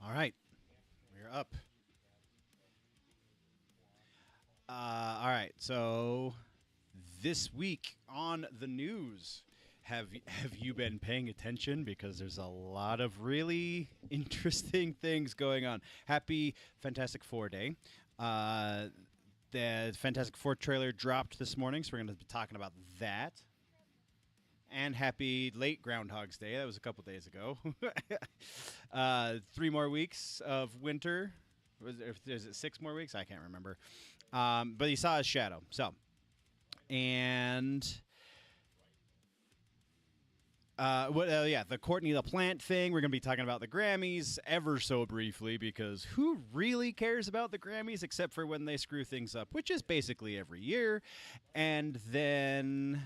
All right, we're up. All right, so this week on the news, have you been paying attention? Because there's a lot of really interesting things going on. Happy Fantastic Four Day. Uh, the Fantastic Four trailer dropped this morning, so we're going to be talking about that. And happy late Groundhog's Day. That was a couple days ago. 3 more weeks of winter. Is it 6 more weeks? I can't remember. But he saw his shadow. So, and the Courtney the Plant thing. We're going to be talking about the Grammys ever so briefly because who really cares about the Grammys except for when they screw things up, which is basically every year. And then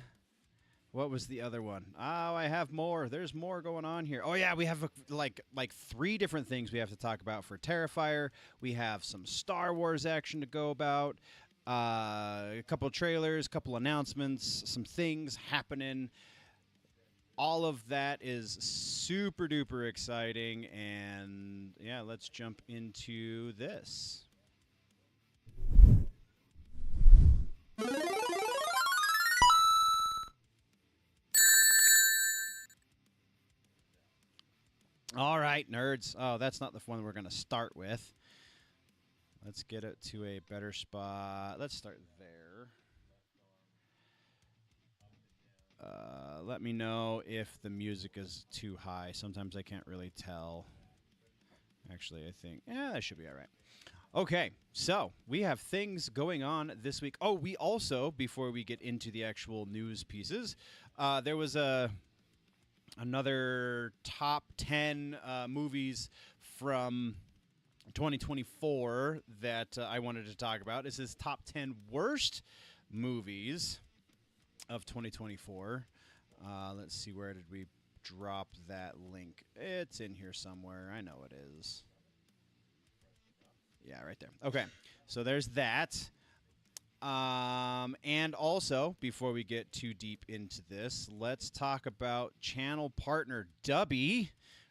what was the other one? Oh, I have more. There's more going on here. Oh yeah, we have like 3 different things we have to talk about for Terrifier. We have some Star Wars action to go about. A couple trailers, couple announcements, some things happening. All of that is super duper exciting, and yeah, let's jump into this. All right, nerds. Oh, that's not the one we're going to start with. Let's get it to a better spot. Let's start there. Let me know if the music is too high. Sometimes I can't really tell. Actually, I think, that should be all right. Okay, so we have things going on this week. Oh, we also, before we get into the actual news pieces, there was another top 10 movies from 2024 that I wanted to talk about. This is top 10 worst movies of 2024. Let's see, where did we drop that link? It's in here somewhere. I know it is. Yeah, right there. Okay, so there's that. And also, before we get too deep into this, let's talk about channel partner DUBBY.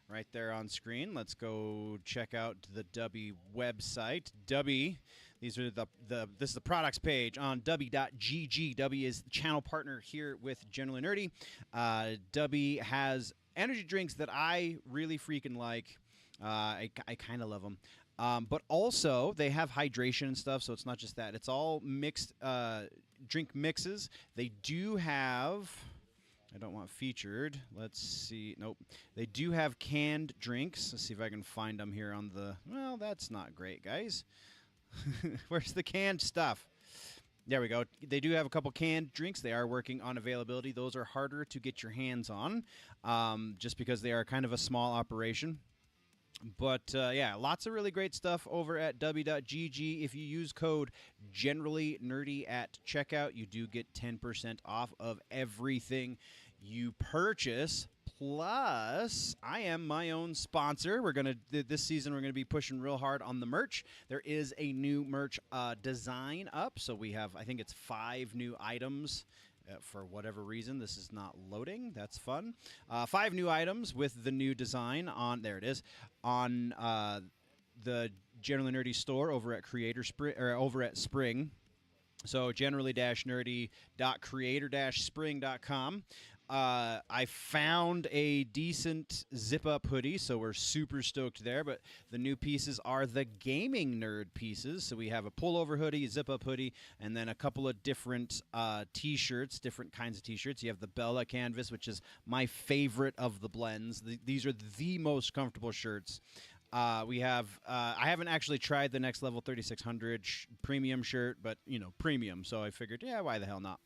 Right there on screen. Let's go check out the DUBBY website. DUBBY. These are this is the products page on dubby.gg. DUBBY is the channel partner here with Generally Nerdy. DUBBY has energy drinks that I really freaking like. I kind of love them. But also, they have hydration and stuff, so it's not just that. It's all mixed drink mixes. They do have... I don't want featured. Let's see. Nope. They do have canned drinks. Let's see if I can find them here on the... Well, that's not great, guys. Where's the canned stuff? There we go. They do have a couple canned drinks. They are working on availability. Those are harder to get your hands on just because they are kind of a small operation. But, yeah, lots of really great stuff over at dubby.gg. If you use code GenerallyNerdy at checkout, you do get 10% off of everything you purchase. Plus, I am my own sponsor. This season, we're going to be pushing real hard on the merch. There is a new merch design up. So we have, I think it's 5 new items. For whatever reason, this is not loading. That's fun. 5 new items with the new design on. There it is on the Generally Nerdy store over at over at Spring. So generally-nerdy.creator-spring.com. I found a decent zip-up hoodie, so we're super stoked there. But the new pieces are the gaming nerd pieces. So we have a pullover hoodie, a zip-up hoodie, and then a couple of different T-shirts, different kinds of T-shirts. You have the Bella canvas, which is my favorite of the blends. These are the most comfortable shirts. We have, I haven't actually tried the Next Level 3600 premium shirt, but, premium. So I figured, yeah, why the hell not?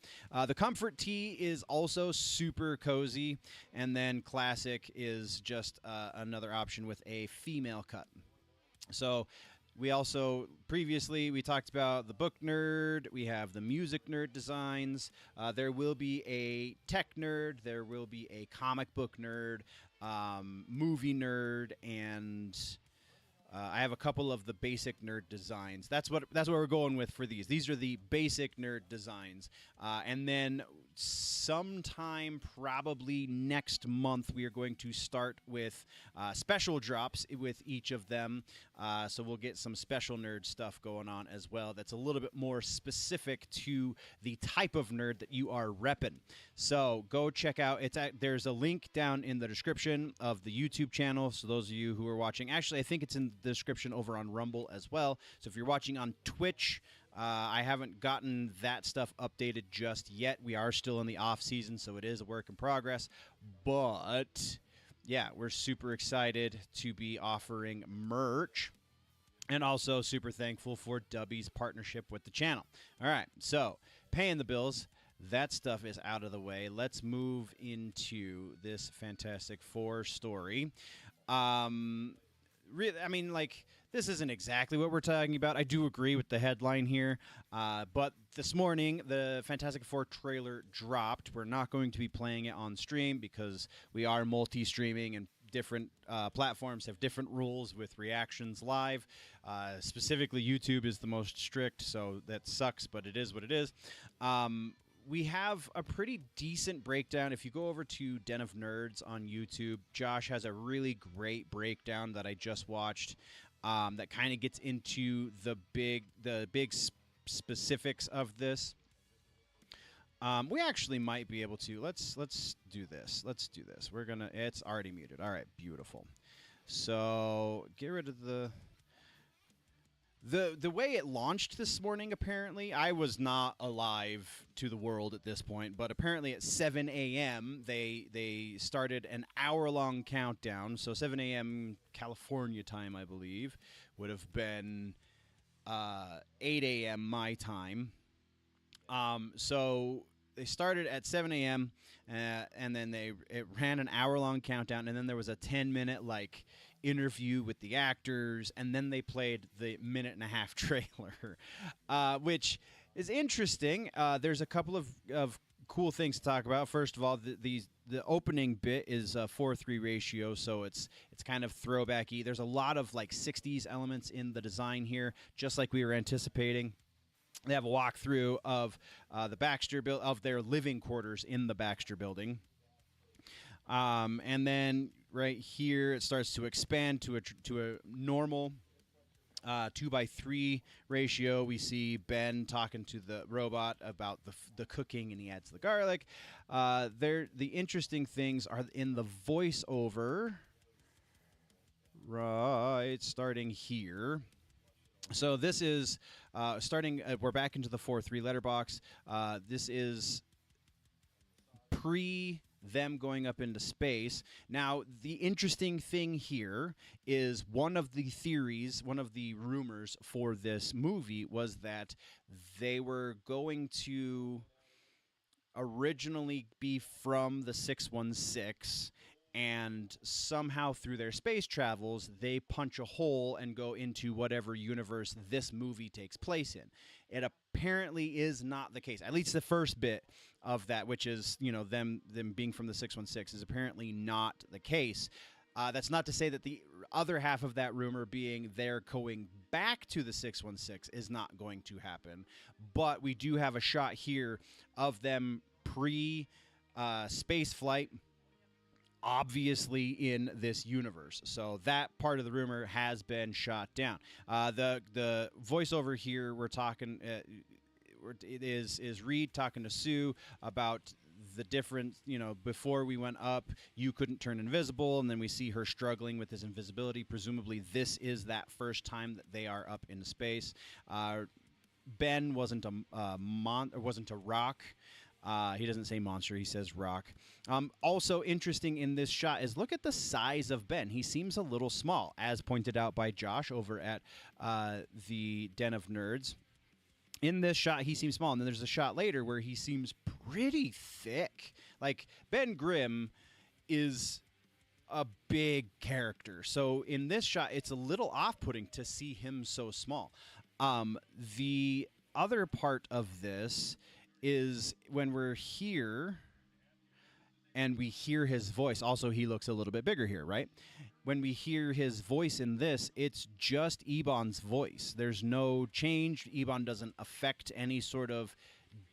The Comfort Tee is also super cozy. And then Classic is just another option with a female cut. So we also, previously, we talked about the book nerd. We have the music nerd designs. There will be a tech nerd. There will be a comic book nerd. Movie nerd, and I have a couple of the basic nerd designs. That's what we're going with for these. These are the basic nerd designs, and then sometime probably next month, we are going to start with special drops with each of them. So we'll get some special nerd stuff going on as well that's a little bit more specific to the type of nerd that you are repping. So go check out. There's a link down in the description of the YouTube channel. So those of you who are watching, actually, I think it's in the description over on Rumble as well. So if you're watching on Twitch, I haven't gotten that stuff updated just yet. We are still in the off season, so it is a work in progress. But yeah, we're super excited to be offering merch, and also super thankful for Dubby's partnership with the channel. All right, so paying the bills, that stuff is out of the way. Let's move into this Fantastic Four story. Really, I mean, like, this isn't exactly what we're talking about. I do agree with the headline here, but this morning the Fantastic Four trailer dropped. We're not going to be playing it on stream because we are multi-streaming, and different platforms have different rules with reactions live. Specifically, YouTube is the most strict, so that sucks, but it is what it is. We have a pretty decent breakdown. If you go over to Den of Nerds on YouTube, Josh has a really great breakdown that I just watched that kind of gets into the big specifics of this. We actually might be able to. Let's do this. Let's do this. We're gonna. It's already muted. All right, beautiful. So get rid of the way it launched this morning. Apparently, I was not alive to the world at this point, but apparently at 7 a.m. they started an hour-long countdown. So 7 a.m. California time, I believe, would have been 8 a.m. my time. So they started at 7 a.m. And then it ran an hour-long countdown, and then there was a 10-minute interview with the actors, and then they played the minute-and-a-half trailer, which is interesting. There's a couple of cool things to talk about. First of all, the opening bit is a 4:3 ratio, so it's kind of throwbacky. There's a lot of 60s elements in the design here, just like we were anticipating. They have a walkthrough of the Baxter of their living quarters in the Baxter building. And then right here, it starts to expand to a normal 2:3 ratio. We see Ben talking to the robot about the cooking, and he adds the garlic. The interesting things are in the voiceover. Right, starting here. So this is starting. We're back into the 4:3 letterbox. This is pre them going up into space. Now, the interesting thing here is one of the theories, one of the rumors for this movie was that they were going to originally be from the 616, and somehow through their space travels, they punch a hole and go into whatever universe this movie takes place in. It apparently is not the case. At least the first bit of that, which is, them being from the 616, is apparently not the case. That's not to say that the other half of that rumor being they're going back to the 616 is not going to happen. But we do have a shot here of them pre-space flight, obviously in this universe. So that part of the rumor has been shot down. The voiceover here, we're talking, it is Reed talking to Sue about the difference. Before we went up, you couldn't turn invisible, and then we see her struggling with this invisibility. Presumably this is that first time that they are up in space. Ben wasn't a rock. He doesn't say monster, he says rock. Also interesting in this shot is look at the size of Ben. He seems a little small, as pointed out by Josh over at the Den of Nerds. In this shot, he seems small, and then there's a shot later where he seems pretty thick. Ben Grimm is a big character. So in this shot, it's a little off-putting to see him so small. The other part of this is when we're here and we hear his voice. Also, he looks a little bit bigger here, right? When we hear his voice in this, it's just Ebon's voice. There's no change. Ebon doesn't affect any sort of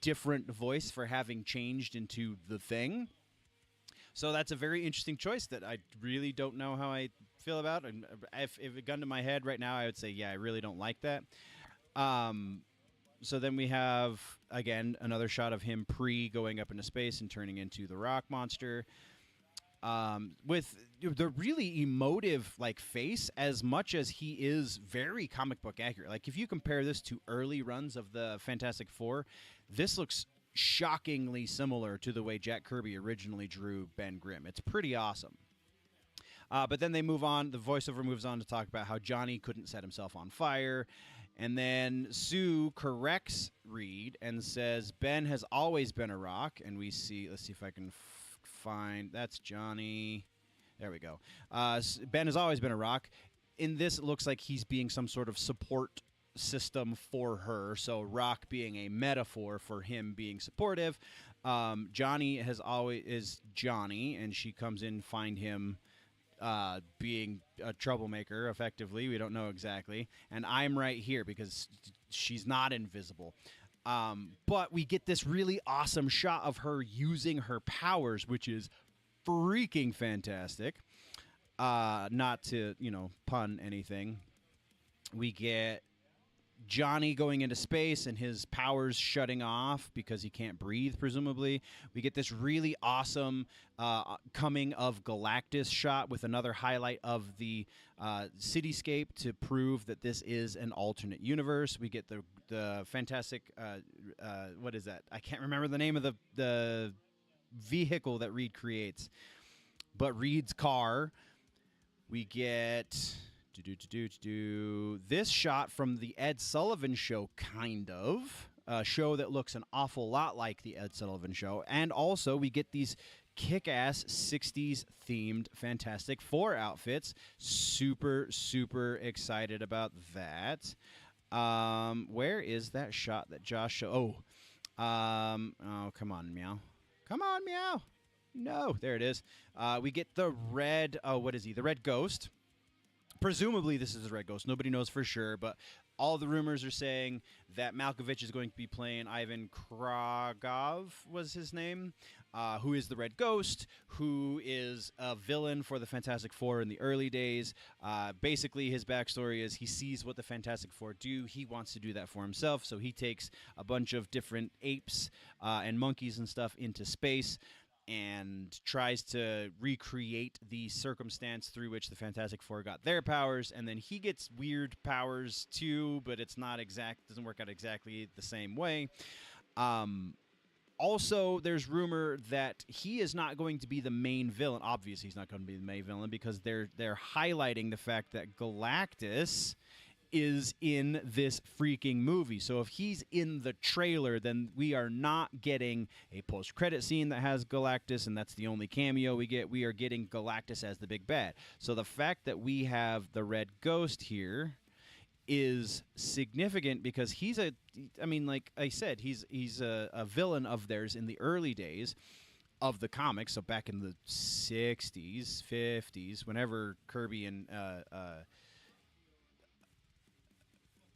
different voice for having changed into the Thing. So that's a very interesting choice that I really don't know how I feel about. And if it gun to my head right now, I would say, yeah, I really don't like that. So then we have, again, another shot of him going up into space and turning into the rock monster. With the really emotive like face, as much as he is very comic book accurate. Like if you compare this to early runs of the Fantastic Four, this looks shockingly similar to the way Jack Kirby originally drew Ben Grimm. It's pretty awesome. But then they move on. The voiceover moves on to talk about how Johnny couldn't set himself on fire. And then Sue corrects Reed and says, Ben has always been a rock. And we see, let's see if I can find, that's Johnny. There we go. Ben has always been a rock. In this, it looks like he's being some sort of support system for her. So rock being a metaphor for him being supportive. Johnny is Johnny, and she comes in, find him being a troublemaker, effectively. We don't know exactly. And I'm right here because she's not invisible. But we get this really awesome shot of her using her powers, which is freaking fantastic. Not to, pun anything. We get Johnny going into space and his powers shutting off because he can't breathe, presumably. We get this really awesome coming of Galactus shot with another highlight of the cityscape to prove that this is an alternate universe. We get the fantastic, what is that? I can't remember the name of the vehicle that Reed creates. But Reed's car. We get this shot from the Ed Sullivan Show, kind of. A show that looks an awful lot like the Ed Sullivan Show. And also, we get these kick-ass 60s themed Fantastic Four outfits. Super, super excited about that. Where is that shot that Josh showed? Oh, come on, Meow. Come on, Meow. No, there it is. We get the red, what is he? The Red Ghost. Presumably this is the Red Ghost. Nobody knows for sure, but all the rumors are saying that Malkovich is going to be playing Ivan Kragov, was his name, who is the Red Ghost, who is a villain for the Fantastic Four in the early days. Basically, his backstory is he sees what the Fantastic Four do. He wants to do that for himself, so he takes a bunch of different apes and monkeys and stuff into space and tries to recreate the circumstance through which the Fantastic Four got their powers, and then he gets weird powers too, but it's not doesn't work out exactly the same way. Also, there's rumor that he is not going to be the main villain. Obviously, he's not going to be the main villain because they're highlighting the fact that Galactus is in this freaking movie. So if he's in the trailer, then we are not getting a post-credit scene that has Galactus, and that's the only cameo we get. We are getting Galactus as the big bad. So the fact that we have the Red Ghost here is significant because like I said, he's a villain of theirs in the early days of the comics. So back in the 60s, 50s, whenever Kirby and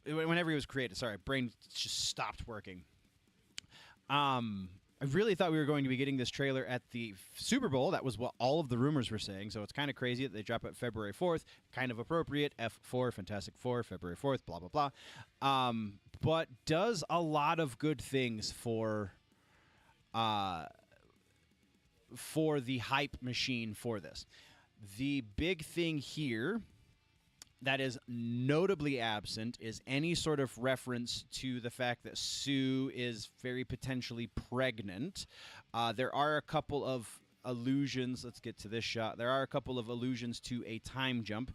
whenever he was created. Sorry, brain just stopped working. I really thought we were going to be getting this trailer at the Super Bowl. That was what all of the rumors were saying. So it's kind of crazy that they drop it February 4th. Kind of appropriate. F4, Fantastic Four, February 4th, blah, blah, blah. But does a lot of good things for the hype machine for this. The big thing here that is notably absent is any sort of reference to the fact that Sue is very potentially pregnant. There are a couple of allusions. Let's get to this shot. There are a couple of allusions to a time jump.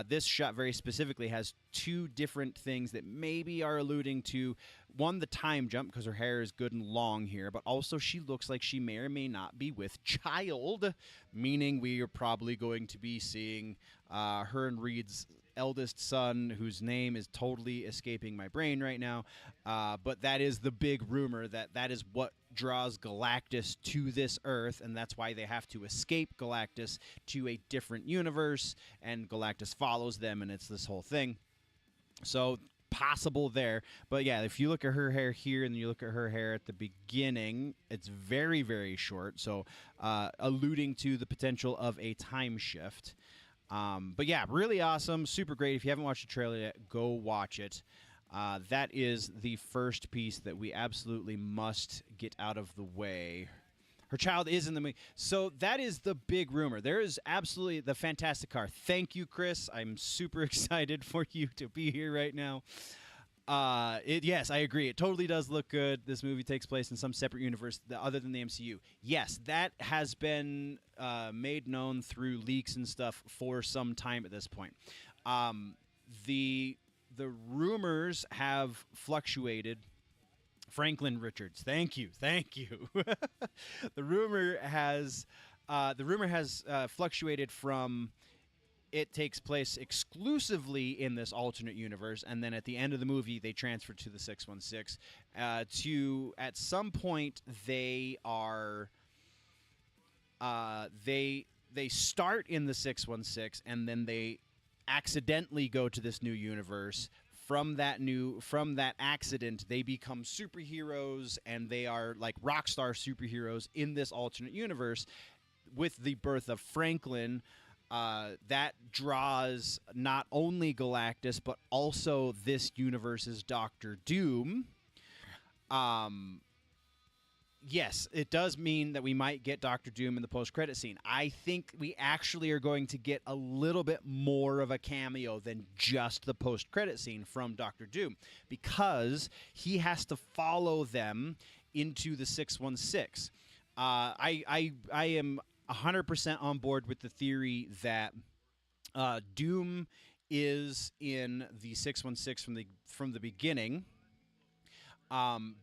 This shot very specifically has two different things that maybe are alluding to, one, the time jump, because her hair is good and long here, but also she looks like she may or may not be with child, meaning we are probably going to be seeing her and Reed's eldest son, whose name is totally escaping my brain right now, but that is the big rumor, that is what draws Galactus to this Earth, and that's why they have to escape Galactus to a different universe, and Galactus follows them, and it's this whole thing. So possible there. But yeah, if you look at her hair here and you look at her hair at the beginning, it's very, very short. So alluding to the potential of a time shift. But yeah, really awesome. Super great. If you haven't watched the trailer yet, go watch it. That is the first piece that we absolutely must get out of the way. Her child is in the movie. So that is the big rumor. There is absolutely the fantastic car. Thank you, Chris. I'm super excited for you to be here right now. Yes, I agree. It totally does look good. This movie takes place in some separate universe other than the MCU. Yes, that has been made known through leaks and stuff for some time at this point. The rumors have fluctuated. Franklin Richards, thank you. The rumor has fluctuated from it takes place exclusively in this alternate universe, and then at the end of the movie they transfer to the 616. To at some point they are they start in the 616, and then they accidentally go to this new universe. From that accident, they become superheroes, and they are like rock star superheroes in this alternate universe. With the birth of Franklin, that draws not only Galactus but also this universe's Doctor Doom. Yes, it does mean that we might get Doctor Doom in the post-credit scene. I think we actually are going to get a little bit more of a cameo than just the post-credit scene from Doctor Doom, because he has to follow them into the 616. I am 100% on board with the theory that Doom is in the 616 from the beginning,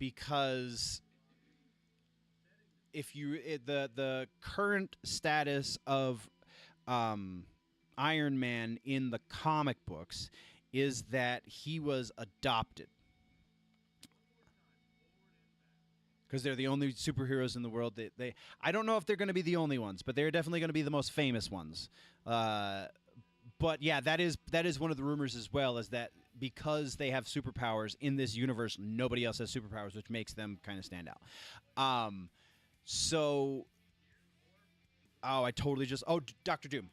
because if you the current status of Iron Man in the comic books is that he was adopted, because they're the only superheroes in the world. I don't know if they're going to be the only ones, but they're definitely going to be the most famous ones. But yeah, that is one of the rumors as well, is that because they have superpowers in this universe, nobody else has superpowers, which makes them kind of stand out. Doctor Doom.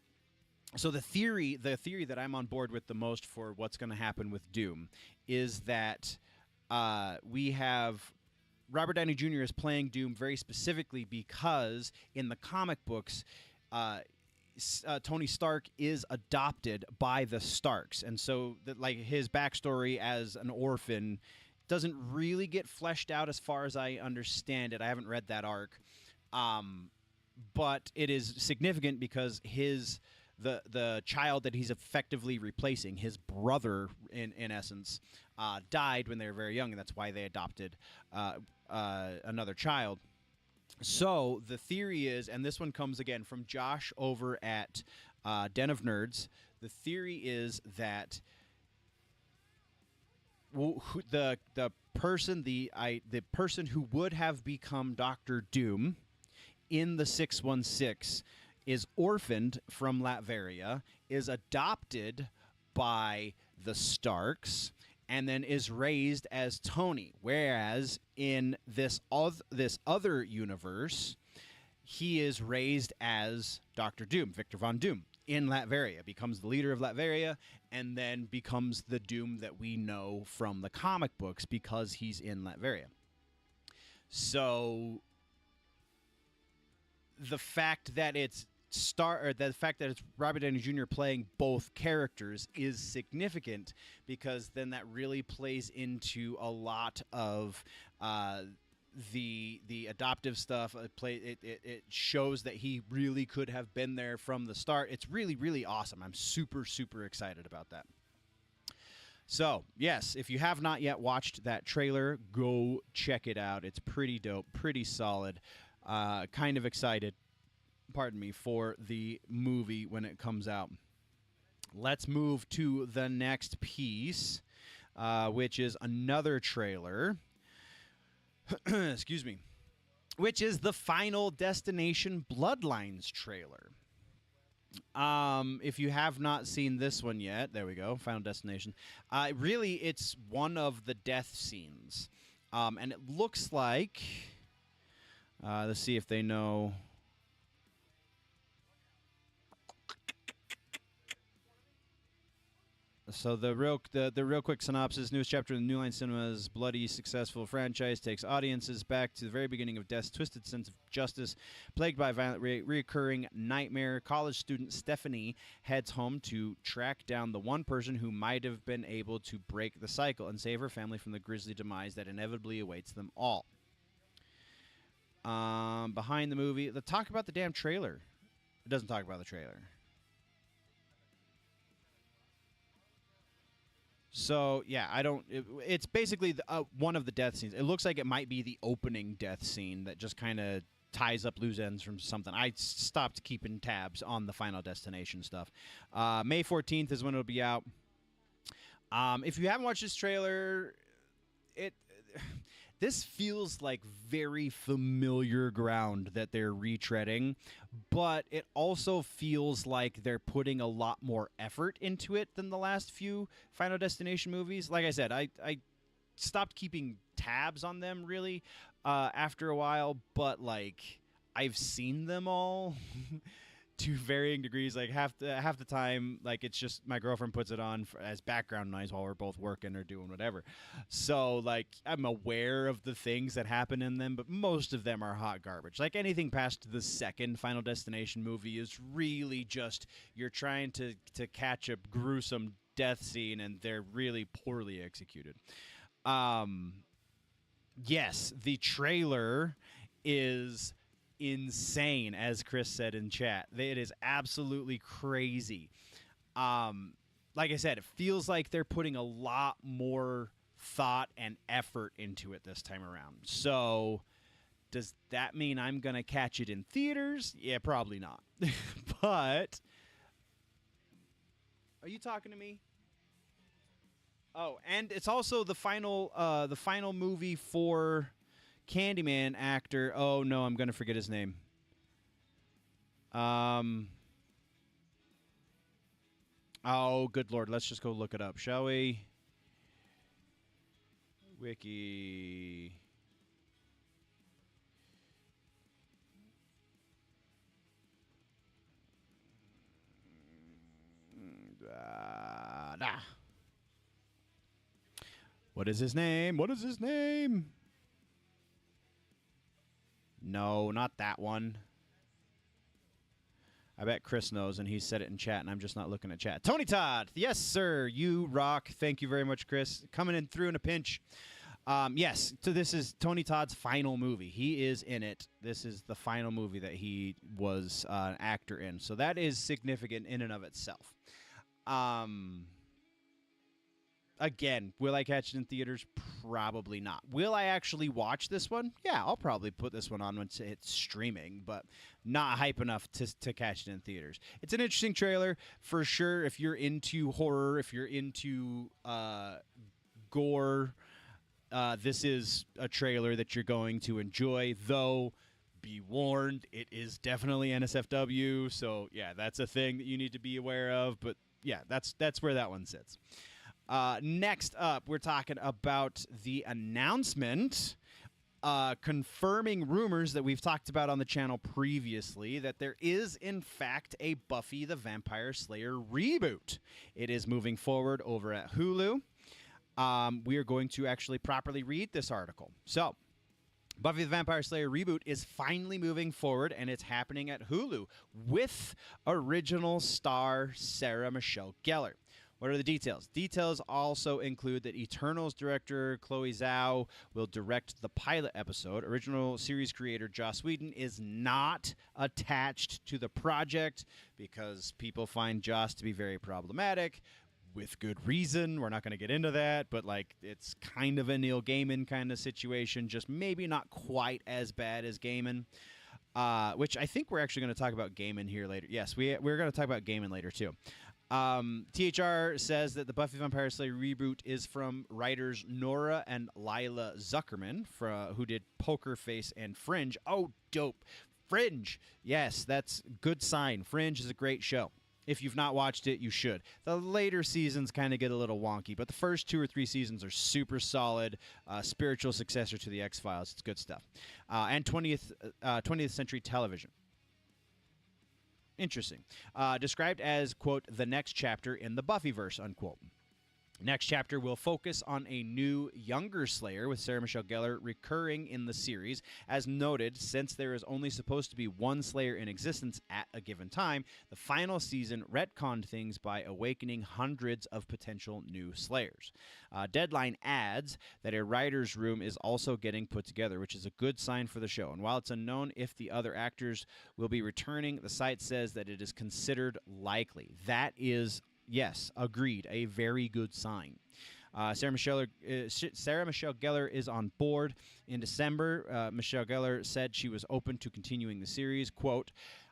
So the theory that I'm on board with the most for what's going to happen with Doom is that we have Robert Downey Jr. is playing Doom very specifically because in the comic books, Tony Stark is adopted by the Starks, and so his backstory as an orphan doesn't really get fleshed out as far as I understand it. I haven't read that arc, but it is significant because the child that he's effectively replacing, his brother in essence, died when they were very young, and that's why they adopted another child. So the theory is, and this one comes again from Josh over at Den of Nerds, the theory is that the person who would have become Doctor Doom in the 616 is orphaned from Latveria, is adopted by the Starks, and then is raised as Tony. Whereas in this other universe, he is raised as Doctor Doom, Victor Von Doom, in Latveria, becomes the leader of Latveria, and then becomes the Doom that we know from the comic books because he's in Latveria. So the fact that it's Robert Downey Jr. playing both characters is significant, because then that really plays into a lot of the adoptive stuff. It shows that he really could have been there from the start. It's really, really awesome. I'm super, super excited about that. So, yes, if you have not yet watched that trailer, go check it out. It's pretty dope, pretty solid. Kind of excited, pardon me, for the movie when it comes out. Let's move to the next piece, which is another trailer. Excuse me. Which is the Final Destination Bloodlines trailer. If you have not seen this one yet, there we go, Final Destination. Really, it's one of the death scenes, and it looks like. Let's see if they know. So the real quick synopsis: newest chapter in the New Line Cinema's bloody successful franchise takes audiences back to the very beginning of Death's twisted sense of justice. Plagued by a violent reoccurring nightmare, college student Stephanie heads home to track down the one person who might have been able to break the cycle and save her family from the grisly demise that inevitably awaits them all. Behind the movie, talk about the damn trailer. It doesn't talk about the trailer. So, yeah, I don't... it's basically one of the death scenes. It looks like it might be the opening death scene that just kind of ties up loose ends from something. I stopped keeping tabs on the Final Destination stuff. May 14th is when it'll be out. If you haven't watched this trailer, this feels like very familiar ground that they're retreading, but it also feels like they're putting a lot more effort into it than the last few Final Destination movies. Like I said, I stopped keeping tabs on them, really, after a while, but, like, I've seen them all to varying degrees. Like, half the time, like, it's just my girlfriend puts it on as background noise while we're both working or doing whatever. So, like, I'm aware of the things that happen in them, but most of them are hot garbage. Like, anything past the second Final Destination movie is really just you're trying to catch a gruesome death scene, and they're really poorly executed. Yes, the trailer is insane, as Chris said in chat. It is absolutely crazy. Like I said, it feels like they're putting a lot more thought and effort into it this time around. So, does that mean I'm going to catch it in theaters? Yeah, probably not. But, are you talking to me? Oh, and it's also the final movie for Candyman actor. Oh no, I'm gonna forget his name. Oh, good lord. Let's just go look it up, shall we? Wiki. What is his name? What is his name? No, not that one. I bet Chris knows, and he said it in chat, and I'm just not looking at chat. Tony Todd. Yes, sir. You rock. Thank you very much, Chris. Coming in through in a pinch. Yes, so this is Tony Todd's final movie. He is in it. This is the final movie that he was an actor in. So that is significant in and of itself. Again, will I catch it in theaters? Probably not. Will I actually watch this one? Yeah, I'll probably put this one on once it's streaming, but not hype enough to catch it in theaters. It's an interesting trailer, for sure. If you're into horror, if you're into gore, this is a trailer that you're going to enjoy, though be warned, it is definitely NSFW, so yeah, that's a thing that you need to be aware of, but yeah, that's where that one sits. Next up, we're talking about the announcement confirming rumors that we've talked about on the channel previously, that there is, in fact, a Buffy the Vampire Slayer reboot. It is moving forward over at Hulu. We are going to actually properly read this article. So, Buffy the Vampire Slayer reboot is finally moving forward, and it's happening at Hulu with original star Sarah Michelle Gellar. What are the details? Details also include that Eternals director Chloe Zhao will direct the pilot episode. Original series creator Joss Whedon is not attached to the project because people find Joss to be very problematic, with good reason. We're not going to get into that, but like it's kind of a Neil Gaiman kind of situation, just maybe not quite as bad as Gaiman. Which I think we're actually going to talk about Gaiman here later. Yes, we're going to talk about Gaiman later too. THR says that the Buffy the Vampire Slayer reboot is from writers Nora and Lila Zuckerman, who did Poker Face and Fringe. Oh, dope. Fringe. Yes, that's good sign. Fringe is a great show. If you've not watched it, you should. The later seasons kind of get a little wonky, but the first 2 or 3 seasons are super solid. Spiritual successor to the X-Files. It's good stuff. And 20th century television. Interesting. Described as, quote, the next chapter in the Buffyverse, unquote. Next chapter will focus on a new, younger Slayer with Sarah Michelle Gellar recurring in the series. As noted, since there is only supposed to be one Slayer in existence at a given time, the final season retconned things by awakening hundreds of potential new Slayers. Deadline adds that a writer's room is also getting put together, which is a good sign for the show. And while it's unknown if the other actors will be returning, the site says that it is considered likely. That is, yes, agreed, a very good sign. Sarah Michelle Gellar is on board. In December, Michelle Gellar said she was open to continuing the series. Quote,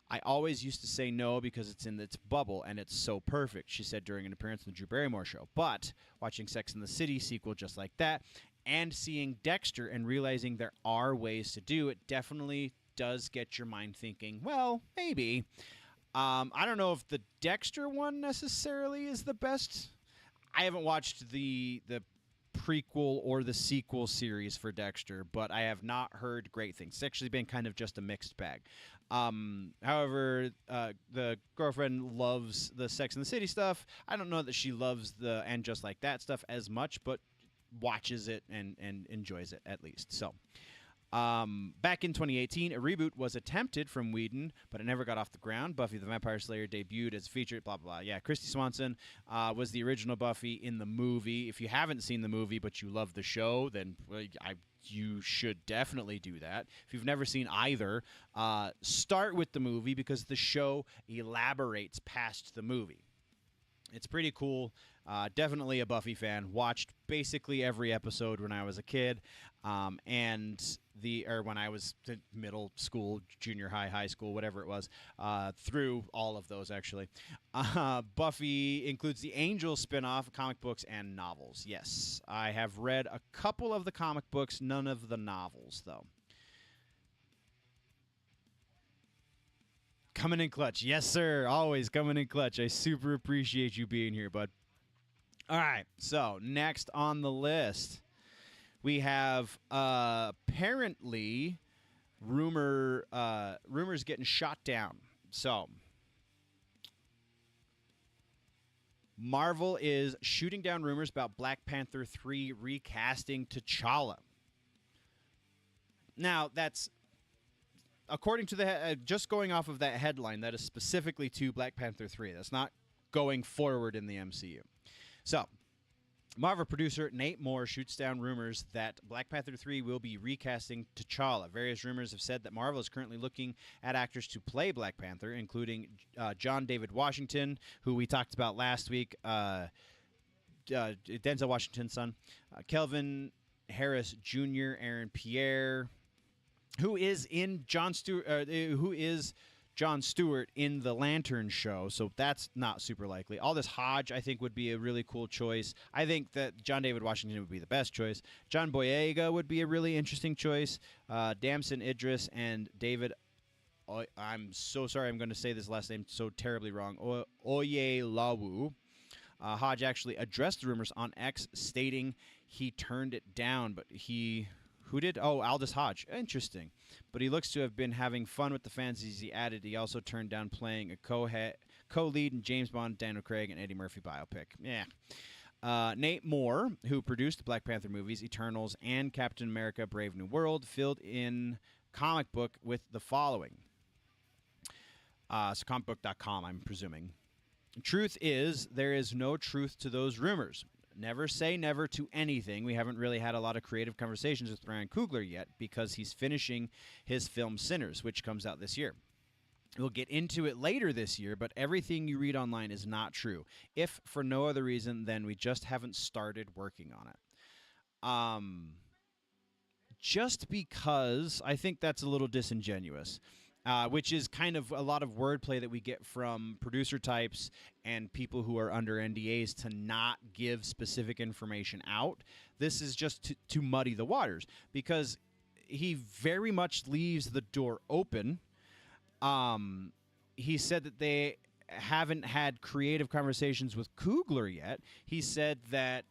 I always used to say no because it's in its bubble and it's so perfect, she said during an appearance on the Drew Barrymore show. But watching Sex and the City sequel just like that and seeing Dexter and realizing there are ways to do it definitely does get your mind thinking, well, maybe. I don't know if the Dexter one necessarily is the best. I haven't watched the prequel or the sequel series for Dexter, but I have not heard great things. It's actually been kind of just a mixed bag. However, the girlfriend loves the Sex and the City stuff. I don't know that she loves the And Just Like That stuff as much, but watches it and enjoys it at least. So, back in 2018, a reboot was attempted from Whedon, but it never got off the ground. Buffy the Vampire Slayer debuted as featured, blah, blah, blah. Yeah, Christy Swanson was the original Buffy in the movie. If you haven't seen the movie but you love the show, then you should definitely do that. If you've never seen either, start with the movie because the show elaborates past the movie. It's pretty cool. Definitely a Buffy fan. Watched basically every episode when I was a kid, or when I was in middle school, junior high, high school, whatever it was, through all of those actually. Buffy includes the Angel spinoff, comic books, and novels. Yes, I have read a couple of the comic books, none of the novels though. Coming in clutch. Yes, sir. Always coming in clutch. I super appreciate you being here, bud. All right. So, next on the list, we have apparently rumors getting shot down. So, Marvel is shooting down rumors about Black Panther 3 recasting T'Challa. Now, that's according to the just going off of that headline, that is specifically to Black Panther 3. That's not going forward in the MCU. So, Marvel producer Nate Moore shoots down rumors that Black Panther 3 will be recasting T'Challa. Various rumors have said that Marvel is currently looking at actors to play Black Panther, including John David Washington, who we talked about last week, Denzel Washington's son, Kelvin Harris Jr., Aaron Pierre, who is John Stewart in the Lantern show, so that's not super likely. Aldous Hodge, I think, would be a really cool choice. I think that John David Washington would be the best choice. John Boyega would be a really interesting choice. Damson Idris and David, I'm so sorry I'm going to say this last name so terribly wrong, Oyelawu. Hodge actually addressed the rumors on X, stating he turned it down, but who did? Oh, Aldous Hodge. Interesting. But he looks to have been having fun with the fans, as he added. He also turned down playing a co-lead in James Bond, Daniel Craig, and Eddie Murphy biopic. Yeah. Nate Moore, who produced the Black Panther movies, Eternals, and Captain America, Brave New World, filled in comic book with the following. So comicbook.com, I'm presuming. Truth is, there is no truth to those rumors. Never say never to anything. We haven't really had a lot of creative conversations with Ryan Coogler yet because he's finishing his film Sinners, which comes out this year. We'll get into it later this year, but everything you read online is not true, if for no other reason than we just haven't started working on it. Just because I think that's a little disingenuous. Which is kind of a lot of wordplay that we get from producer types and people who are under NDAs to not give specific information out. This is just to muddy the waters because he very much leaves the door open He said that they haven't had creative conversations with Coogler yet. He said that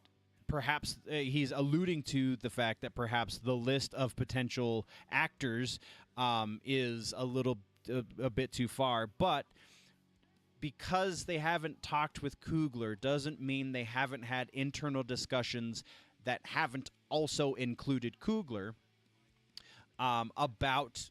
perhaps he's alluding to the fact that perhaps the list of potential actors is a bit too far, but because they haven't talked with Coogler doesn't mean they haven't had internal discussions that haven't also included Coogler about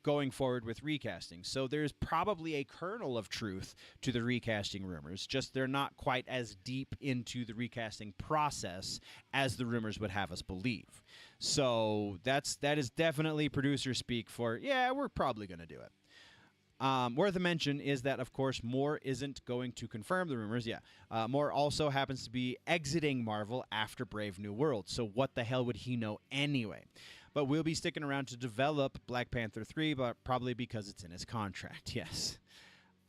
going forward with recasting. So there's probably a kernel of truth to the recasting rumors, just they're not quite as deep into the recasting process as the rumors would have us believe. So that is definitely producer speak for, yeah, we're probably going to do it. Worth a mention is that, of course, Moore isn't going to confirm the rumors. Yeah, Moore also happens to be exiting Marvel after Brave New World, so what the hell would he know anyway? But we'll be sticking around to develop Black Panther 3, but probably because it's in his contract, yes.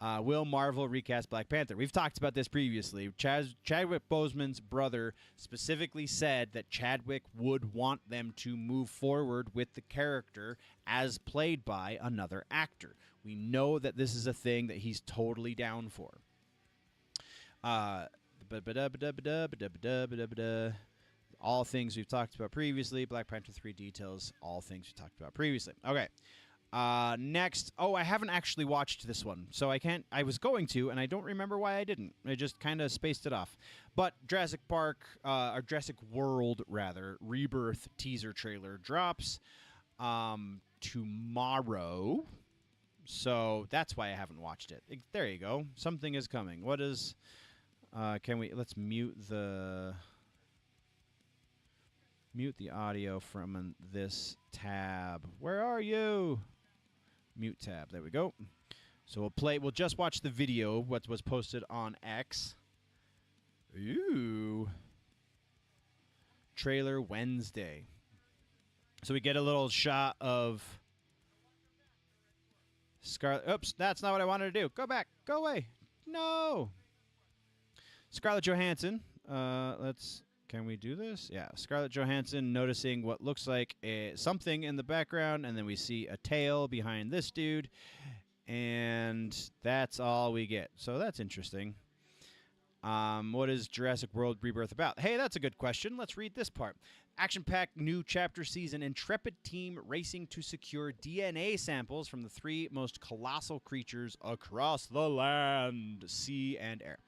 Will Marvel recast Black Panther? We've talked about this previously. Chadwick Boseman's brother specifically said that Chadwick would want them to move forward with the character as played by another actor. We know that this is a thing that he's totally down for. All things we've talked about previously. Black Panther 3 details. All things we talked about previously. Okay. Next. Oh, I haven't actually watched this one, so I can't. I was going to, and I don't remember why I didn't. I just kind of spaced it off. But Jurassic Park, or Jurassic World, rather, Rebirth teaser trailer drops tomorrow. So that's why I haven't watched it. There you go. Something is coming. What is... let's mute the audio from this tab. Where are you? Mute tab. There we go. So we'll just watch the video, what was posted on X. Ooh. Trailer Wednesday. So we get a little shot of Scarlett. Oops, that's not what I wanted to do. Go back. Go away. No. Scarlett Johansson. Can we do this? Yeah. Scarlett Johansson noticing what looks like something in the background, and then we see a tail behind this dude, and that's all we get. So that's interesting. What is Jurassic World Rebirth about? Hey, that's a good question. Let's read this part. Action-packed new chapter sees an intrepid team racing to secure DNA samples from the three most colossal creatures across the land, sea, and air.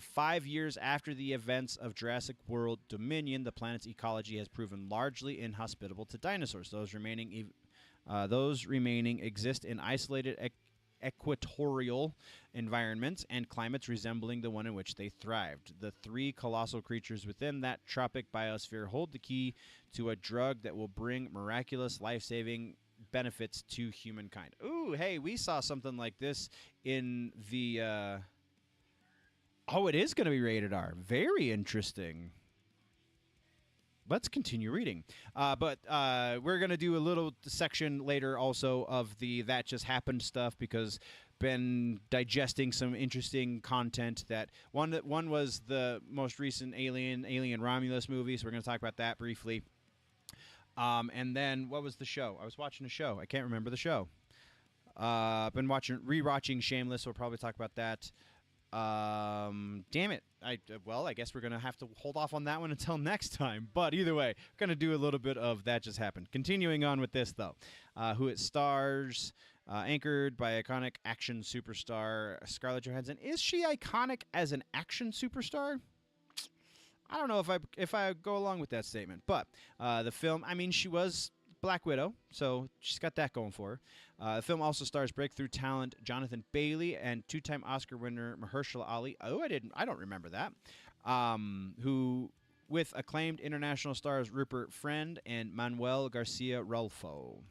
5 years after the events of Jurassic World Dominion, the planet's ecology has proven largely inhospitable to dinosaurs. Those remaining exist in isolated equatorial environments and climates resembling the one in which they thrived. The three colossal creatures within that tropic biosphere hold the key to a drug that will bring miraculous life-saving benefits to humankind. Ooh, hey, we saw something like this in the... Oh, it is going to be rated R. Very interesting. Let's continue reading. But we're going to do a little section later also of the That Just Happened stuff, because been digesting some interesting content. That one was the most recent Alien Romulus movie, so we're going to talk about that briefly. And then what was the show? I was watching a show. I can't remember the show. I've been rewatching Shameless, so we'll probably talk about that. Damn it. I guess we're going to have to hold off on that one until next time. But either way, we're going to do a little bit of That Just Happened. Continuing on with this, though. Who it stars, anchored by iconic action superstar Scarlett Johansson. Is she iconic as an action superstar? I don't know if I go along with that statement. But the film, I mean, she was Black Widow, so she's got that going for her. The film also stars breakthrough talent Jonathan Bailey and two-time Oscar winner Mahershala Ali. Oh, I don't remember that. Who, with acclaimed international stars Rupert Friend and Manuel Garcia Rulfo.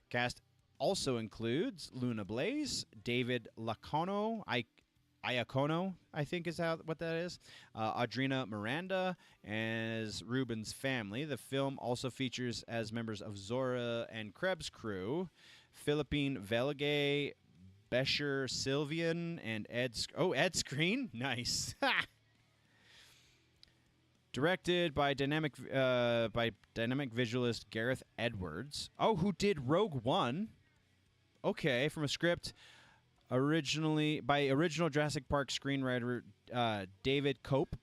Cast also includes Luna Blaze, David Iacono, I think is what that is. Audrina Miranda as Ruben's family. The film also features as members of Zora and Krebs' crew, Philippine Veligay, Besher Sylvian, and Ed Screen. Nice. Directed by dynamic visualist Gareth Edwards. Oh, who did Rogue One. Okay, from a script originally by original Jurassic Park screenwriter David Cope.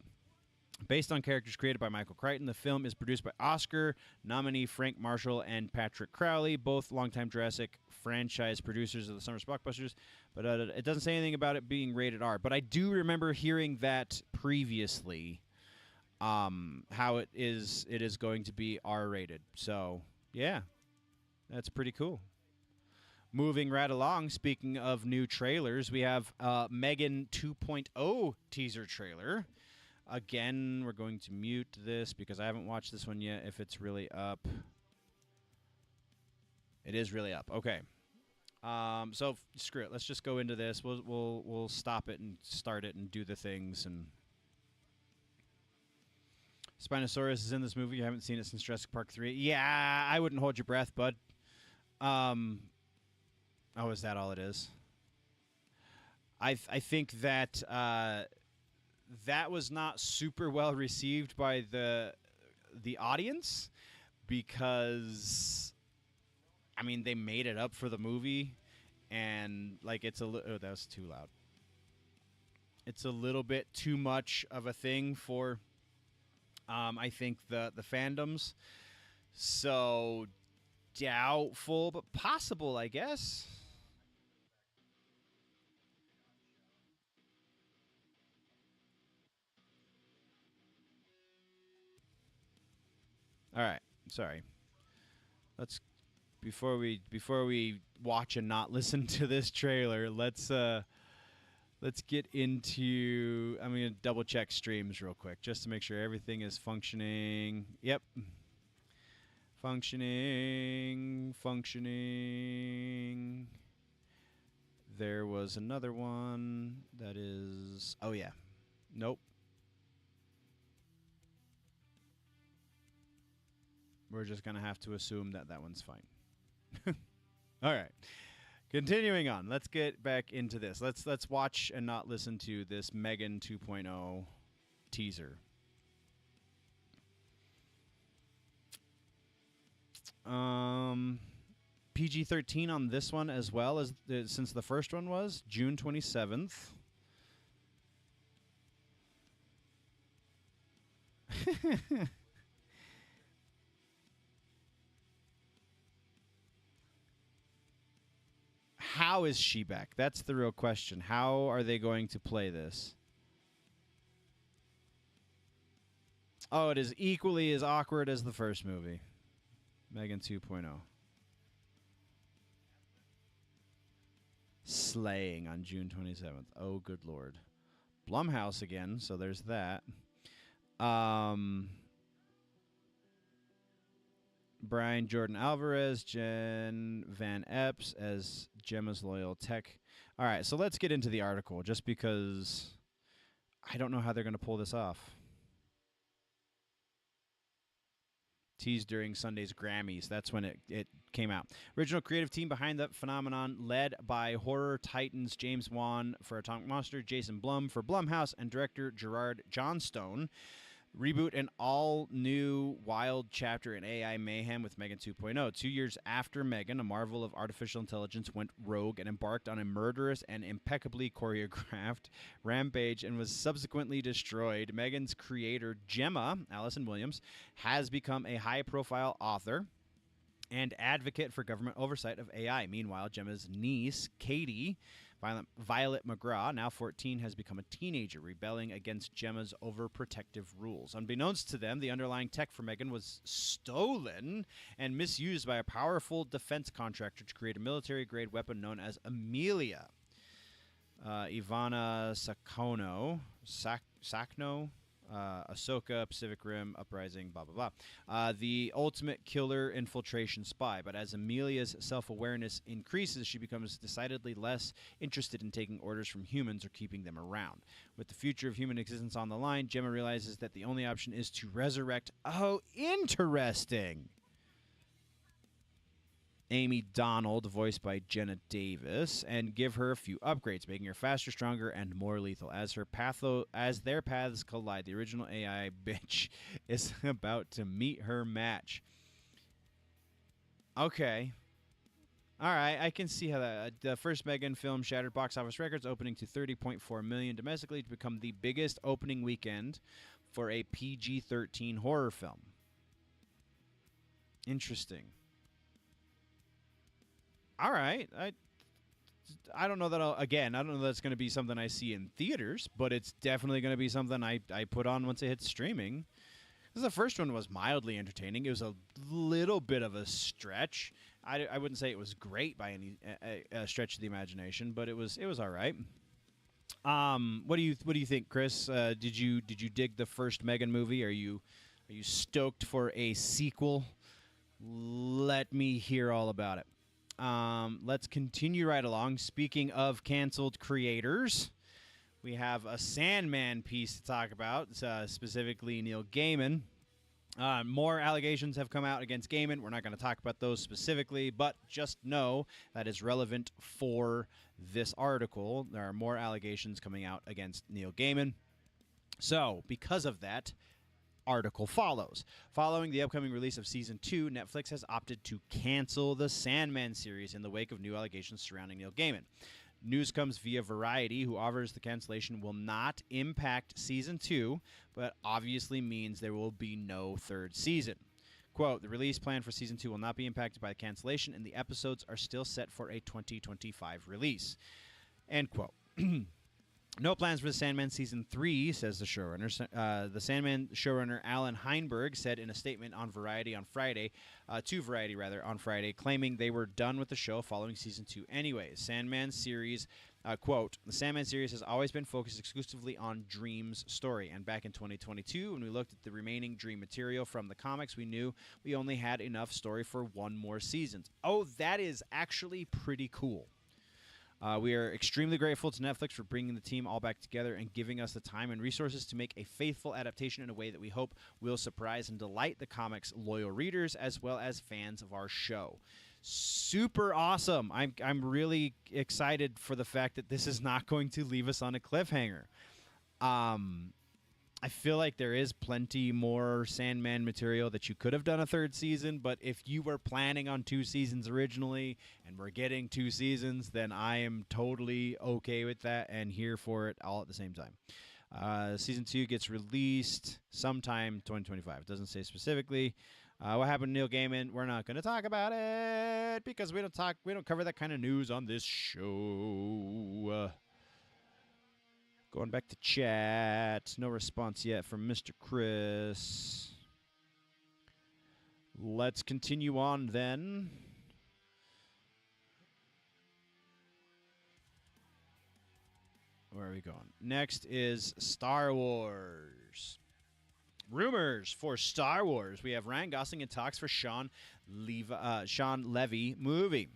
Based on characters created by Michael Crichton, the film is produced by Oscar nominee Frank Marshall and Patrick Crowley, both longtime Jurassic franchise producers of the summer's blockbusters. But it doesn't say anything about it being rated R. But I do remember hearing that previously, how it is going to be R rated. So yeah, that's pretty cool. Moving right along, speaking of new trailers, we have Megan 2.0 teaser trailer. Again, we're going to mute this because I haven't watched this one yet. If it's really up. It is really up. Okay. So screw it. Let's just go into this. We'll stop it and start it and do the things. And Spinosaurus is in this movie. You haven't seen it since Jurassic Park 3. Yeah, I wouldn't hold your breath, bud. Oh, is that all it is? I think that that was not super well received by the audience because, I mean, they made it up for the movie, and like it's a oh, that was too loud. It's a little bit too much of a thing for, I think the fandoms. So doubtful, but possible, I guess. All right, sorry. Let's before we watch and not listen to this trailer, let's get into. I'm gonna double check streams real quick just to make sure everything is functioning. Yep, functioning. There was another one that is. Oh yeah, nope. We're just going to have to assume that that one's fine. All right. Continuing on. Let's get back into this. Let's watch and not listen to this Megan 2.0 teaser. PG-13 on this one as well as since the first one was June 27th. How is she back? That's the real question. How are they going to play this? Oh, it is equally as awkward as the first movie. Megan 2.0. Slaying on June 27th. Oh, good Lord. Blumhouse again, so there's that. Brian Jordan Alvarez, Jen Van Epps as Gemma's loyal tech. All right, so let's get into the article just because I don't know how they're going to pull this off. Teased during Sunday's Grammys. That's when it came out. Original creative team behind the phenomenon, led by horror titans James Wan for Atomic Monster, Jason Blum for Blumhouse, and director Gerard Johnstone. Reboot an all-new wild chapter in AI mayhem with Megan 2.0. 2 years after Megan, a marvel of artificial intelligence went rogue and embarked on a murderous and impeccably choreographed rampage and was subsequently destroyed, Megan's creator, Gemma, Allison Williams, has become a high-profile author and advocate for government oversight of AI. Meanwhile, Gemma's niece, Katie, Violet McGraw, now 14, has become a teenager, rebelling against Gemma's overprotective rules. Unbeknownst to them, the underlying tech for Megan was stolen and misused by a powerful defense contractor to create a military-grade weapon known as Amelia. Ivana Sakno, Ahsoka, Pacific Rim, Uprising, blah, blah, blah. The ultimate killer infiltration spy. But as Amelia's self-awareness increases, she becomes decidedly less interested in taking orders from humans or keeping them around. With the future of human existence on the line, Gemma realizes that the only option is to resurrect... Oh, interesting! Amy Donald, voiced by Jenna Davis, and give her a few upgrades, making her faster, stronger, and more lethal. As their paths collide, the original AI bitch is about to meet her match. Okay. All right, I can see how the first Megan film shattered box office records, opening to 30.4 million domestically to become the biggest opening weekend for a PG-13 horror film. Interesting. All right, I don't know that I don't know that's going to be something I see in theaters, but it's definitely going to be something I put on once it hits streaming. The first one was mildly entertaining. It was a little bit of a stretch. I wouldn't say it was great by any stretch of the imagination, but it was all right. What do you think, Chris? Did you dig the first Megan movie? Are you stoked for a sequel? Let me hear all about it. Let's continue right along. Speaking of canceled creators, we have a Sandman piece to talk about, specifically Neil Gaiman. More allegations have come out against Gaiman. We're not going to talk about those specifically, but just know that is relevant for this article. There are more allegations coming out against Neil Gaiman. So, because of that, article follows. Following the upcoming release of Season 2, Netflix has opted to cancel the Sandman series in the wake of new allegations surrounding Neil Gaiman. News comes via Variety, who offers the cancellation will not impact Season 2, but obviously means there will be no third season. Quote, the release plan for Season 2 will not be impacted by the cancellation, and the episodes are still set for a 2025 release. End quote. No plans for the Sandman Season 3, says the showrunner. The Sandman showrunner Alan Heinberg said in a statement on Variety on Friday, on Friday, claiming they were done with the show following Season 2 anyways. Sandman series, quote, the Sandman series has always been focused exclusively on Dream's story. And back in 2022, when we looked at the remaining Dream material from the comics, we knew we only had enough story for one more season. Oh, that is actually pretty cool. We are extremely grateful to Netflix for bringing the team all back together and giving us the time and resources to make a faithful adaptation in a way that we hope will surprise and delight the comics' loyal readers as well as fans of our show. Super awesome. I'm really excited for the fact that this is not going to leave us on a cliffhanger. I feel like there is plenty more Sandman material that you could have done a third season, but if you were planning on 2 seasons originally and we're getting 2 seasons, then I am totally okay with that and here for it all at the same time. Season 2 gets released sometime 2025. It doesn't say specifically. What happened to Neil Gaiman? We're not going to talk about it because we don't cover that kind of news on this show. Going back to chat. No response yet from Mr. Chris. Let's continue on then. Where are we going? Next is Star Wars. Rumors for Star Wars. We have Ryan Gosling in talks for Sean Levy movie.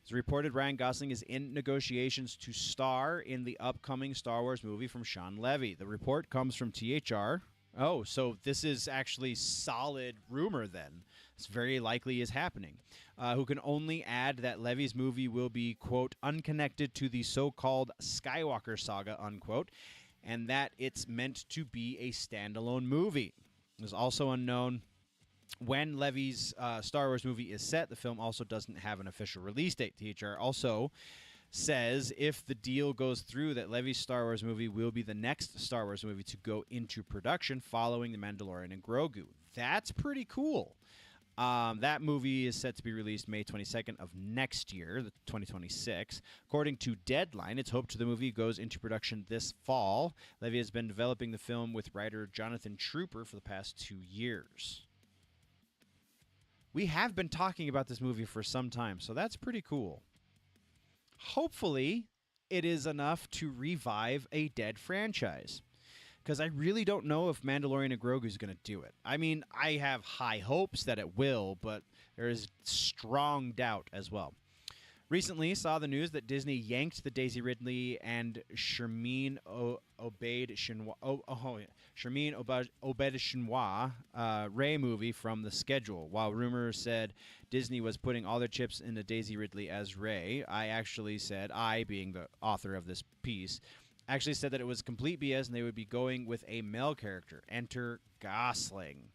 It's reported Ryan Gosling is in negotiations to star in the upcoming Star Wars movie from Sean Levy. The report comes from THR. Oh, so this is actually solid rumor then. It's very likely is happening. Who can only add that Levy's movie will be, quote, unconnected to the so-called Skywalker saga, unquote, and that it's meant to be a standalone movie. There's also unknown when Levy's Star Wars movie is set. The film also doesn't have an official release date. THR also says if the deal goes through that Levy's Star Wars movie will be the next Star Wars movie to go into production following The Mandalorian and Grogu. That's pretty cool. That movie is set to be released May 22nd of next year, 2026. According to Deadline, it's hoped the movie goes into production this fall. Levy has been developing the film with writer Jonathan Trooper for the past 2 years. We have been talking about this movie for some time, so that's pretty cool. Hopefully, it is enough to revive a dead franchise. Because I really don't know if Mandalorian and Grogu is going to do it. I mean, I have high hopes that it will, but there is strong doubt as well. Recently, saw the news that Disney yanked the Daisy Ridley and Sharmeen Obed-Shinwa Rey movie from the schedule. While rumors said Disney was putting all their chips into Daisy Ridley as Rey, I, being the author of this piece, actually said that it was complete BS and they would be going with a male character. Enter Gosling.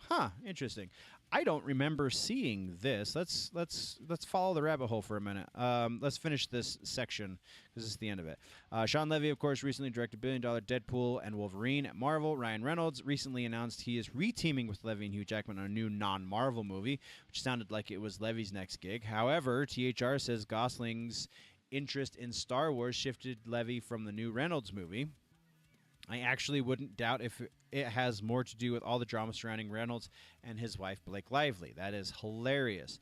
Huh, interesting. I don't remember seeing this. Let's follow the rabbit hole for a minute. Let's finish this section because this is the end of it. Sean Levy, of course, recently directed billion-dollar Deadpool and Wolverine at Marvel. Ryan Reynolds recently announced he is reteaming with Levy and Hugh Jackman on a new non-Marvel movie, which sounded like it was Levy's next gig. However, THR says Gosling's interest in Star Wars shifted Levy from the new Reynolds movie. I actually wouldn't doubt if it has more to do with all the drama surrounding Reynolds and his wife, Blake Lively. That is hilarious.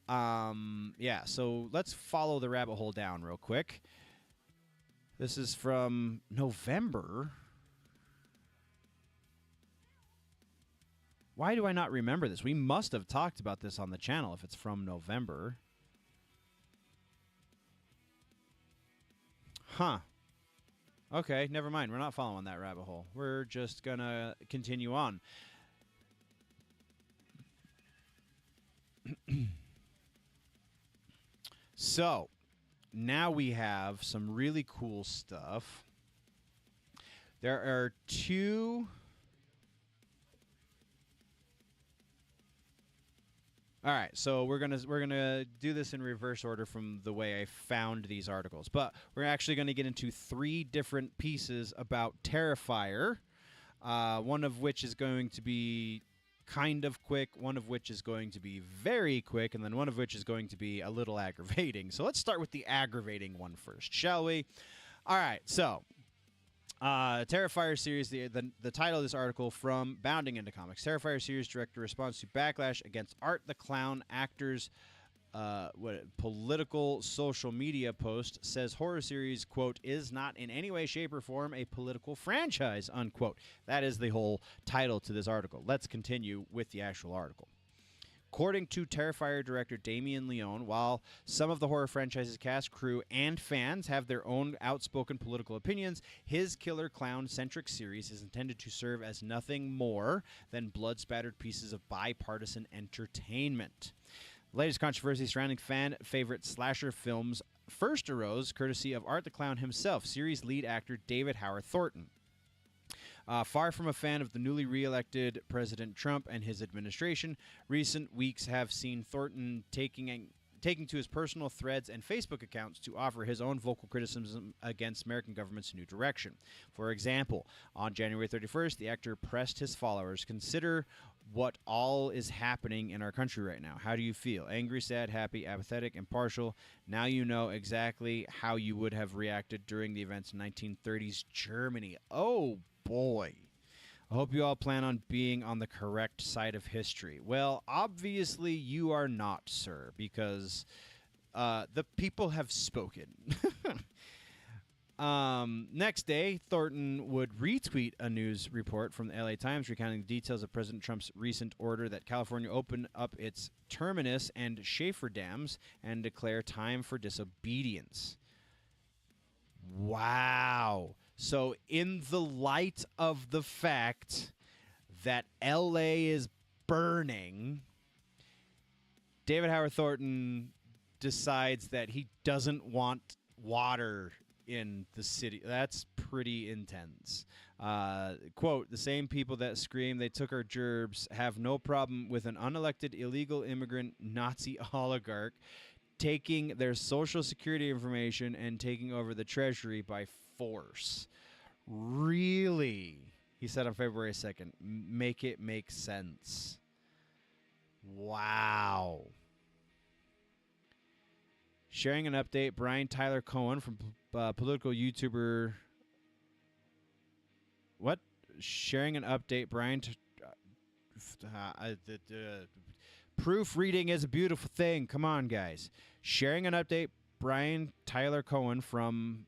Yeah, so let's follow the rabbit hole down real quick. This is from November. Why do I not remember this? We must have talked about this on the channel if it's from November. Huh. Okay, never mind. We're not following that rabbit hole. We're just going to continue on. So, now we have some really cool stuff. There are two... All right, so we're gonna do this in reverse order from the way I found these articles, but we're actually going to get into 3 different pieces about Terrifier, one of which is going to be kind of quick, one of which is going to be very quick, and then one of which is going to be a little aggravating. So let's start with the aggravating one first, shall we? All right, so... Terrifier series, the title of this article from Bounding Into Comics. Terrifier series director responds to backlash against Art the Clown actor's political social media post, says horror series, quote, is not in any way, shape, or form a political franchise, unquote. That is the whole title to this article. Let's continue with the actual article. According to Terrifier director Damien Leone, while some of the horror franchise's cast, crew, and fans have their own outspoken political opinions, his killer clown-centric series is intended to serve as nothing more than blood-spattered pieces of bipartisan entertainment. The latest controversy surrounding fan-favorite slasher films first arose courtesy of Art the Clown himself, series lead actor David Howard Thornton. Far from a fan of the newly re-elected President Trump and his administration, recent weeks have seen Thornton taking to his personal threads and Facebook accounts to offer his own vocal criticism against American government's new direction. For example, on January 31st, the actor pressed his followers, consider what all is happening in our country right now. How do you feel? Angry, sad, happy, apathetic, impartial? Now you know exactly how you would have reacted during the events in 1930s Germany. Oh, boy. I hope you all plan on being on the correct side of history. Well, obviously you are not, sir, because the people have spoken. Next day, Thornton would retweet a news report from the LA Times recounting the details of President Trump's recent order that California open up its Terminus and Schaefer dams and declare time for disobedience. Wow. So in the light of the fact that LA is burning, David Howard Thornton decides that he doesn't want water in the city. That's pretty intense. Quote, the same people that scream they took our gerbs have no problem with an unelected illegal immigrant Nazi oligarch taking their social security information and taking over the treasury by force. Really? He said on February 2nd. Make it make sense. Wow. Sharing an update, Brian Tyler Cohen from political YouTuber... What? Sharing an update, Brian... Proofreading is a beautiful thing. Come on, guys. Sharing an update, Brian Tyler Cohen from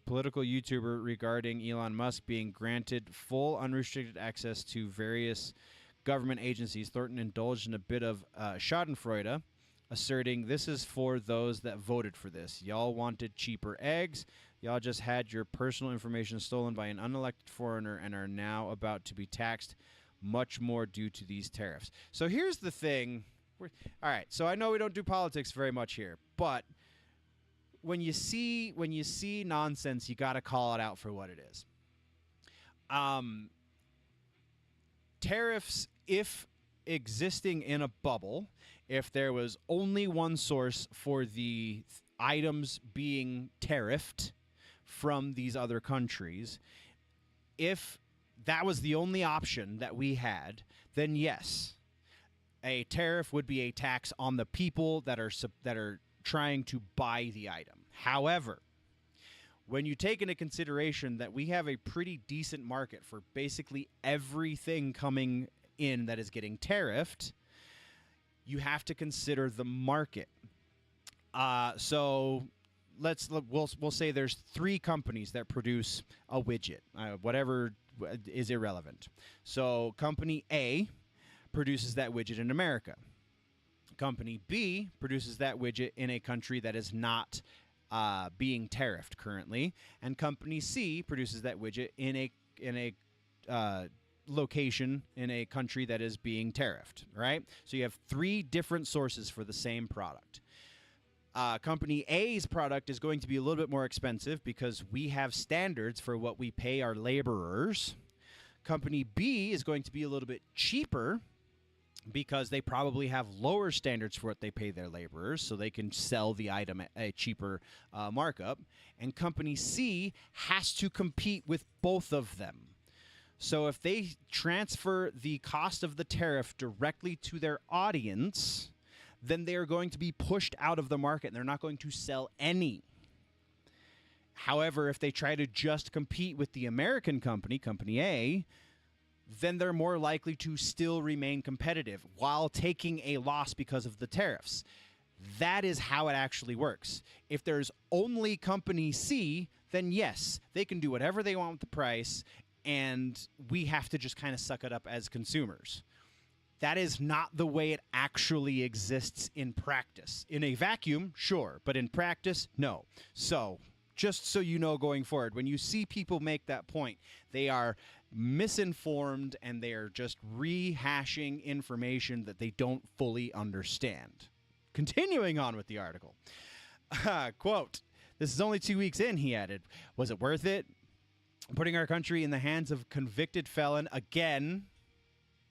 political YouTuber regarding Elon Musk being granted full unrestricted access to various government agencies. Thornton indulged in a bit of schadenfreude, asserting, this is for those that voted for this. Y'all wanted cheaper eggs. Y'all just had your personal information stolen by an unelected foreigner and are now about to be taxed much more due to these tariffs. So here's the thing. All right, so I know we don't do politics very much here, but when you see nonsense, you got to call it out for what it is. Tariffs if existing in a bubble, if there was only one source for the items being tariffed from these other countries, if that was the only option that we had, then yes, a tariff would be a tax on the people that are trying to buy the item. However, when you take into consideration that we have a pretty decent market for basically everything coming in that is getting tariffed, you have to consider the market. So we'll say there's 3 companies that produce a widget, whatever is irrelevant. So company A produces that widget in America. Company B produces that widget in a country that is not being tariffed currently, and company C produces that widget in a location in a country that is being tariffed, right? So you have 3 different sources for the same product. Company A's product is going to be a little bit more expensive because we have standards for what we pay our laborers. Company B is going to be a little bit cheaper because they probably have lower standards for what they pay their laborers, so they can sell the item at a cheaper markup. And Company C has to compete with both of them. So if they transfer the cost of the tariff directly to their audience, then they are going to be pushed out of the market, and they're not going to sell any. However, if they try to just compete with the American company, Company A, then they're more likely to still remain competitive while taking a loss because of the tariffs. That is how it actually works. If there's only Company C, then yes, they can do whatever they want with the price, and we have to just kind of suck it up as consumers. That is not the way it actually exists in practice. In a vacuum, sure, but in practice, no. So, just so you know going forward, when you see people make that point, they are misinformed and they are just rehashing information that they don't fully understand. Continuing on with the article. Quote, "This is only 2 weeks in," he added. "Was it worth it? Putting our country in the hands of convicted felon again."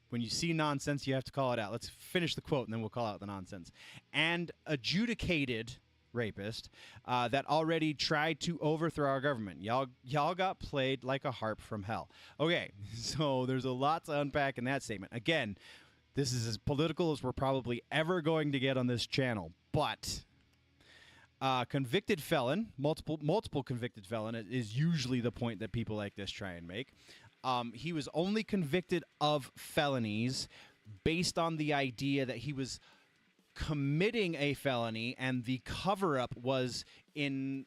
When you see nonsense, you have to call it out. Let's finish the quote, and then we'll call out the nonsense. "And adjudicated rapist that already tried to overthrow our government. Y'all got played like a harp from hell." Okay, so there's a lot to unpack in that statement. Again, this is as political as we're probably ever going to get on this channel. But convicted felon, multiple convicted felon is usually the point that people like this try and make. He was only convicted of felonies based on the idea that he was committing a felony and the cover-up was in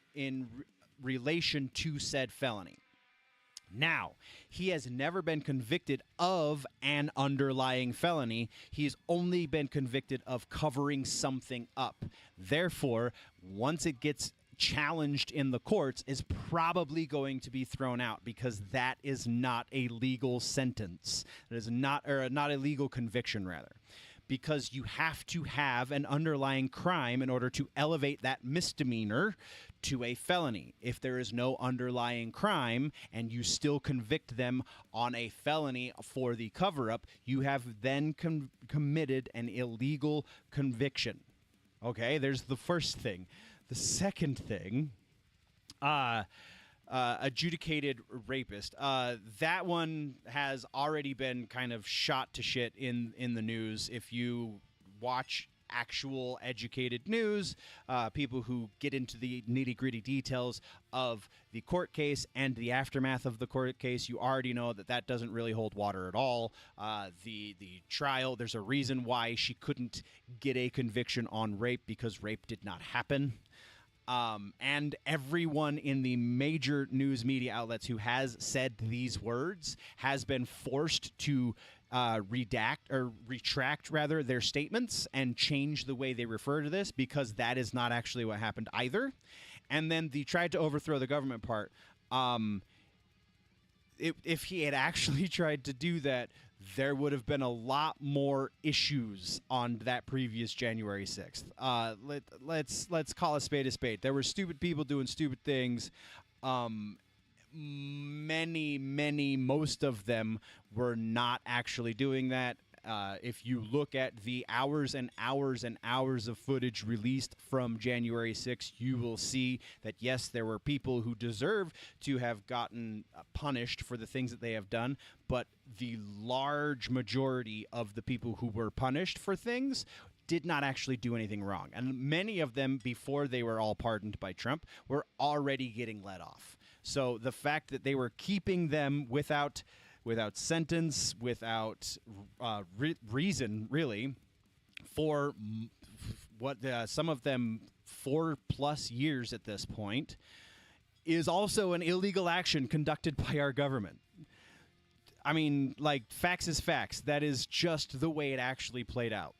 relation to said felony. Now, he has never been convicted of an underlying felony. He's only been convicted of covering something up. Therefore, once it gets challenged in the courts, is probably going to be thrown out because that is not a legal sentence. It is not a legal conviction, rather. Because you have to have an underlying crime in order to elevate that misdemeanor to a felony. If there is no underlying crime and you still convict them on a felony for the cover-up, you have then committed an illegal conviction. Okay, there's the first thing. The second thing, adjudicated rapist. That one has already been kind of shot to shit in the news. If you watch actual educated news, people who get into the nitty-gritty details of the court case and the aftermath of the court case, you already know that that doesn't really hold water at all. The trial, there's a reason why she couldn't get a conviction on rape, because rape did not happen. And everyone in the major news media outlets who has said these words has been forced to retract their statements and change the way they refer to this, because that is not actually what happened either. And then the tried to overthrow the government part. If he had actually tried to do that, there would have been a lot more issues on that previous January 6th. Let's call a spade a spade. There were stupid people doing stupid things. Most of them were not actually doing that. If you look at the hours and hours and hours of footage released from January 6th, you will see that, yes, there were people who deserve to have gotten punished for the things that they have done, but the large majority of the people who were punished for things did not actually do anything wrong. And many of them, before they were all pardoned by Trump, were already getting let off. So the fact that they were keeping them without sentence, without reason, really, for what some of them 4+ years at this point, is also an illegal action conducted by our government. I mean, like, facts is facts. That is just the way it actually played out.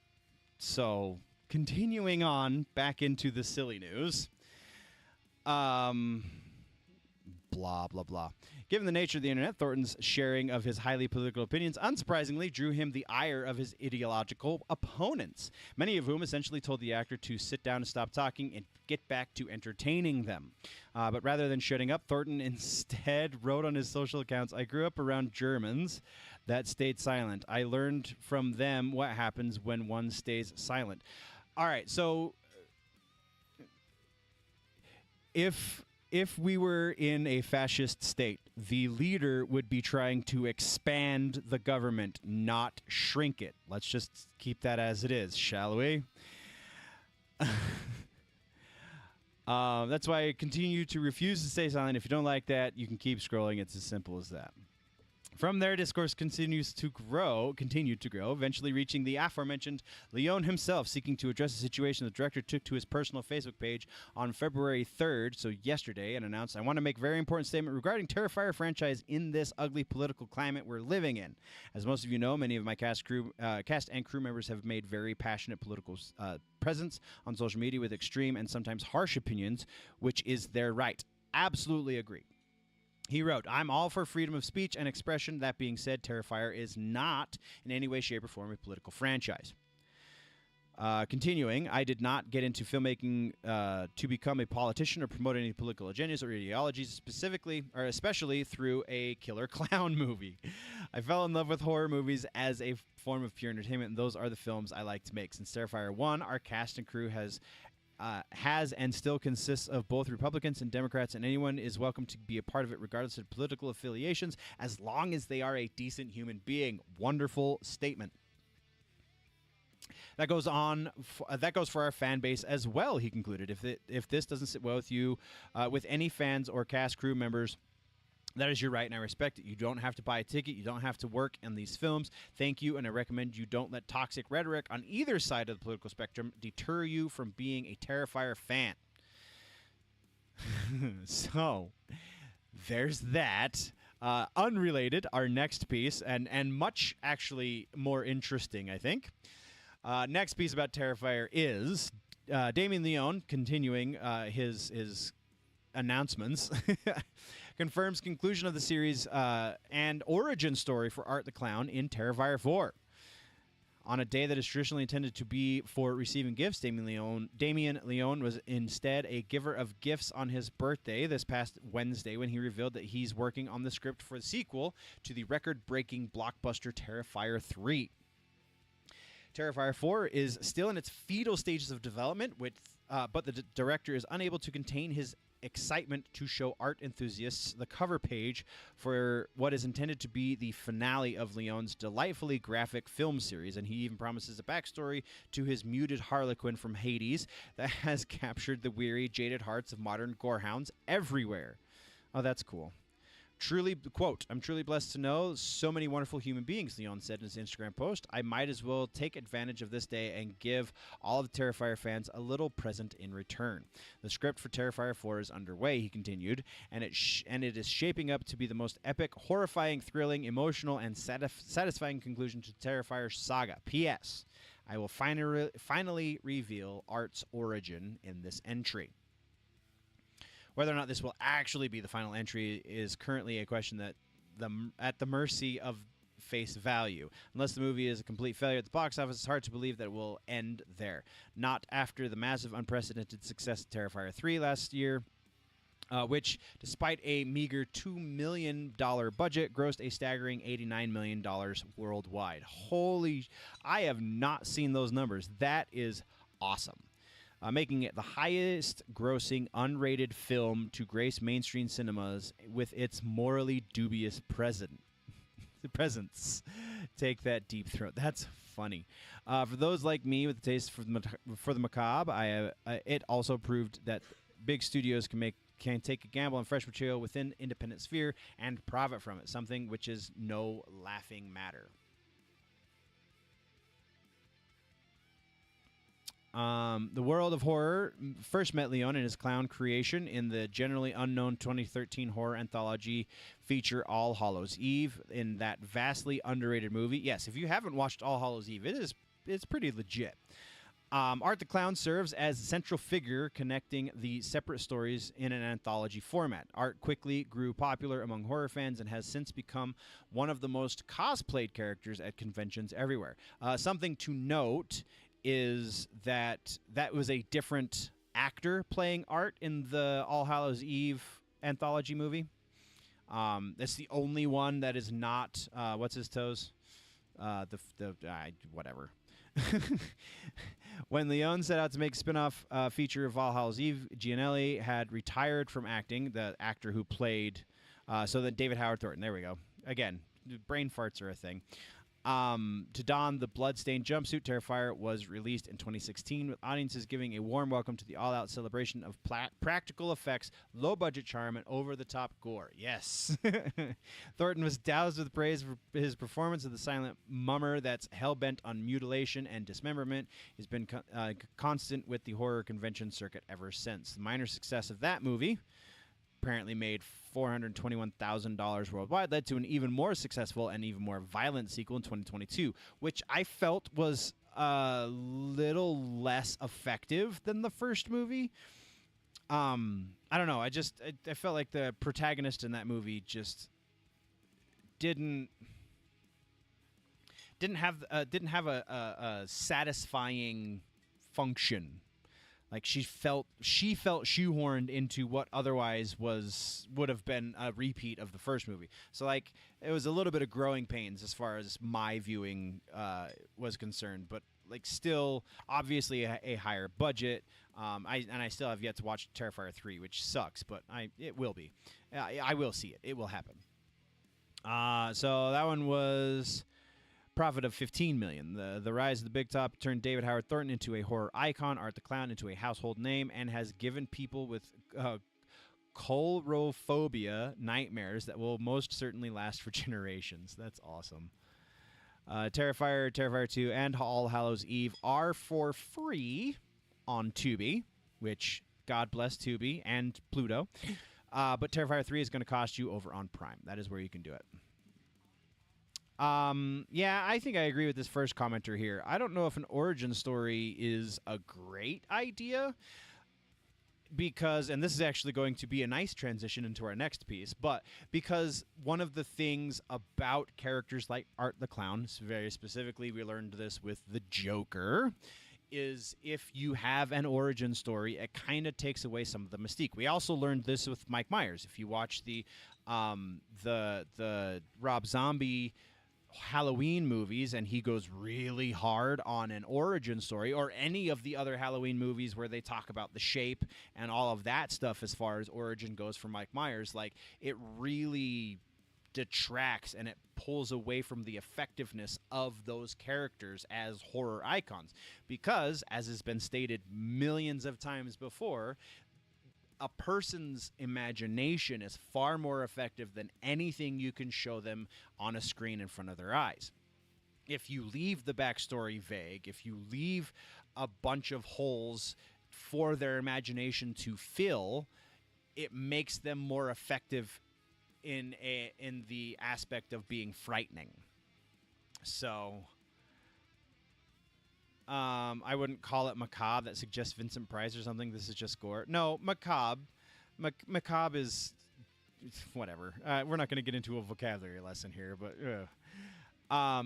So, continuing on back into the silly news. Blah, blah, blah. Given the nature of the internet, Thornton's sharing of his highly political opinions unsurprisingly drew him the ire of his ideological opponents, many of whom essentially told the actor to sit down and stop talking and get back to entertaining them. But rather than shutting up, Thornton instead wrote on his social accounts, "I grew up around Germans that stayed silent. I learned from them what happens when one stays silent." All right, so if we were in a fascist state, the leader would be trying to expand the government, not shrink it. Let's just keep that as it is, shall we? That's why I continue to refuse to stay silent. If you don't like that, you can keep scrolling. It's as simple as that. From there, discourse continued to grow, eventually reaching the aforementioned Leone himself, seeking to address the situation. The director took to his personal Facebook page on February 3rd, so yesterday, and announced, "I want to make a very important statement regarding Terrifier franchise in this ugly political climate we're living in. As most of you know, many of my cast and crew members have made very passionate political presence on social media with extreme and sometimes harsh opinions, which is their right." Absolutely agree. He wrote, "I'm all for freedom of speech and expression. That being said, Terrifier is not in any way, shape, or form a political franchise." Continuing, "I did not get into filmmaking to become a politician or promote any political agendas or ideologies, especially through a killer clown movie. I fell in love with horror movies as a form of pure entertainment, and those are the films I like to make. Since Terrifier 1, our cast and crew has and still consists of both Republicans and Democrats, and anyone is welcome to be a part of it regardless of political affiliations, as long as they are a decent human being." Wonderful statement. That goes on. That goes for our fan base as well, he concluded. If this doesn't sit well with you, with any fans or cast crew members, that is your right, and I respect it. You don't have to buy a ticket. You don't have to work in these films. Thank you, and I recommend you don't let toxic rhetoric on either side of the political spectrum deter you from being a Terrifier fan. So, there's that. Unrelated, our next piece, and much actually more interesting, I think. Next piece about Terrifier is Damien Leone continuing his announcements. Confirms conclusion of the series and origin story for Art the Clown in Terrifier 4. On a day that is traditionally intended to be for receiving gifts, Damien Leone was instead a giver of gifts on his birthday this past Wednesday, when he revealed that he's working on the script for the sequel to the record-breaking blockbuster Terrifier 3. Terrifier 4 is still in its fetal stages of development, but the director is unable to contain his excitement to show art enthusiasts the cover page for what is intended to be the finale of Leone's delightfully graphic film series, and he even promises a backstory to his muted harlequin from Hades that has captured the weary, jaded hearts of modern gorehounds everywhere. Oh, that's cool. Truly, quote, "I'm truly blessed to know so many wonderful human beings," Leone said in his Instagram post. "I might as well take advantage of this day and give all of the Terrifier fans a little present in return. The script for Terrifier 4 is underway," he continued, and it is shaping up to be the most epic, horrifying, thrilling, emotional, and satisfying conclusion to Terrifier's saga. P.S. I will finally reveal Art's origin in this entry. Whether or not this will actually be the final entry is currently a question that at the mercy of face value. Unless the movie is a complete failure at the box office, it's hard to believe that it will end there. Not after the massive, unprecedented success of Terrifier 3 last year. which, despite a meager $2 million budget, grossed a staggering $89 million worldwide. I have not seen those numbers. That is awesome. Making it the highest grossing unrated film to grace mainstream cinemas with its morally dubious presence. Take that, Deep Throat. That's funny. For those like me with a taste for the macabre, it also proved that big studios can take a gamble on fresh material within independent sphere and profit from it, something which is no laughing matter. The world of horror first met Leone in his clown creation in the generally unknown 2013 horror anthology feature All Hallows Eve. In that vastly underrated movie, yes, if you haven't watched All Hallows Eve, it's pretty legit. Art the Clown serves as the central figure connecting the separate stories in an anthology format. Art quickly grew popular among horror fans and has since become one of the most cosplayed characters at conventions everywhere. Something to note is that was a different actor playing Art in the All Hallows Eve anthology movie. That's the only one that is not what's his toes? Whatever. When Leone set out to make a spin-off feature of All Hallows Eve, Gianelli had retired from acting, the actor who played, so that David Howard Thornton, there we go. Again, brain farts are a thing. To don the blood-stained jumpsuit, Terrifier was released in 2016, with audiences giving a warm welcome to the all-out celebration of practical effects, low-budget charm, and over-the-top gore. Yes. Thornton was doused with praise for his performance of the silent mummer that's hell-bent on mutilation and dismemberment. He's been constant with the horror convention circuit ever since. The minor success of that movie, apparently made $421,000 worldwide, led to an even more successful and even more violent sequel in 2022, which I felt was a little less effective than the first movie. I don't know. I felt like the protagonist in that movie just didn't have a satisfying function. Like she felt shoehorned into what otherwise would have been a repeat of the first movie. So like it was a little bit of growing pains as far as my viewing was concerned, but like still obviously a higher budget. I still have yet to watch Terrifier 3, which sucks, but it will be. I will see it. It will happen. So that one was profit of $15 million. The rise of the big top turned David Howard Thornton into a horror icon, Art the Clown into a household name, and has given people with coulrophobia nightmares that will most certainly last for generations. That's awesome. Terrifier, Terrifier 2, and All Hallows Eve are for free on Tubi, which God bless Tubi and Pluto. But Terrifier 3 is going to cost you over on Prime. That is where you can do it. Yeah, I think I agree with this first commenter here. I don't know if an origin story is a great idea because, and this is actually going to be a nice transition into our next piece, but because one of the things about characters like Art the Clown, very specifically we learned this with the Joker, is if you have an origin story, it kind of takes away some of the mystique. We also learned this with Mike Myers. If you watch the Rob Zombie Halloween movies and he goes really hard on an origin story, or any of the other Halloween movies where they talk about the shape and all of that stuff as far as origin goes for Mike Myers, like it really detracts and it pulls away from the effectiveness of those characters as horror icons, because as has been stated millions of times before, a person's imagination is far more effective than anything you can show them on a screen in front of their eyes. If you leave the backstory vague, if you leave a bunch of holes for their imagination to fill, it makes them more effective in the aspect of being frightening. So I wouldn't call it macabre. That suggests Vincent Price or something. This is just gore. No, macabre. Macabre is whatever. We're not going to get into a vocabulary lesson here, but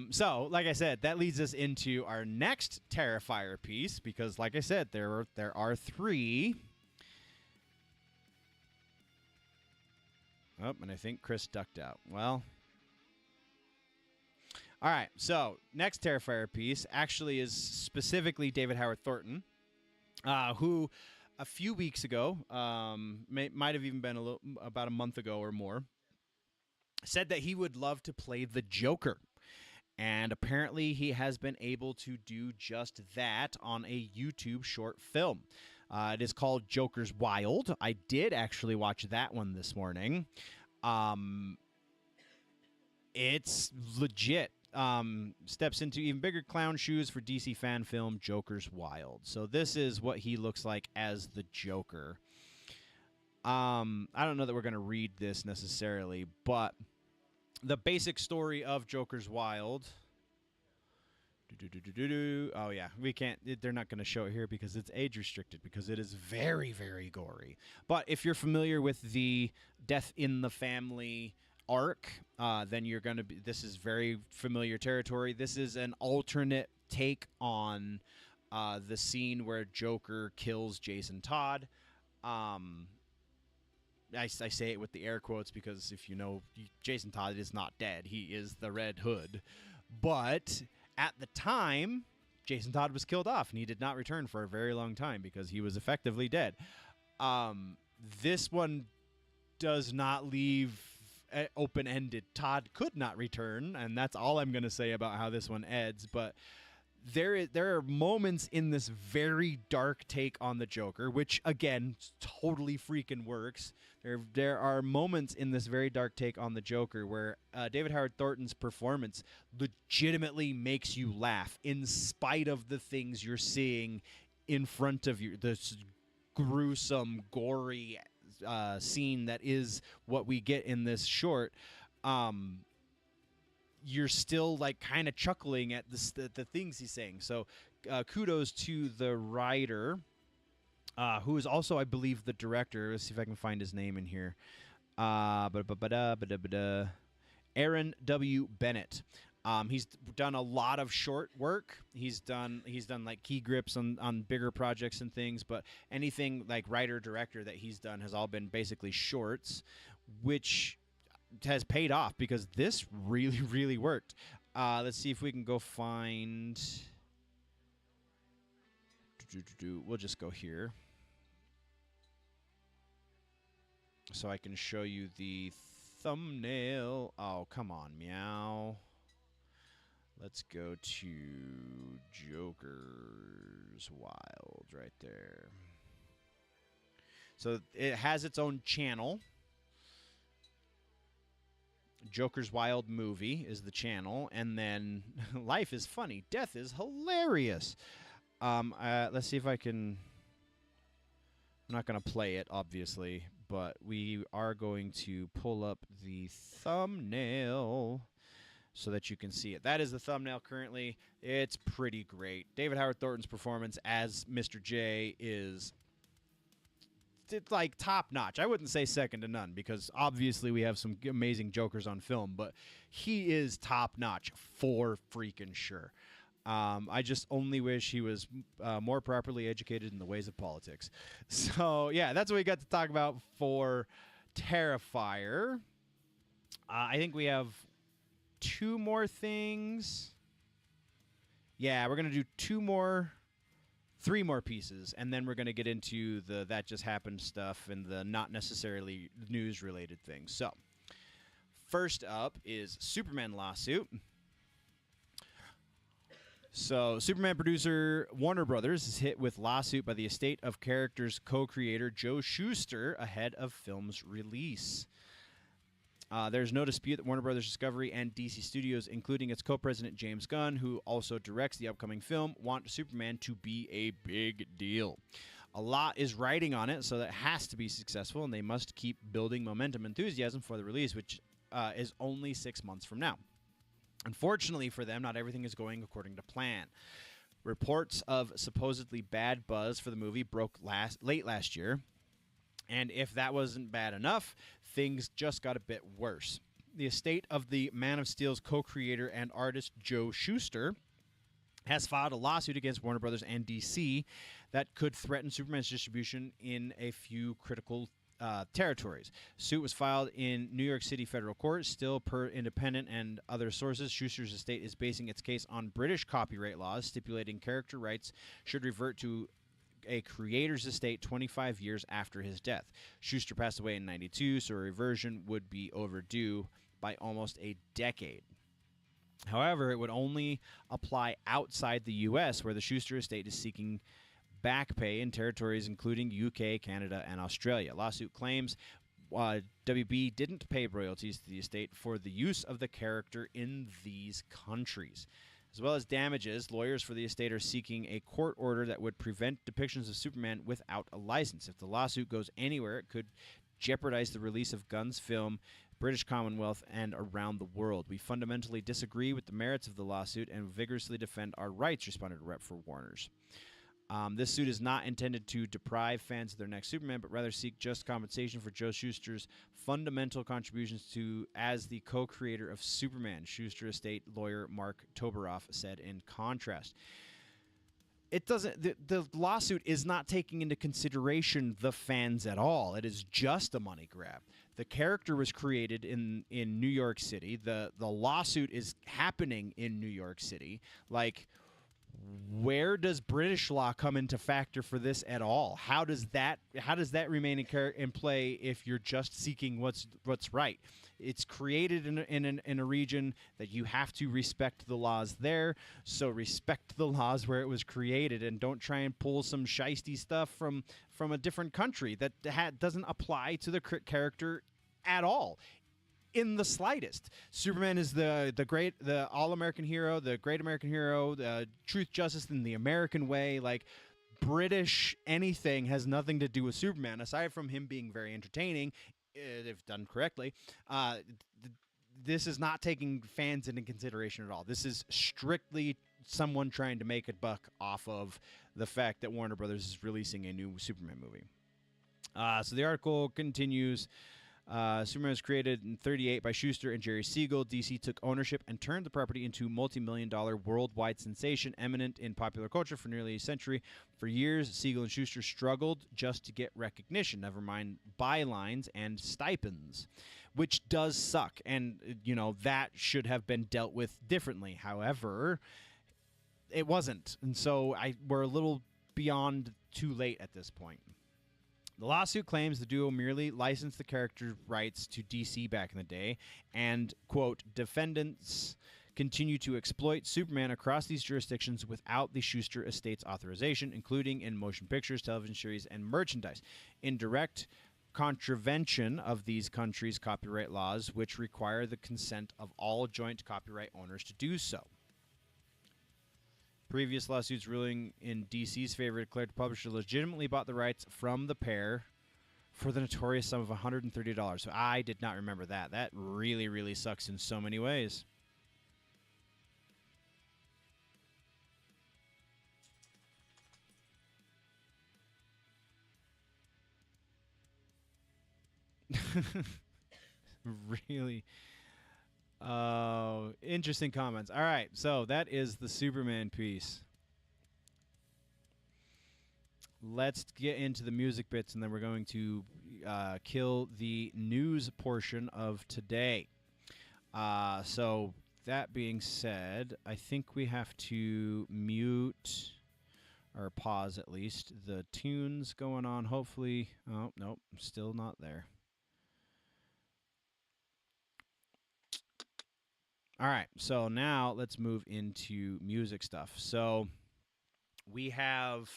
so like I said, that leads us into our next Terrifier piece, because like I said, there are three. Oh, and I think Chris ducked out. Well, all right. So next Terrifier piece actually is specifically David Howard Thornton, who a few weeks ago, might have even been about a month ago or more, said that he would love to play the Joker. And apparently he has been able to do just that on a YouTube short film. It is called Joker's Wild. I did actually watch that one this morning. It's legit. Steps into even bigger clown shoes for DC fan film Joker's Wild. So this is what he looks like as the Joker. I don't know that we're going to read this necessarily, but the basic story of Joker's Wild. Oh, yeah. We can't. They're not going to show it here because it's age restricted because it is very, very gory. But if you're familiar with the Death in the Family arc, then you're going to be. This is very familiar territory. This is an alternate take on the scene where Joker kills Jason Todd. I say it with the air quotes because if you know, Jason Todd is not dead. He is the Red Hood. But at the time, Jason Todd was killed off, and he did not return for a very long time because he was effectively dead. This one does not leave open-ended. Todd could not return, and that's all I'm going to say about how this one ends. But there are moments in this very dark take on the Joker, which, again, totally freaking works. There are moments in this very dark take on the Joker where David Howard Thornton's performance legitimately makes you laugh in spite of the things you're seeing in front of you. This gruesome, gory scene that is what we get in this short. You're still like kind of chuckling at the things he's saying. So kudos to the writer, who is also, I believe, the director. Let's see if I can find his name in here. Aaron W. Bennett. He's done a lot of short work. He's done like key grips on bigger projects and things, but anything like writer director that he's done has all been basically shorts, which has paid off because this really, really worked. Let's see if we can go find. We'll just go here. So I can show you the thumbnail. Oh, come on, meow. Let's go to Joker's Wild right there. So it has its own channel. Joker's Wild Movie is the channel, and then Life is Funny, Death is Hilarious. Let's see if I can. I'm not going to play it, obviously, but we are going to pull up the thumbnail so that you can see it. That is the thumbnail currently. It's pretty great. David Howard Thornton's performance as Mr. J is like top notch. I wouldn't say second to none because obviously we have some amazing Jokers on film, but he is top notch for freaking sure. I just only wish he was more properly educated in the ways of politics. So yeah, that's what we got to talk about for Terrifier. I think we have 2 more things. Yeah, we're gonna do 3 more pieces, and then we're going to get into the That Just Happened stuff and the not necessarily news-related things. So, first up is Superman lawsuit. So, Superman producer Warner Brothers is hit with lawsuit by the estate of character's co-creator Joe Shuster ahead of film's release. There's no dispute that Warner Brothers Discovery and DC Studios, including its co-president James Gunn, who also directs the upcoming film, want Superman to be a big deal. A lot is riding on it, so that has to be successful, and they must keep building momentum and enthusiasm for the release, which is only 6 months from now. Unfortunately for them, not everything is going according to plan. Reports of supposedly bad buzz for the movie broke late last year. And if that wasn't bad enough, things just got a bit worse. The estate of the Man of Steel's co-creator and artist Joe Shuster has filed a lawsuit against Warner Brothers and DC that could threaten Superman's distribution in a few critical territories. Suit was filed in New York City federal court. Still, per Independent and other sources, Schuster's estate is basing its case on British copyright laws stipulating character rights should revert to a creator's estate 25 years after his death. Schuster passed away in 92, so a reversion would be overdue by almost a decade. However, it would only apply outside the U.S., where the Schuster estate is seeking back pay in territories including UK, Canada, and Australia. Lawsuit claims WB didn't pay royalties to the estate for the use of the character in these countries. As well as damages, lawyers for the estate are seeking a court order that would prevent depictions of Superman without a license. If the lawsuit goes anywhere, it could jeopardize the release of Gunn's film, British Commonwealth, and around the world. We fundamentally disagree with the merits of the lawsuit and vigorously defend our rights, responded a rep for Warner's. This suit is not intended to deprive fans of their next Superman, but rather seek just compensation for Joe Shuster's fundamental contributions to as the co-creator of Superman, Schuster estate lawyer Mark Toberoff said in contrast. It doesn't. The lawsuit is not taking into consideration the fans at all. It is just a money grab. The character was created in New York City. The lawsuit is happening in New York City. Like, where does British law come into factor for this at all? How does that remain in play if you're just seeking what's right? It's created in a region that you have to respect the laws there. So respect the laws where it was created, and don't try and pull some shisty stuff from a different country that doesn't apply to the character at all. In the slightest. Superman is the all-American hero, the great American hero, the truth, justice, and the American way. Like, British anything has nothing to do with Superman, aside from him being very entertaining, if done correctly. This is not taking fans into consideration at all. This is strictly someone trying to make a buck off of the fact that Warner Brothers is releasing a new Superman movie. So the article continues. Superman was created in 1938 by Schuster and Jerry Siegel. DC took ownership and turned the property into a multi-million-dollar worldwide sensation, eminent in popular culture for nearly a century. For years, Siegel and Schuster struggled just to get recognition, never mind bylines and stipends, which does suck. And, that should have been dealt with differently. However, it wasn't. And so we're a little beyond too late at this point. The lawsuit claims the duo merely licensed the character rights to DC back in the day, and, quote, defendants continue to exploit Superman across these jurisdictions without the Schuster estate's authorization, including in motion pictures, television series, and merchandise, in direct contravention of these countries' copyright laws, which require the consent of all joint copyright owners to do so. Previous lawsuits ruling in DC's favor declared the publisher legitimately bought the rights from the pair for the notorious sum of $130. So I did not remember that. That really, really sucks in so many ways. Really. Interesting comments. All right, so that is the Superman piece. Let's get into the music bits, and then we're going to kill the news portion of today. So that being said, I think we have to mute, or pause at least, the tunes going on. Hopefully, oh, nope, still not there. All right, so now let's move into music stuff. So we have,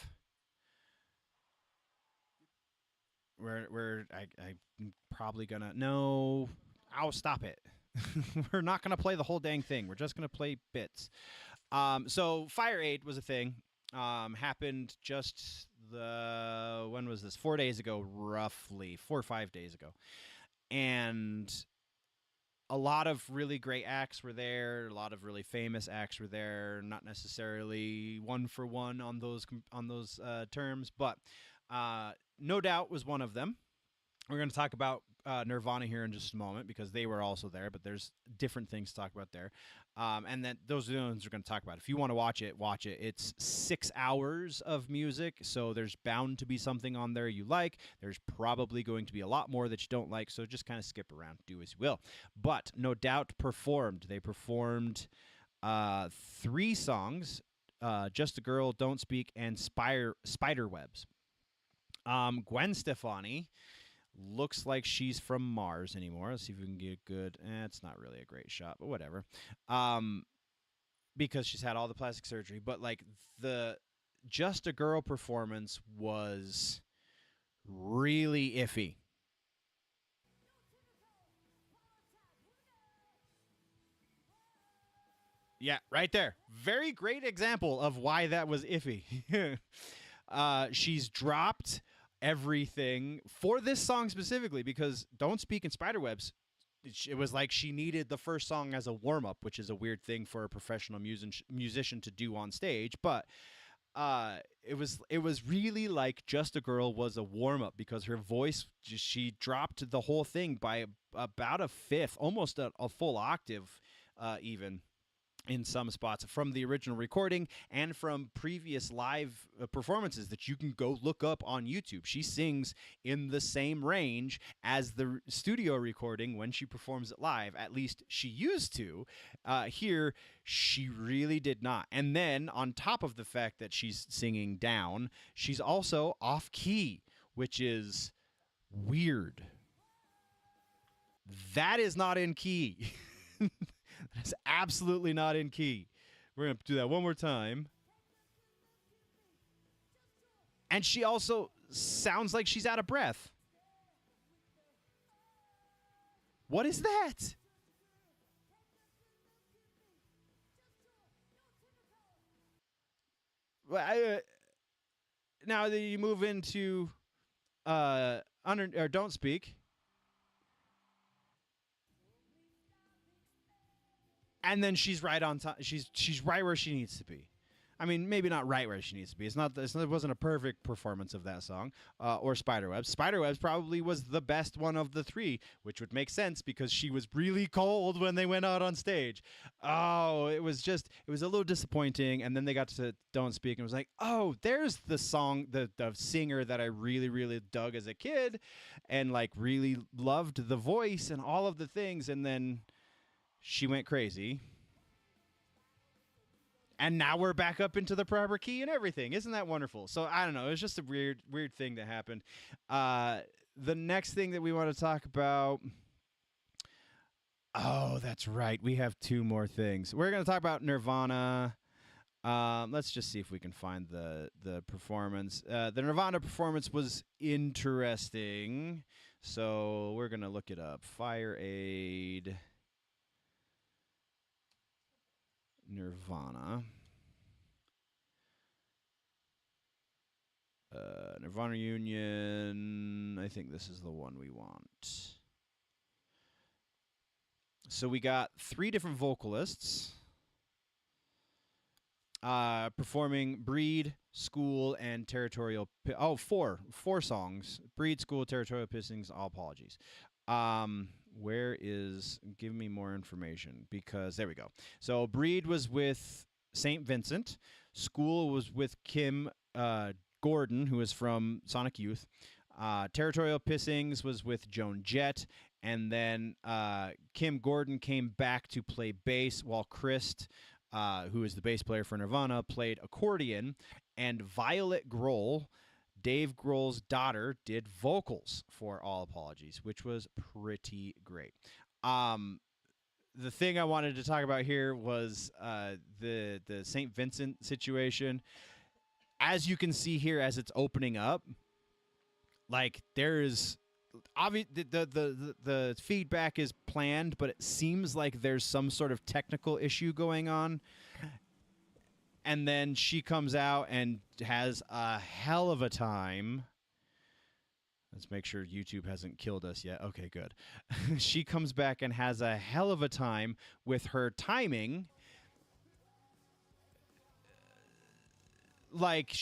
I'm probably gonna, no, I'll stop it. We're not gonna play the whole dang thing. We're just gonna play bits. So Fire Aid was a thing. Happened just when was this? 4 days ago, roughly 4 or 5 days ago, and a lot of really great acts were there. A lot of really famous acts were there. Not necessarily one for one on those terms, but No Doubt was one of them. We're going to talk about Nirvana here in just a moment because they were also there, but there's different things to talk about there. And then those are the ones we're going to talk about. If you want to watch it, watch it. It's 6 hours of music, so there's bound to be something on there you like. There's probably going to be a lot more that you don't like, so just kind of skip around, do as you will. But No Doubt performed. They performed 3 songs, Just a Girl, Don't Speak, and Spiderwebs. Gwen Stefani looks like she's from Mars anymore. Let's see if we can get a good. It's not really a great shot, but whatever. Because she's had all the plastic surgery. But like the Just a Girl performance was really iffy. Yeah, right there. Very great example of why that was iffy. She's dropped everything for this song specifically because Don't Speak in Spiderwebs, it was like she needed the first song as a warm-up, which is a weird thing for a professional musician to do on stage, but it was really like Just a Girl was a warm-up because her voice, she dropped the whole thing by about a fifth, almost a full octave, even in some spots from the original recording and from previous live performances that you can go look up on YouTube. She sings in the same range as the studio recording when she performs it live. At least she used to. Here, she really did not. And then on top of the fact that she's singing down, she's also off key, which is weird. That is not in key. That's absolutely not in key. We're going to do that one more time. And she also sounds like she's out of breath. What is that? Now that you move into Don't Speak. And then she's right on top. She's right where she needs to be. I mean, maybe not right where she needs to be. It wasn't a perfect performance of that song or Spiderwebs. Spiderwebs probably was the best one of the 3, which would make sense because she was really cold when they went out on stage. Oh, it was a little disappointing. And then they got to Don't Speak and it was like, oh, there's the song, the singer that I really, really dug as a kid and like really loved the voice and all of the things. And then she went crazy. And now we're back up into the proper key and everything. Isn't that wonderful? So I don't know. It was just a weird thing that happened. The next thing that we want to talk about. Oh, that's right. We have 2 more things. We're going to talk about Nirvana. Let's just see if we can find the performance. The Nirvana performance was interesting. So we're going to look it up. Fire Aid. Nirvana. Nirvana Union. I think this is the one we want. So we got 3 different vocalists performing Breed, School, and Territorial. Four songs. Breed, School, Territorial Pissings, All Apologies. Give me more information because there we go. So Breed was with St. Vincent. School was with Kim Gordon, who is from Sonic Youth. Territorial Pissings was with Joan Jett. And then Kim Gordon came back to play bass while Chris, who is the bass player for Nirvana, played accordion. And Violet Grohl, Dave Grohl's daughter, did vocals for All Apologies, which was pretty great. The thing I wanted to talk about here was the St. Vincent situation. As you can see here, as it's opening up, like there is the feedback is planned, but it seems like there's some sort of technical issue going on. And then she comes out and has a hell of a time. Let's make sure YouTube hasn't killed us yet. Okay, good. She comes back and has a hell of a time with her timing. like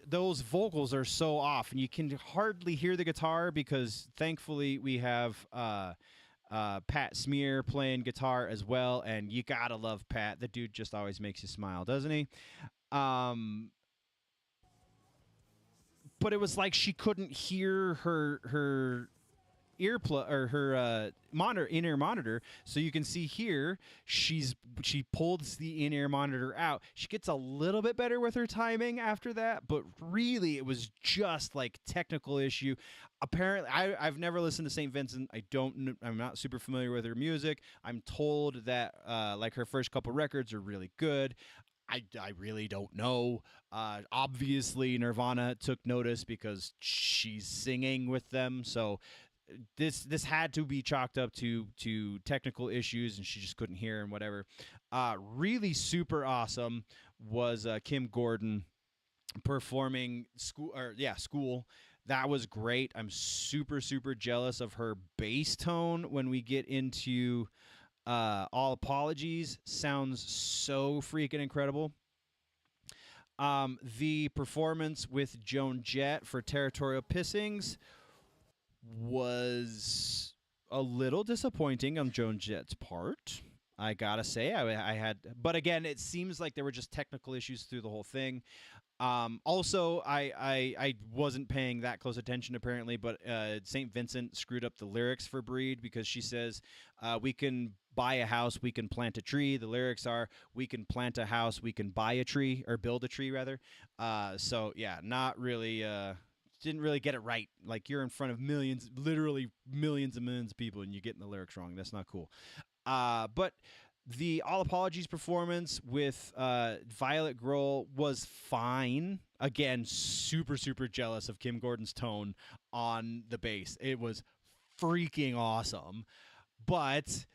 those vocals are so off, and you can hardly hear the guitar because thankfully we have Pat Smear playing guitar as well, and you gotta love Pat. The dude just always makes you smile, doesn't he? Um, but it was like she couldn't hear her earplug or her monitor in-ear monitor. So you can see here she pulls the in-ear monitor out. She gets a little bit better with her timing after that, but really it was just like technical issue. Apparently I've never listened to St. Vincent. I'm not super familiar with her music. I'm told that like her first couple records are really good. I really don't know. Obviously, Nirvana took notice because she's singing with them. So this had to be chalked up to technical issues, and she just couldn't hear and whatever. Really super awesome was Kim Gordon performing School. That was great. I'm super super jealous of her bass tone when we get into All Apologies. Sounds so freaking incredible. The performance with Joan Jett for Territorial Pissings was a little disappointing on Joan Jett's part. I gotta say, I had, but again, it seems like there were just technical issues through the whole thing. Also, I wasn't paying that close attention apparently, but St. Vincent screwed up the lyrics for Breed because she says, we can buy a house, we can plant a tree. The lyrics are, we can plant a house, we can buy a tree, or build a tree rather. So yeah, not really, didn't really get it right. Like, you're in front of millions, literally millions and millions of people, and you're getting the lyrics wrong. That's not cool. But the All Apologies performance with Violet Grohl was fine. Again, super, super jealous of Kim Gordon's tone on the bass. It was freaking awesome. But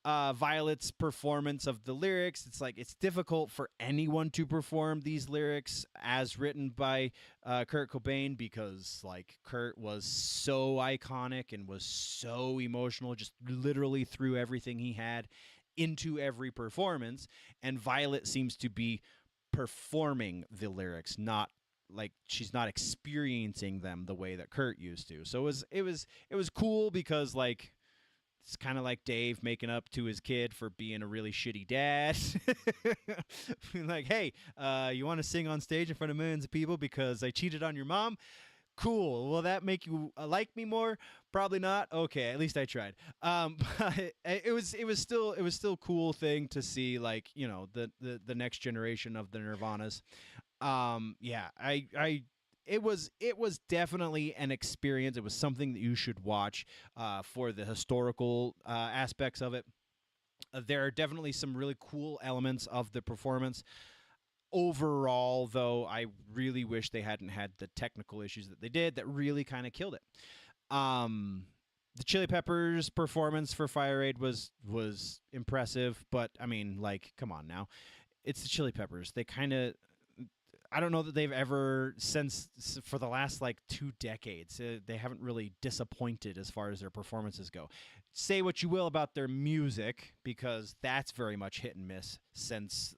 Violet's performance of the lyrics, it's like it's difficult for anyone to perform these lyrics as written by Kurt Cobain, because like Kurt was so iconic and was so emotional, just literally threw everything he had into every performance, and Violet seems to be performing the lyrics, not like she's not experiencing them the way that Kurt used to. So it was cool because like it's kind of like Dave making up to his kid for being a really shitty dad. Like, hey, you want to sing on stage in front of millions of people because I cheated on your mom? Cool. Will that make you like me more? Probably not. Okay, at least I tried. But it was still cool thing to see, like, you know, the next generation of the Nirvanas. Yeah, it was definitely an experience. It was something that you should watch for the historical aspects of it. There are definitely some really cool elements of the performance. Overall, though, I really wish they hadn't had the technical issues that they did that really kind of killed it. The Chili Peppers performance for Fire Aid was impressive, but I mean, like, come on now. It's the Chili Peppers. They kind of, I don't know that they've ever, since for the last like 2 decades, they haven't really disappointed as far as their performances go. Say what you will about their music, because that's very much hit and miss since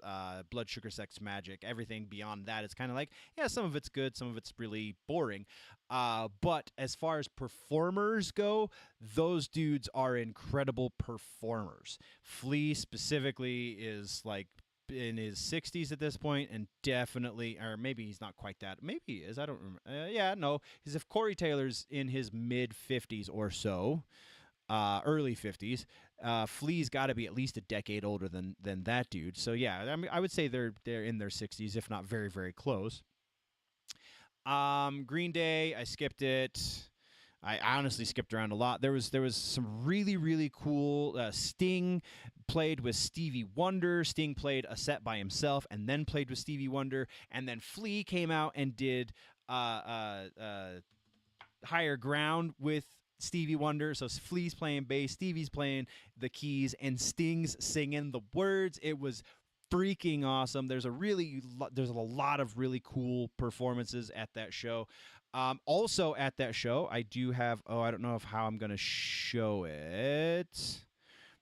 Blood Sugar Sex Magic. Everything beyond that is kind of like, yeah, some of it's good, some of it's really boring. But as far as performers go, those dudes are incredible performers. Flea specifically is like in his 60s at this point, and definitely, or maybe he's not quite that. Maybe he is. I don't remember. Yeah, no. Because if Corey Taylor's in his mid 50s or so, early 50s, Flea's got to be at least a decade older than that dude. So yeah, I mean, I would say they're in their 60s, if not very, very close. Green Day, I skipped it. I honestly skipped around a lot. There was some really, really cool. Sting played with Stevie Wonder. Sting played a set by himself and then played with Stevie Wonder. And then Flea came out and did Higher Ground with Stevie Wonder. So Flea's playing bass, Stevie's playing the keys, and Sting's singing the words. It was freaking awesome. There's a lot of really cool performances at that show. Also at that show, I do have, I don't know how I'm going to show it.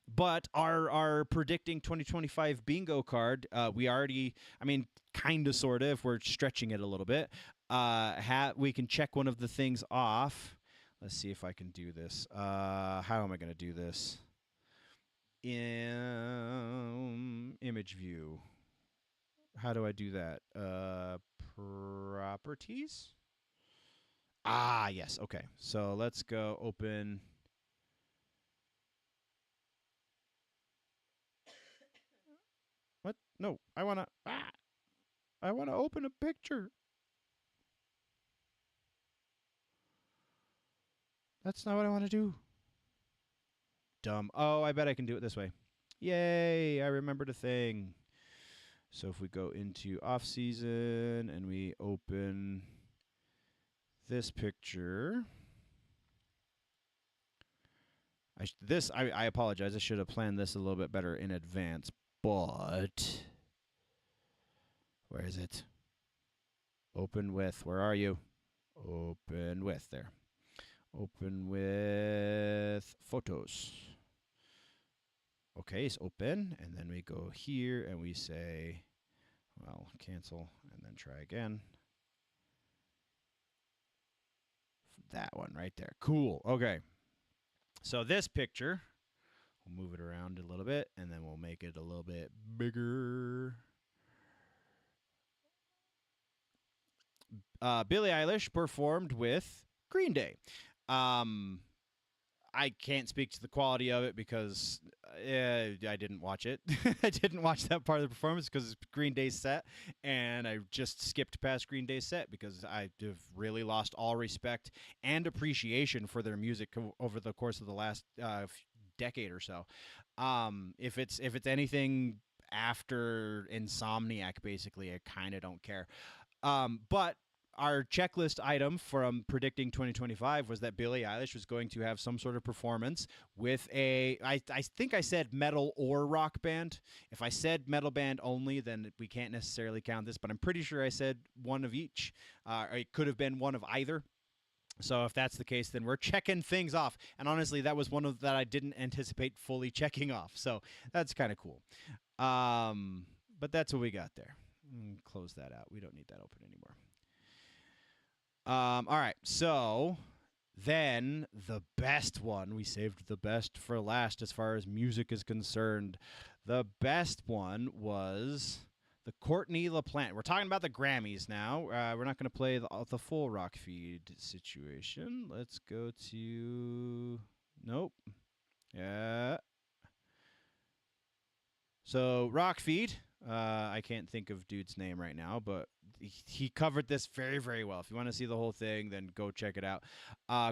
But our predicting 2025 bingo card, we already, I mean, kind of, sort of, if we're stretching it a little bit, we can check one of the things off. Let's see if I can do this. How am I going to do this? In image view. How do I do that? Properties? Ah, yes. Okay. So let's go open. What? No, I want to. I want to open a picture. That's not what I want to do. Dumb. Oh, I bet I can do it this way. Yay, I remembered a thing. So if we go into off season and we open this picture. I apologize. I should have planned this a little bit better in advance. But where is it? Open with. Where are you? Open with. There. Open with photos. Okay, it's open. And then we go here and we say, well, cancel and then try again. That one right there. Cool. Okay. So this picture, we'll move it around a little bit and then we'll make it a little bit bigger. Billie Eilish performed with Green Day. I can't speak to the quality of it because I didn't watch it. I didn't watch that part of the performance because it's Green Day's set, and I just skipped past Green Day's set because I have really lost all respect and appreciation for their music over the course of the last decade or so. If it's anything after Insomniac, basically, I kind of don't care. But our checklist item from predicting 2025 was that Billie Eilish was going to have some sort of performance with I think I said metal or rock band. If I said metal band only, then we can't necessarily count this, but I'm pretty sure I said one of each. It could have been one of either. So if that's the case, then we're checking things off. And honestly, that was one of that I didn't anticipate fully checking off. So that's kind of cool. But that's what we got there. Close that out. We don't need that open anymore. All right, so then the best one. We saved the best for last as far as music is concerned. The best one was the Courtney LaPlante. We're talking about the Grammys now. We're not going to play the full rock feed situation. Let's go to... Nope. Yeah. So rock feed. I can't think of dude's name right now, but he covered this very, very well. If you want to see the whole thing, then go check it out.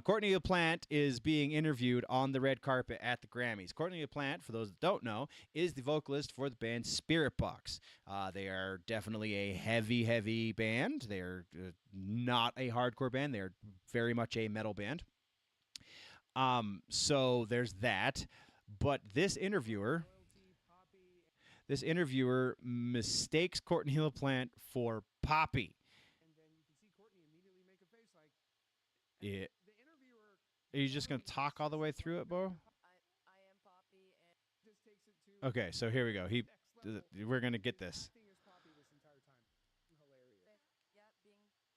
Courtney LaPlante is being interviewed on the red carpet at the Grammys. Courtney LaPlante, for those that don't know, is the vocalist for the band Spiritbox. They are definitely a heavy, heavy band. They are not a hardcore band. They are very much a metal band. So there's that. But this interviewer mistakes Courtney LaPlante for Poppy. And then you can see Courtney immediately make a face like, Yeah. the interviewer. Are you just going to talk all the way through it, Bo? I am Poppy, and Just takes it to Okay, so here we go. next level. We're going to get this. Acting as Poppy this entire time. Hilarious.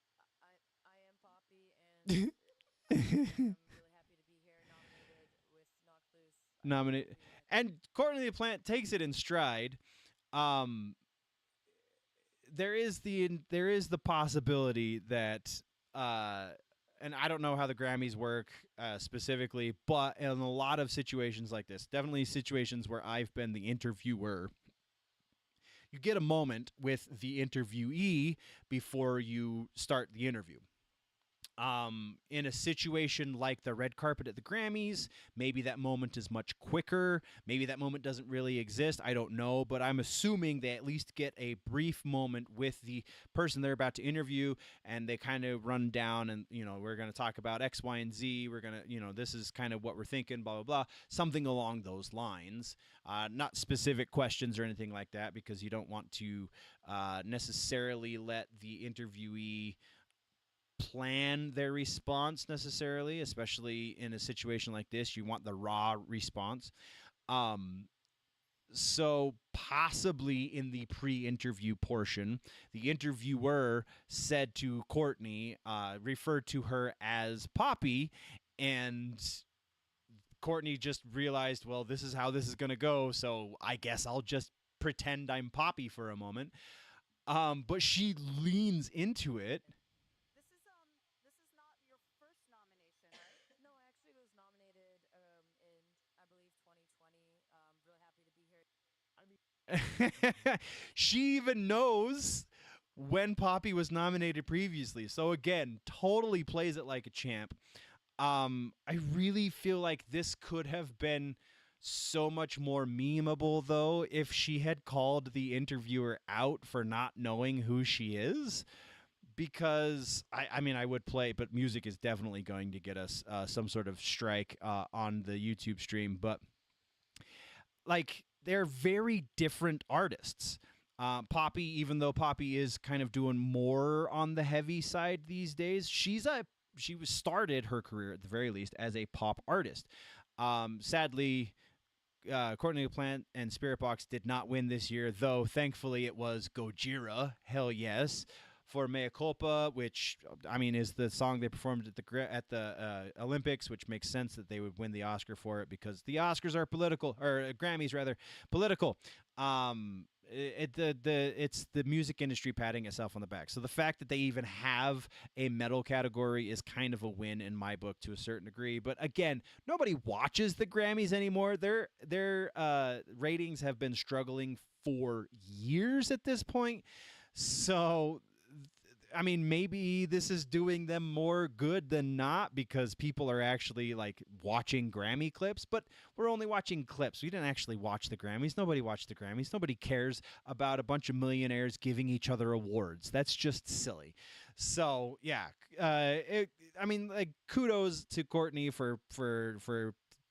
yeah, I am Poppy, and I'm really happy to be here, nominated with Knock Loose. Nominate. And Courtney LaPlante takes it in stride. There is the possibility that and I don't know how the Grammys work specifically, but in a lot of situations like this, definitely situations where I've been the interviewer, you get a moment with the interviewee before you start the interview. In a situation like the red carpet at the Grammys, maybe that moment is much quicker. Maybe that moment doesn't really exist. I don't know, but I'm assuming they at least get a brief moment with the person they're about to interview, and they kind of run down and, we're going to talk about X, Y, and Z. We're going to, this is kind of what we're thinking, blah, blah, blah. Something along those lines. Not specific questions or anything like that, because you don't want to necessarily let the interviewee plan their response necessarily, especially in a situation like this. You want the raw response. Um, so possibly in the pre-interview portion, the interviewer said to Courtney, referred to her as Poppy, and Courtney just realized, well, this is how this is gonna go, so I guess I'll just pretend I'm Poppy for a moment. But she leans into it. This is not your first nomination, right? No, I actually was nominated in I believe 2020. Really happy to be here. She even knows when Poppy was nominated previously. So again, totally plays it like a champ. I really feel like this could have been so much more memeable though if she had called the interviewer out for not knowing who she is. Because I mean, I would play, but music is definitely going to get us some sort of strike on the YouTube stream. But like, they're very different artists. Poppy, even though Poppy is kind of doing more on the heavy side these days, she was started her career at the very least as a pop artist. Sadly, Courtney Plant and Spirit Box did not win this year, though thankfully it was Gojira, hell yes, for Mea Culpa, which I mean is the song they performed at the Olympics, which makes sense that they would win the Oscar for it because the Oscars are political, or Grammys rather political. It's the music industry patting itself on the back. So the fact that they even have a metal category is kind of a win in my book to a certain degree. But again, nobody watches the Grammys anymore. Their ratings have been struggling for years at this point. So I mean, maybe this is doing them more good than not because people are actually like watching Grammy clips, but we're only watching clips. We didn't actually watch the Grammys. Nobody watched the Grammys. Nobody cares about a bunch of millionaires giving each other awards. That's just silly. So yeah, I mean, like, kudos to Courtney for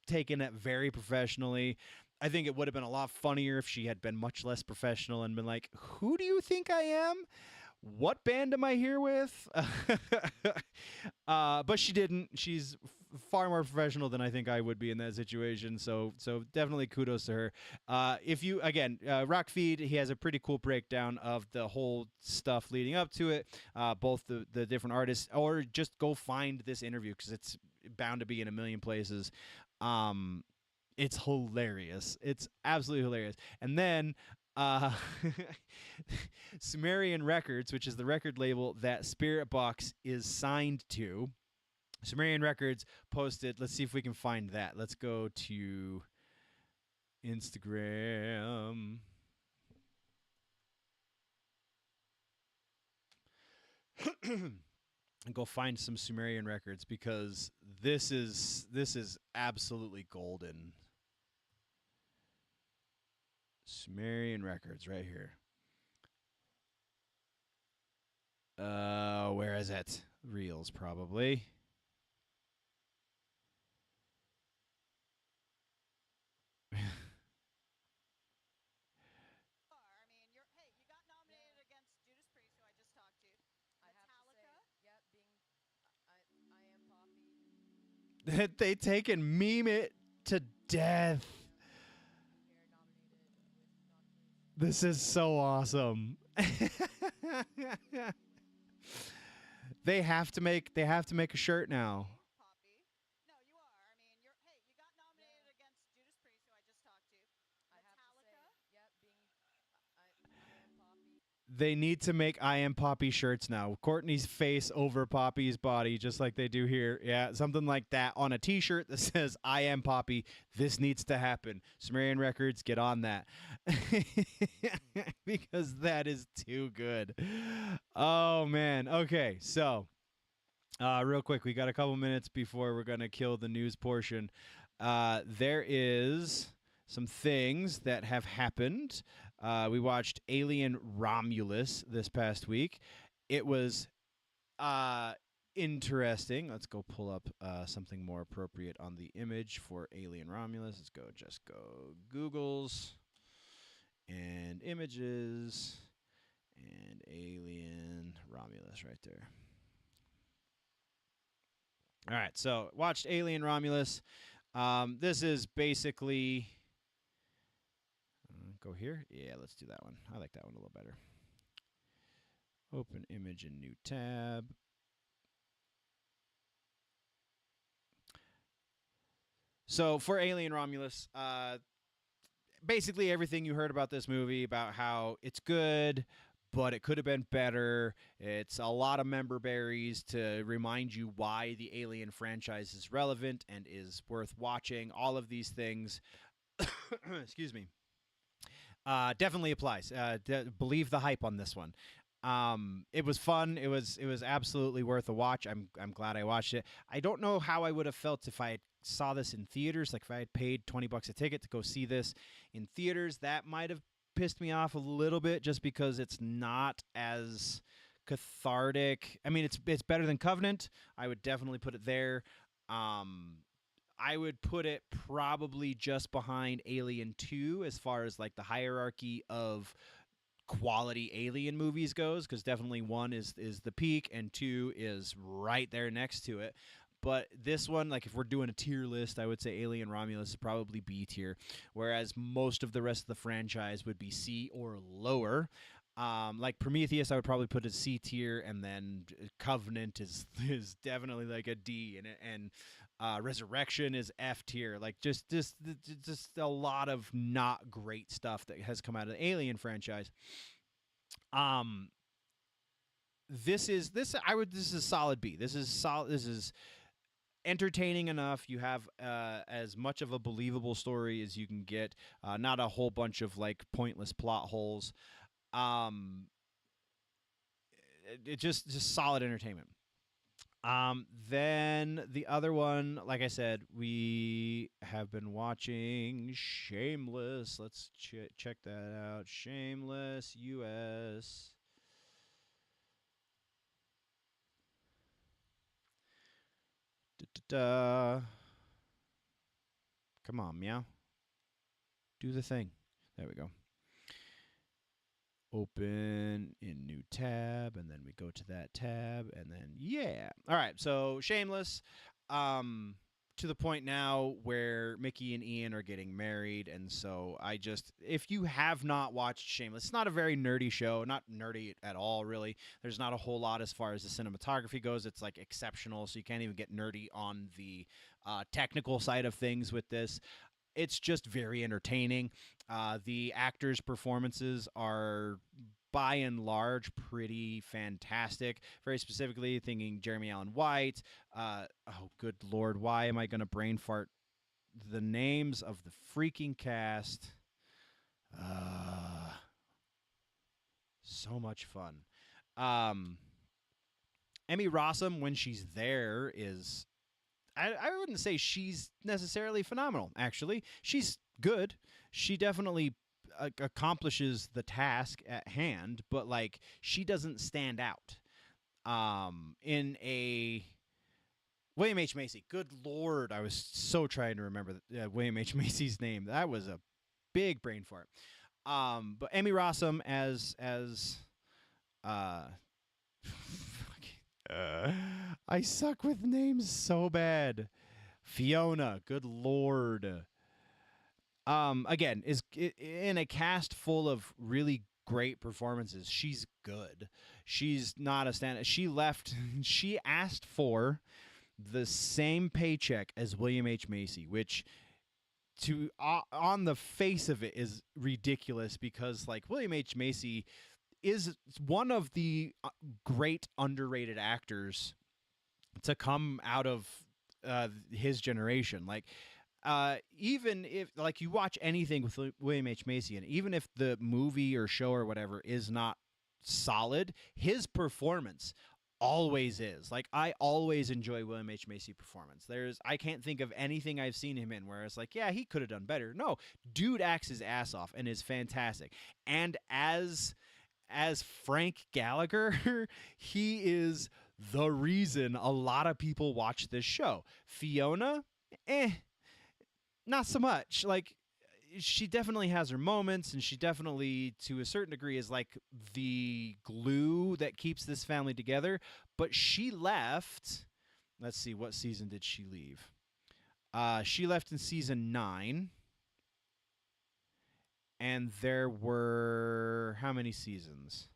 taking it very professionally. I think it would have been a lot funnier if she had been much less professional and been like, "Who do you think I am? What band am I here with?" But she didn't. She's far more professional than I think I would be in that situation. So definitely kudos to her. If you again, Rockfeed, he has a pretty cool breakdown of the whole stuff leading up to it, both the different artists, or just go find this interview because it's bound to be in a million places. It's hilarious. It's absolutely hilarious. And then uh, Sumerian Records, which is the record label that Spirit Box is signed to, Sumerian Records posted. Let's see if we can find that. Let's go to Instagram. And go find some Sumerian Records because this is absolutely golden. Sumerian Records right here. Where is it? Reels probably. They take and meme it to death. This is so awesome. They have to make a shirt now. They need to make I Am Poppy shirts now. Courtney's face over Poppy's body, just like they do here. Yeah, something like that on a T-shirt that says I Am Poppy. This needs to happen. Sumerian Records, get on that. Because that is too good. Oh, man. Okay, so real quick, we got a couple minutes before we're going to kill the news portion. There is some things that have happened. We watched Alien Romulus this past week. It was interesting. Let's go pull up something more appropriate on the image for Alien Romulus. Let's go Googles and images and Alien Romulus right there. All right, so watched Alien Romulus. This is basically Go here. Yeah, let's do that one. I like that one a little better. Open image in new tab. So for Alien Romulus, basically everything you heard about this movie, about how it's good, but it could have been better. It's a lot of member berries to remind you why the Alien franchise is relevant and is worth watching. All of these things, excuse me, definitely applies. Believe the hype on this one. It was fun. It was absolutely worth a watch. I'm glad I watched it. I don't know how I would have felt if I saw this in theaters. Like if I had paid $20 a ticket to go see this in theaters, that might have pissed me off a little bit, just because it's not as cathartic. I mean, it's better than Covenant. I would definitely put it there. I would put it probably just behind Alien 2 as far as like the hierarchy of quality Alien movies goes, because definitely 1 is the peak and 2 is right there next to it. But this one, like if we're doing a tier list, I would say Alien Romulus is probably B tier, whereas most of the rest of the franchise would be C or lower. Like Prometheus, I would probably put as C tier, and then Covenant is definitely like a D, and Resurrection is F tier. Like just a lot of not great stuff that has come out of the Alien franchise. This is solid B. This is solid. This is entertaining enough. You have as much of a believable story as you can get. Not a whole bunch of like pointless plot holes. It just solid entertainment. Then the other one, like I said, we have been watching Shameless. Let's check that out. Shameless US. Da-da-da. Come on, meow. Do the thing. There we go. Open in new tab, and then we go to that tab, and then yeah. All right, so Shameless, to the point now where Mickey and Ian are getting married, and so if you have not watched Shameless, it's not a very nerdy show, not nerdy at all, really. There's not a whole lot as far as the cinematography goes. It's like exceptional, so you can't even get nerdy on the technical side of things with this. It's just very entertaining. The actors' performances are, by and large, pretty fantastic. Very specifically, thinking Jeremy Allen White. Oh, good Lord, why am I going to brain fart the names of the freaking cast? So much fun. Emmy Rossum, when she's there, is... I wouldn't say she's necessarily phenomenal, actually. She's good. She definitely accomplishes the task at hand, but, like, she doesn't stand out. In a... William H. Macy. Good Lord, I was so trying to remember William H. Macy's name. That was a big brain fart. But Emmy Rossum as I suck with names so bad. Fiona, good Lord. Again, is in a cast full of really great performances. She's good. She's not a stand. She left. She asked for the same paycheck as William H. Macy, which on the face of it is ridiculous, because like William H. Macy is one of the great underrated actors to come out of his generation. Like, even if like you watch anything with William H. Macy, and even if the movie or show or whatever is not solid, his performance always is. Like, I always enjoy William H. Macy performance. I can't think of anything I've seen him in where it's like, yeah, he could have done better. No, dude acts his ass off and is fantastic. And as Frank Gallagher, he is the reason a lot of people watch this show. Fiona, not so much. Like, she definitely has her moments, and she definitely, to a certain degree, is like the glue that keeps this family together. But she left. Let's see, what season did she leave? She left in season 9. and there were how many seasons?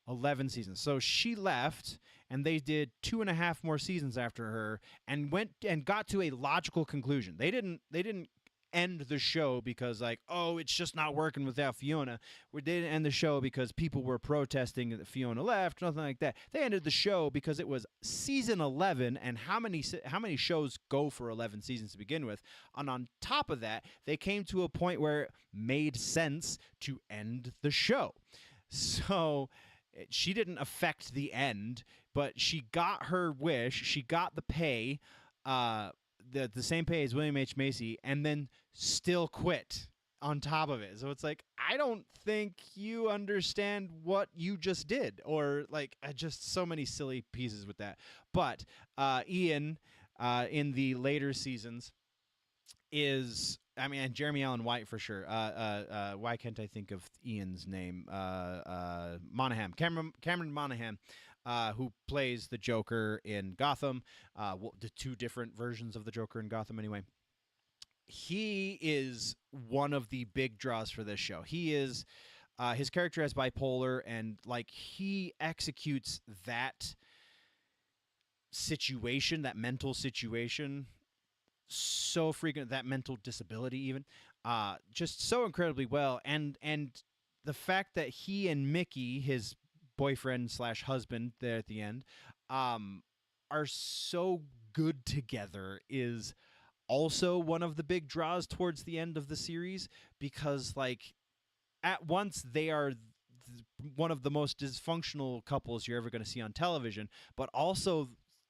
11 seasons. So she left, and they did 2.5 more seasons after her, and went and got to a logical conclusion. They didn't end the show because like, oh, it's just not working without Fiona. We didn't end the show because people were protesting that Fiona left, nothing like that. They ended the show because it was season 11, and how many shows go for 11 seasons to begin with? And on top of that, they came to a point where it made sense to end the show. So she didn't affect the end, but she got her wish. She got the pay, the same pay as William H. Macy, and then still quit on top of it. So it's like, I don't think you understand what you just did, or like just so many silly pieces with that. But Ian, in the later seasons, is, I mean, and Jeremy Allen White for sure. Why can't I think of Ian's name? Monaghan, Cameron Monaghan, who plays the Joker in Gotham. The two different versions of the Joker in Gotham, anyway. He is one of the big draws for this show. He is, his character is bipolar, and like he executes that situation, that mental situation, so frequent, that mental disability even, just so incredibly well. And the fact that he and Mickey, his boyfriend / husband there at the end, are so good together is also one of the big draws towards the end of the series, because like at once they are one of the most dysfunctional couples you're ever going to see on television, but also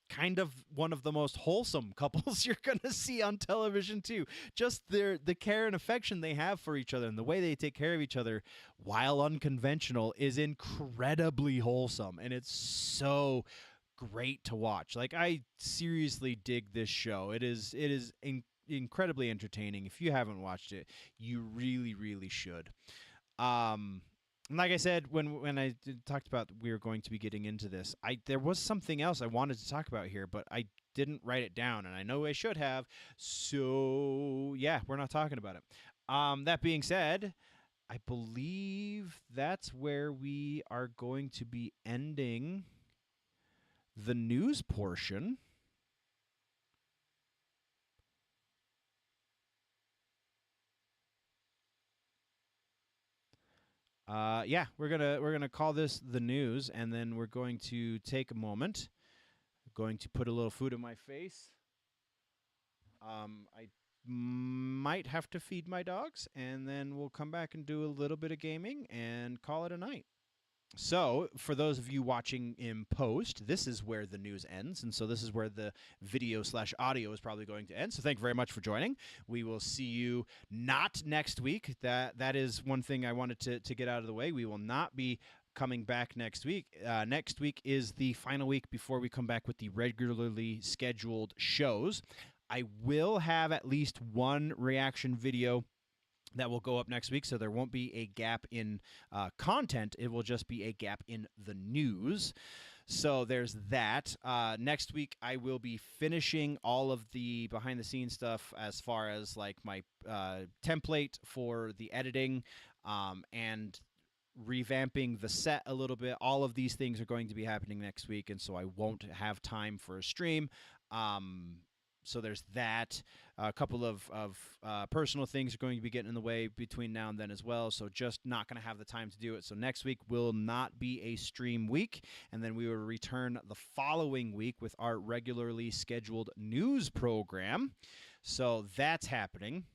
kind of one of the most wholesome couples you're going to see on television too. Just the care and affection they have for each other, and the way they take care of each other while unconventional, is incredibly wholesome, and it's so great to watch. Like, I seriously dig this show. It is incredibly entertaining. If you haven't watched it, you really should. Like I said, when I talked about we were going to be getting into this, there was something else I wanted to talk about here, but I didn't write it down, and I know I should have. So yeah, we're not talking about it. That being said, I believe that's where we are going to be ending the news portion. Yeah, we're gonna call this the news, and then we're going to take a moment. Going to put a little food in my face. I might have to feed my dogs, and then we'll come back and do a little bit of gaming and call it a night. So, for those of you watching in post, this is where the news ends, and so this is where the video / audio is probably going to end. So thank you very much for joining. We will see you not next week. That is one thing I wanted to get out of the way. We will not be coming back next week. Next week is the final week before we come back with the regularly scheduled shows. I will have at least one reaction video that will go up next week, so there won't be a gap in content. It will just be a gap in the news. So there's that. Next week, I will be finishing all of the behind-the-scenes stuff as far as like my template for the editing and revamping the set a little bit. All of these things are going to be happening next week, and so I won't have time for a stream. So there's that. A couple of personal things are going to be getting in the way between now and then as well, so just not going to have the time to do it. So next week will not be a stream week, and then we will return the following week with our regularly scheduled news program. So that's happening.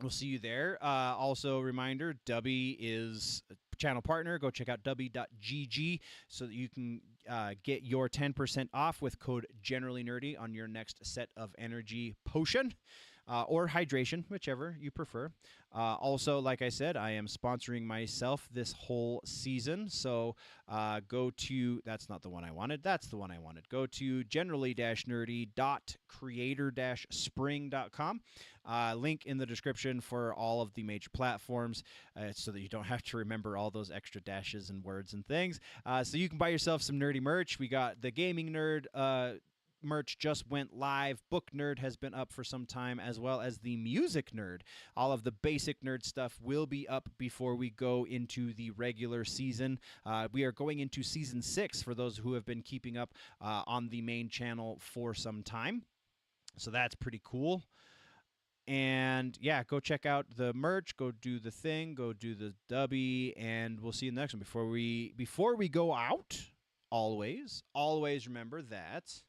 We'll see you there. Also, reminder, DUBBY is a channel partner. Go check out dubby.gg so that you can get your 10% off with code GenerallyNerdy on your next set of energy potion or hydration, whichever you prefer. Also, like I said, I am sponsoring myself this whole season. So go to, that's not the one I wanted. That's the one I wanted. Go to generally-nerdy.creator-spring.com. Link in the description for all of the major platforms so that you don't have to remember all those extra dashes and words and things. So you can buy yourself some nerdy merch. We got the Gaming Nerd merch just went live. Book Nerd has been up for some time, as well as the Music Nerd. All of the basic nerd stuff will be up before we go into the regular season. We are going into season 6 for those who have been keeping up on the main channel for some time. So that's pretty cool. And yeah, go check out the merch, go do the thing, go do the dubby, and we'll see you in the next one. Before we go out, always remember that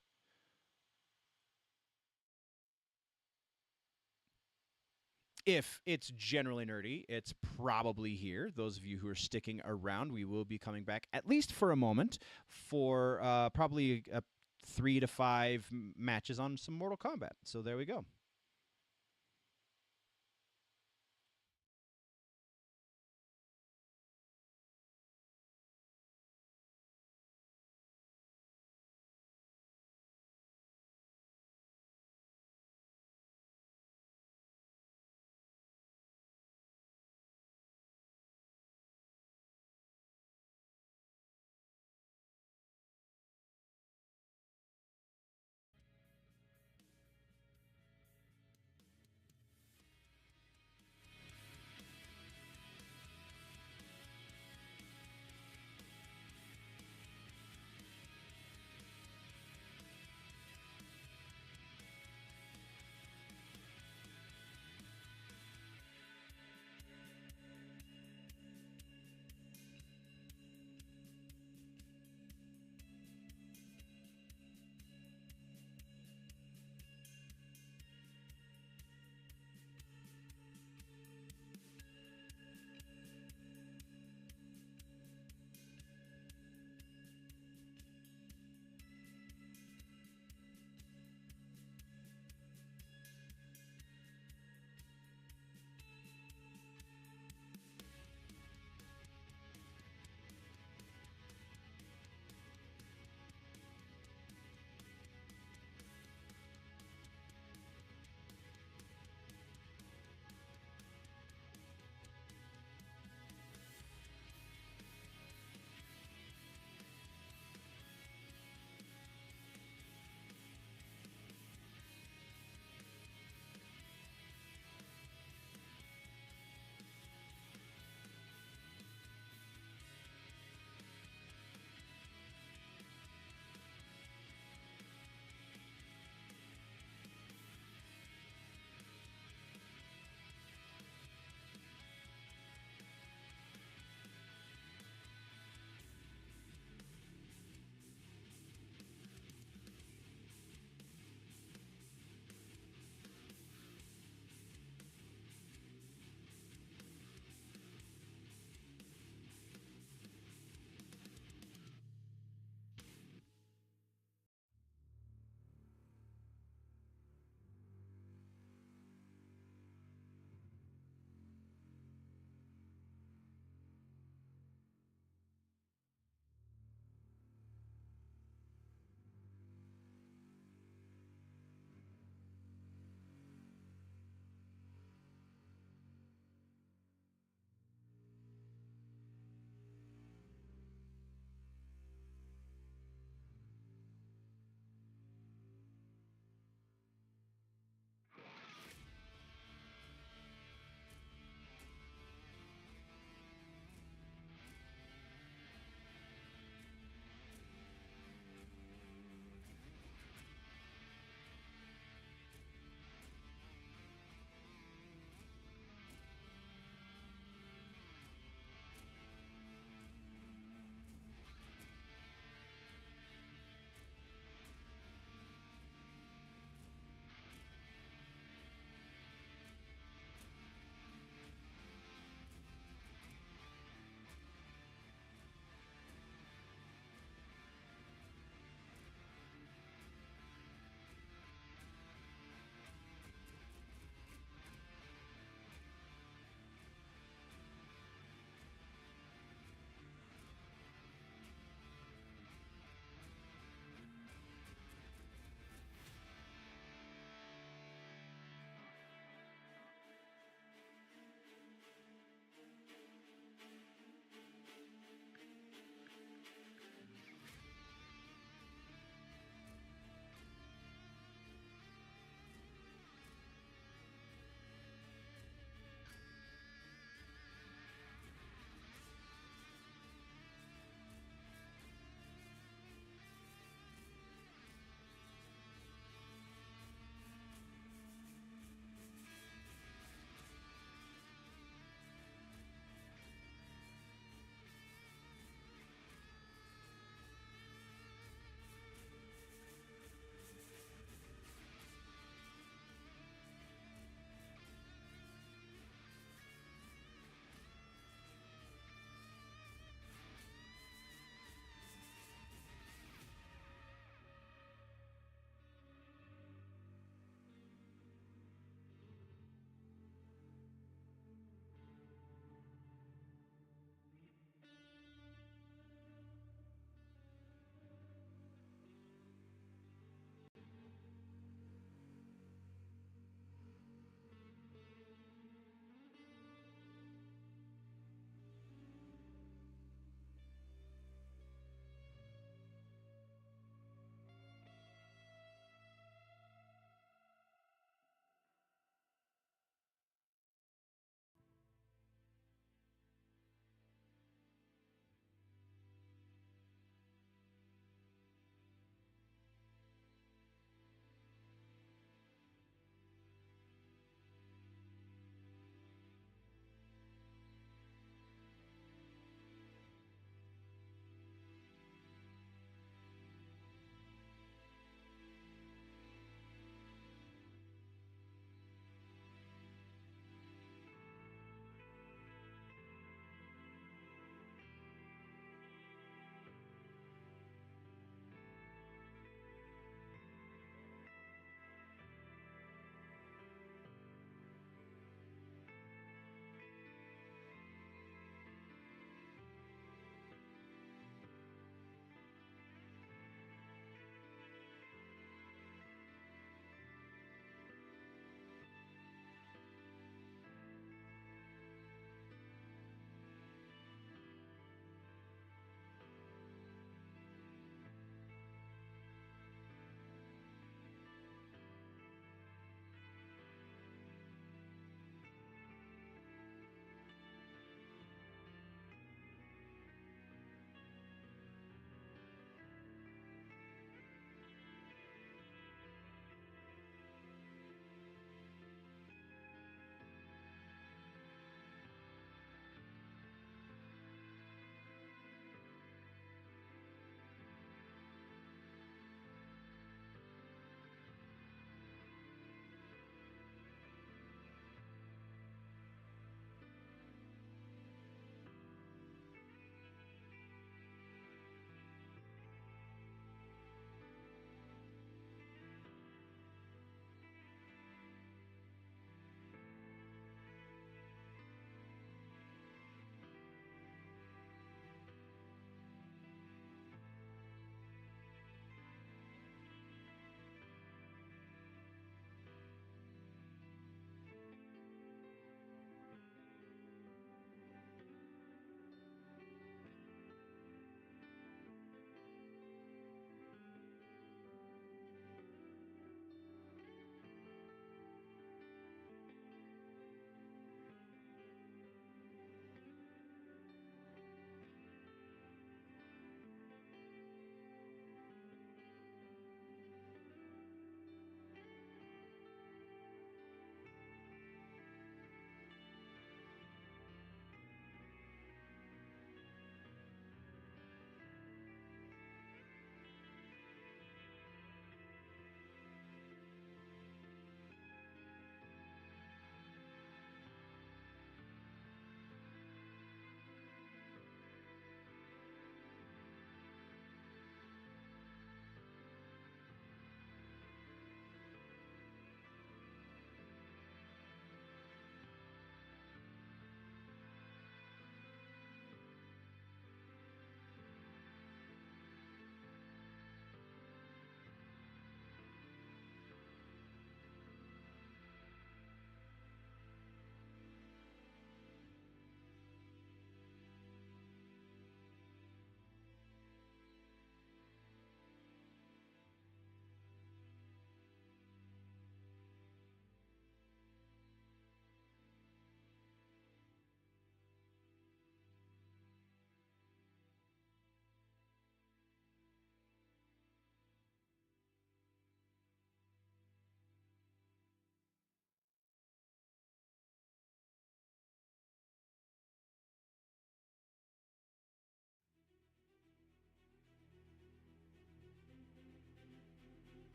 if it's generally nerdy, it's probably here. Those of you who are sticking around, we will be coming back at least for a moment for probably 3 to 5 matches on some Mortal Kombat. So there we go.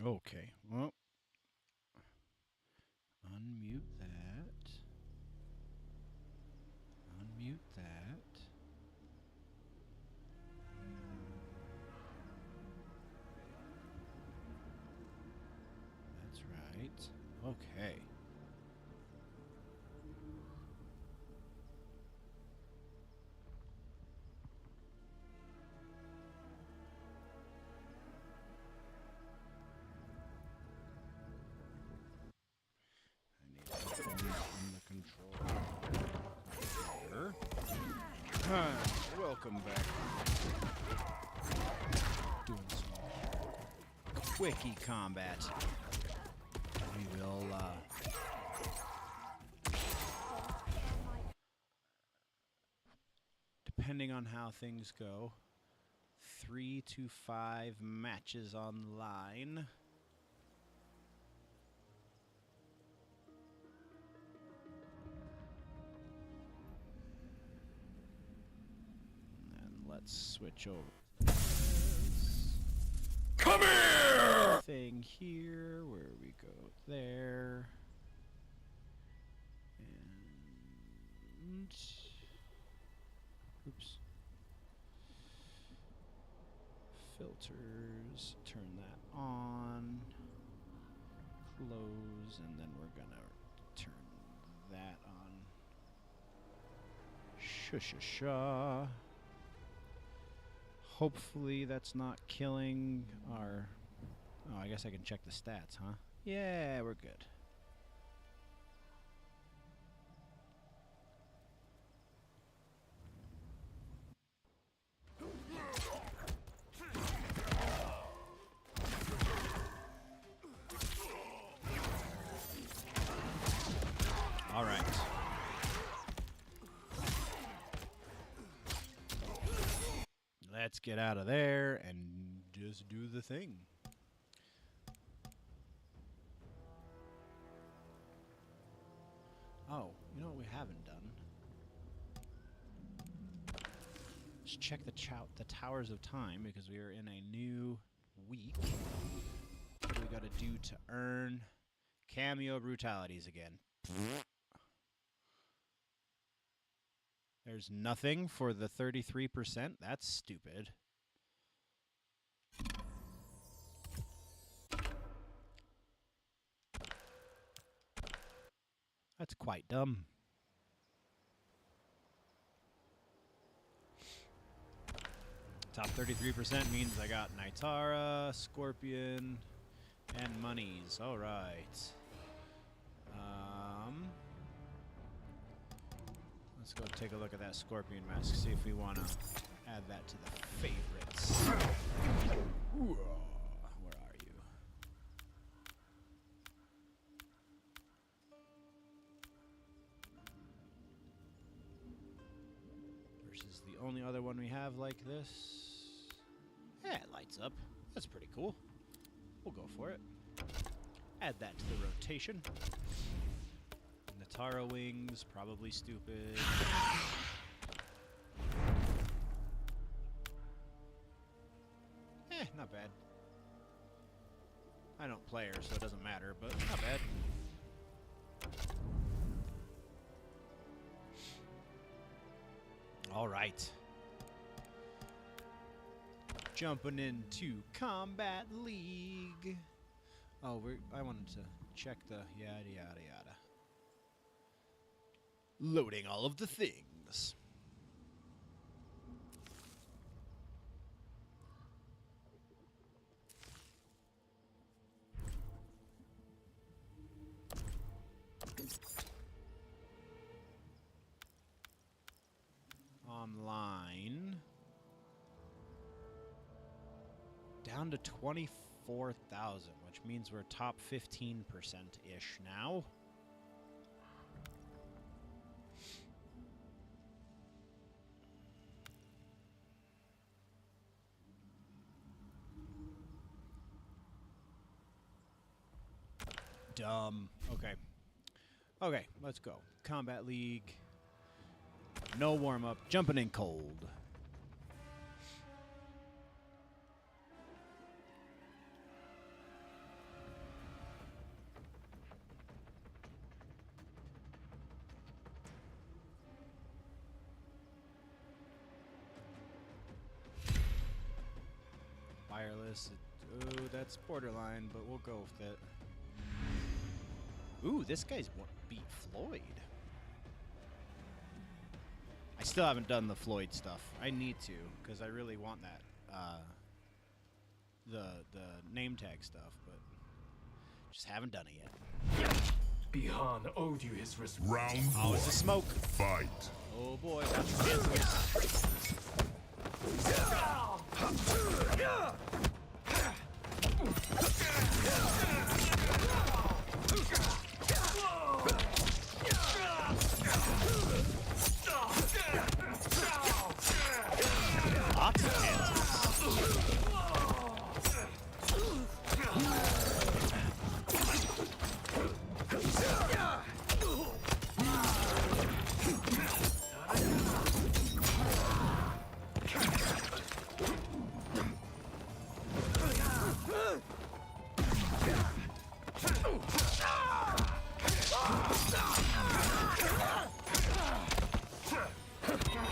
Okay. Well, unmute that. Unmute that. That's right. Okay. The control. Hi, welcome back. Doing some quickie combat. We will depending on how things go, 3 to 5 matches online. Let's switch over. Come here! Thing here, where we go there. And oops. Filters, turn that on. Close, and then we're gonna turn that on. Shush-sha-sha. Hopefully that's not killing our... Oh, I guess I can check the stats, huh? Yeah, we're good. All right. Let's get out of there and just do the thing. Oh, you know what we haven't done? Let's check the Towers of Time, because we are in a new week. What do we got to do to earn cameo brutalities again? There's nothing for the 33%. That's stupid. That's quite dumb. Top 33% means I got Nitara, Scorpion, and monies. All right. Let's go take a look at that Scorpion mask, see if we want to add that to the favorites. Where are you? Versus the only other one we have like this. Yeah, it lights up. That's pretty cool. We'll go for it. Add that to the rotation. Natara wings, probably stupid. Not bad. I don't play her, so it doesn't matter, but not bad. All right. Jumping into Combat League. Oh, I wanted to check the yada yada yada. Loading all of the things. Online. Down to 24,000, which means we're top 15%-ish now. Dumb. Okay. Okay, let's go. Combat League. No warm-up. Jumping in cold. wireless. Oh, that's borderline, but we'll go with it. Ooh, this guy's beat Floyd. I still haven't done the Floyd stuff. I need to, because I really want that, the name tag stuff, but just haven't done it yet. Bihan owed you his respect. Round Oh, one. it's a smoke. Fight. Oh boy, watch your hands. Lots of hands.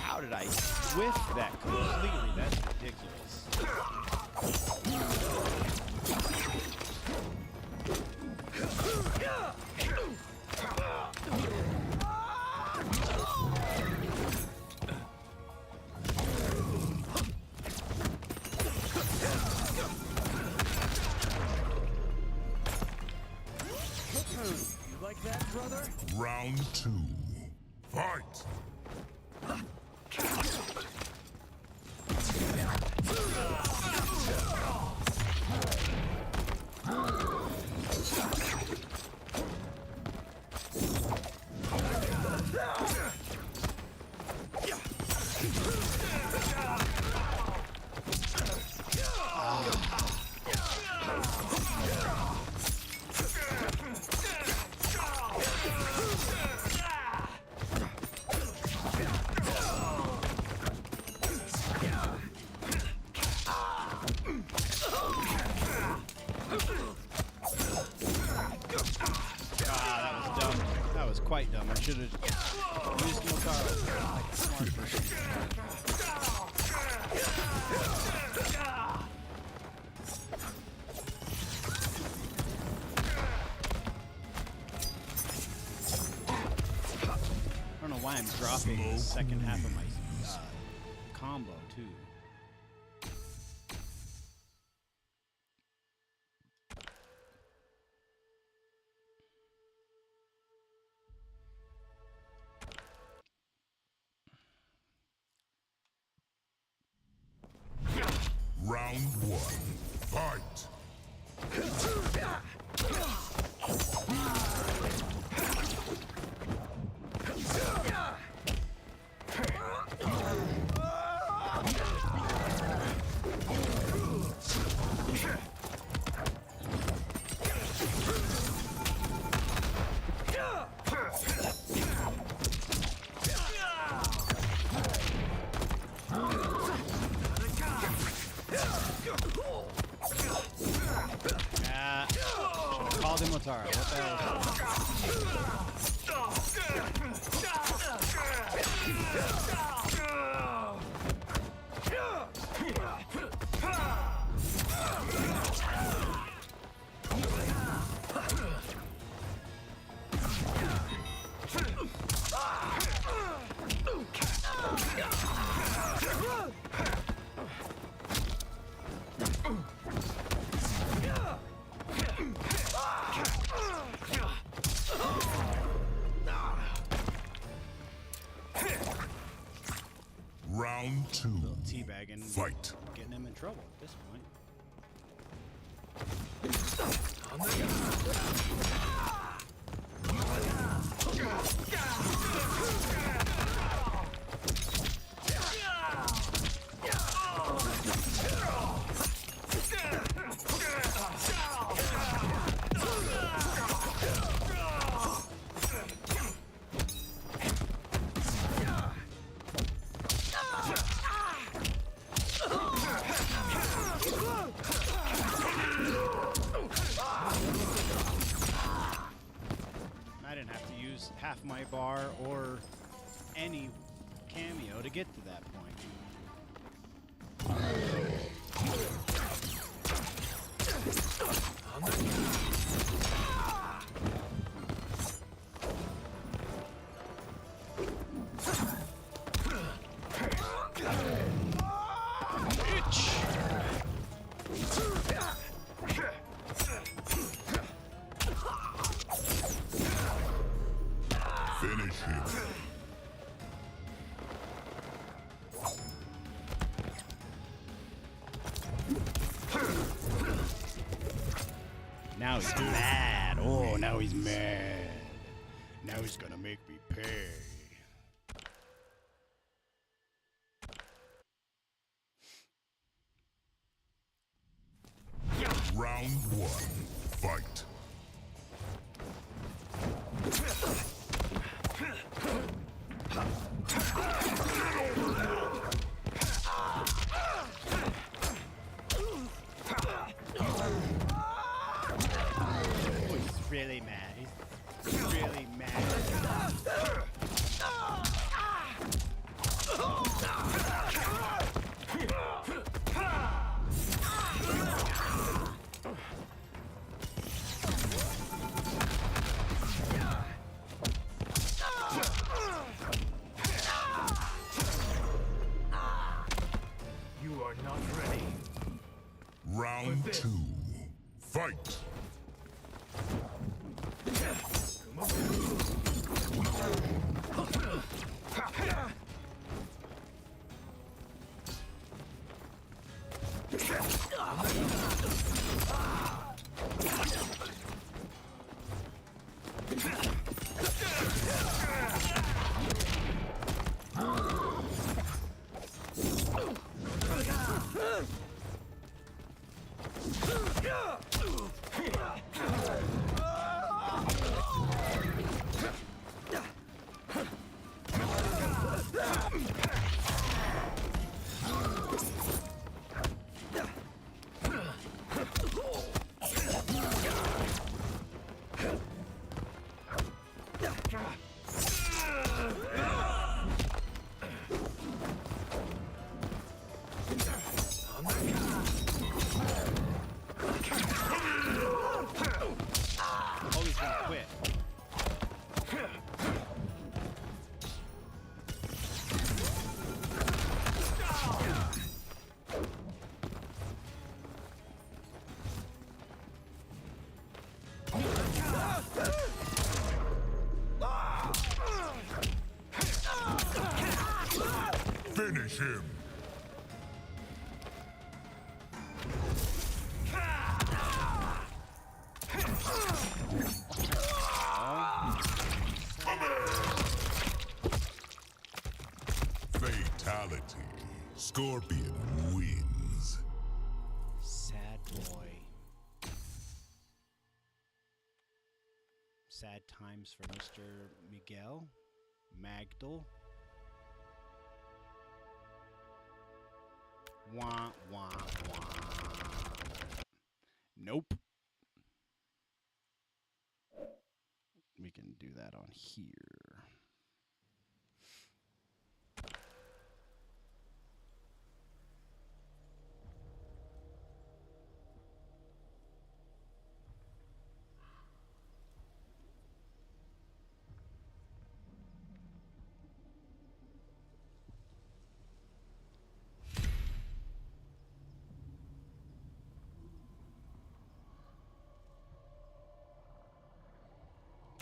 How did I whiff that completely? That's ridiculous. You like that, brother? Round two. Fight. Quite dumb. I should have used Motaro like a smart person. I don't know why I'm dropping the second half of my combo too. Round one. Fight. Called him Motaro. What the hell Round two. teabagging? Fight. Getting him in trouble at this point. I didn't have to use half my bar or any cameo to get to that point. Now he's mad. Oh, now he's mad. Now he's gonna make me pay. Round one. Fight. Oh, he's really mad. He's really mad. You are not ready. Round two. Fight. Oh, he's gonna quit. Finish him. Fatality. Scorpion wins. Sad boy. Sad times for Mr. Miguel Magdal. Wah, wah, wah. Nope. We can do that on here.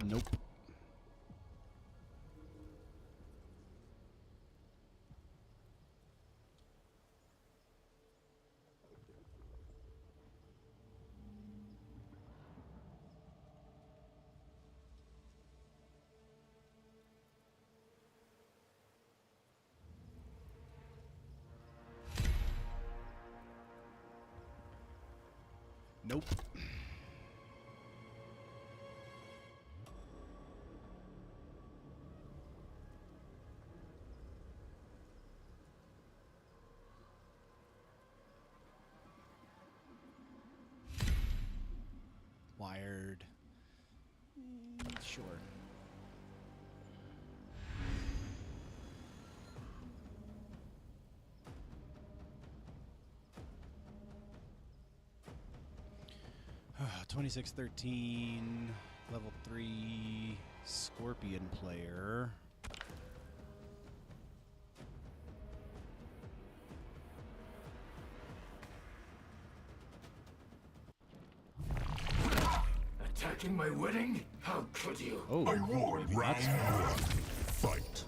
Nope. Nope. Wired. Sure. Ah, 2613, level 3 Scorpion player. Attacking my wedding? How could you? Oh, I won maybe round that's one. Fight.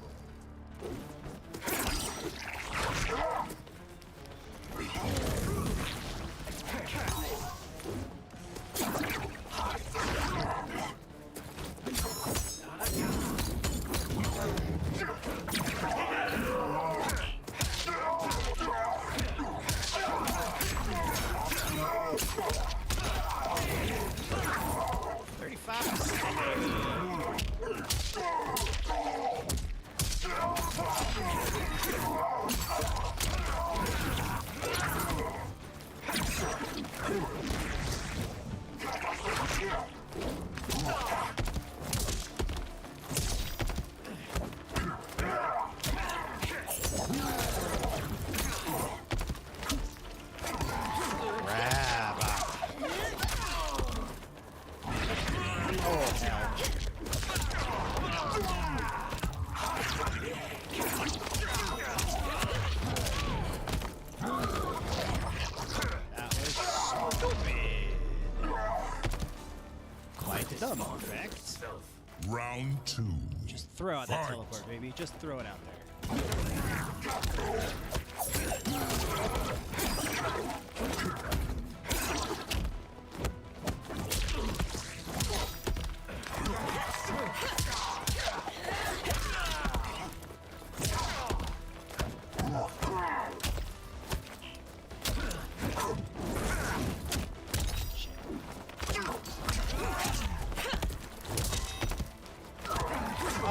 The Spawn effect. itself. Round 2. Just throw out that Fight. teleport, baby. Just throw it out there.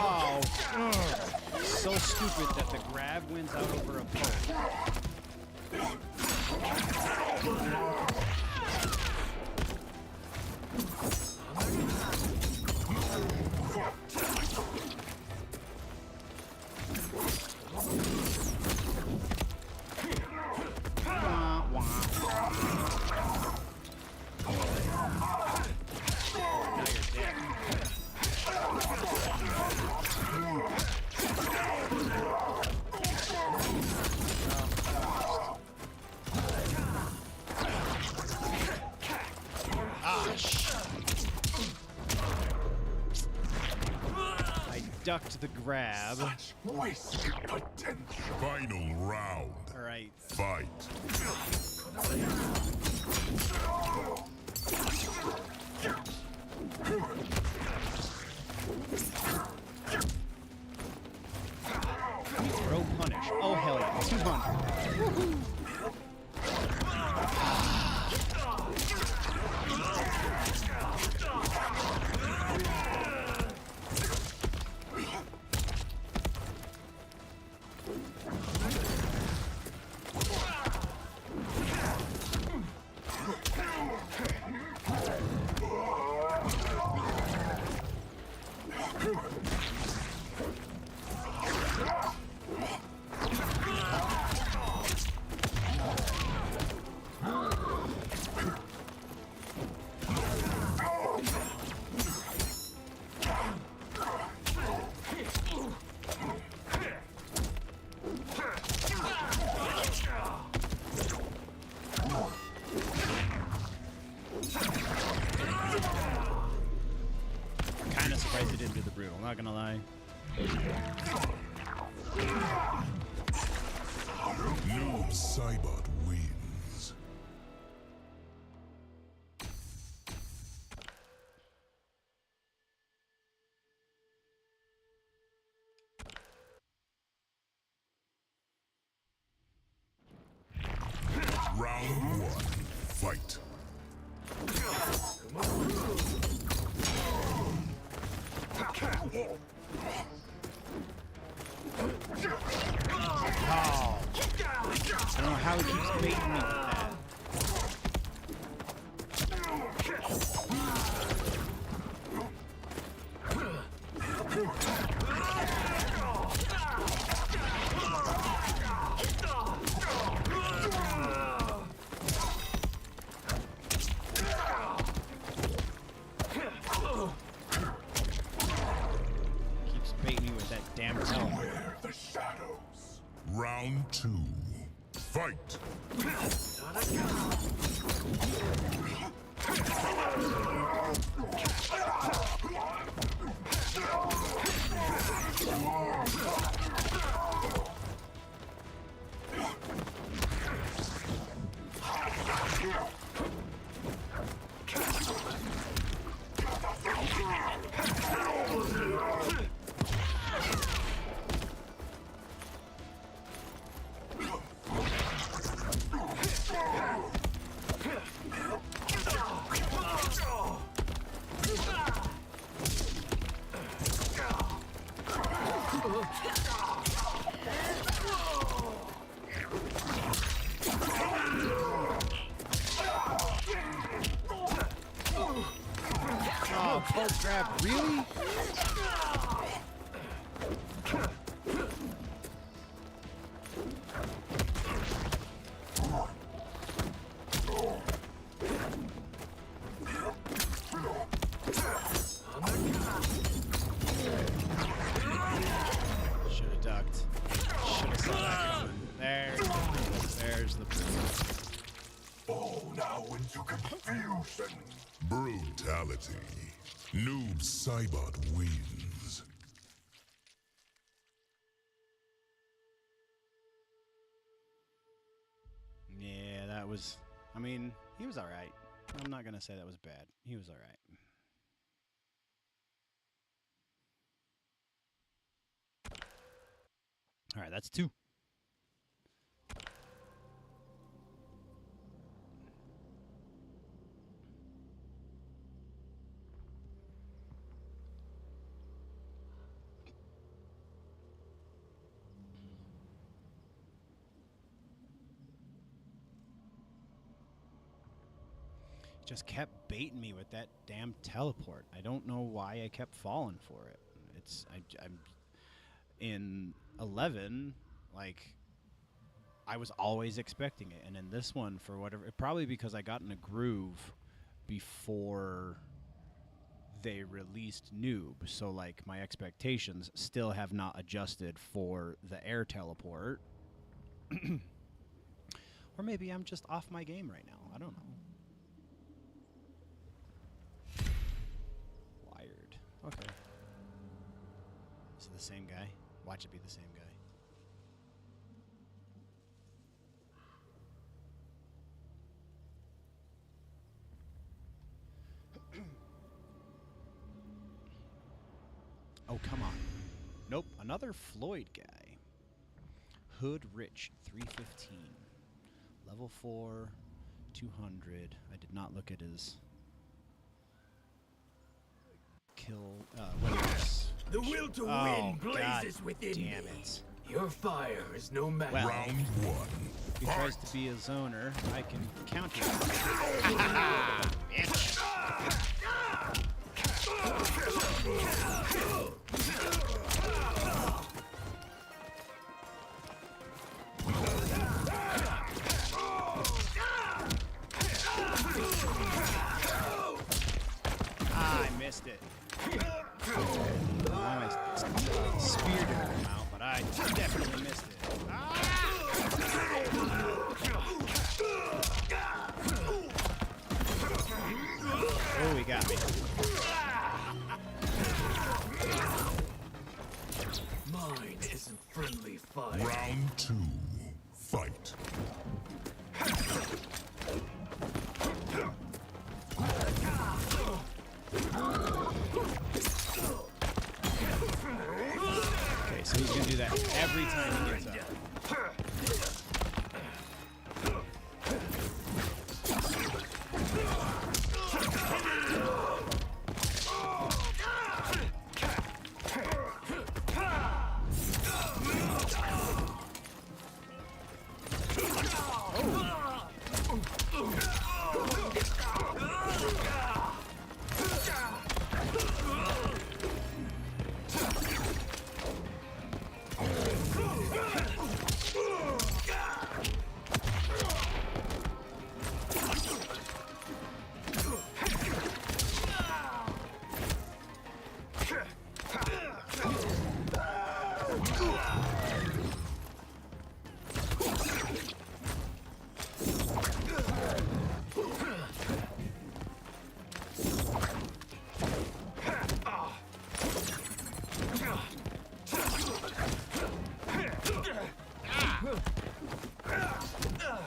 Oh, so stupid that the grab wins out over a poke. Wah, wah. Now you're dead. I ducked the grab. Wasted potential. Final round. All right. Fight. Throw punish. Oh, hell yeah. 200. Kind of surprised it didn't do the brutal, not gonna lie. Noob Saibot wins. Round 1. Fight. Oh. I don't know how he keeps baiting me with that. Keeps baiting me with that damn helmet. Where the shadows. Round 2. Fight. Oh, poke grab, really? Should have ducked. Should have saw that coming. There's the Fall now into confusion. Brutality. Noob Saibot wins. Yeah, that was... I mean, he was alright. I'm not going to say that was bad. He was alright. Alright, that's 2. Just kept baiting me with that damn teleport. I don't know why I kept falling for it. I'm in 11, like, I was always expecting it, and in this one, for whatever, probably because I got in a groove before they released Noob, so like my expectations still have not adjusted for the air teleport. Or maybe I'm just off my game right now. I don't know. Okay. Is it the same guy? Watch it be the same guy. Oh, come on. Nope, another Floyd guy. Hood Rich, 315. Level 4, 200. I did not look at his... kill. The will to win blazes within me. Damn it. Your fire is no match. Well, Round 1. if he tries to be a zoner, I can counter him. Bitch. I missed it. I speared him out, but I definitely missed it. Oh, he got me. Mine isn't friendly fire. Round 2. Fight. Okay, so he's gonna do that every time he gets up.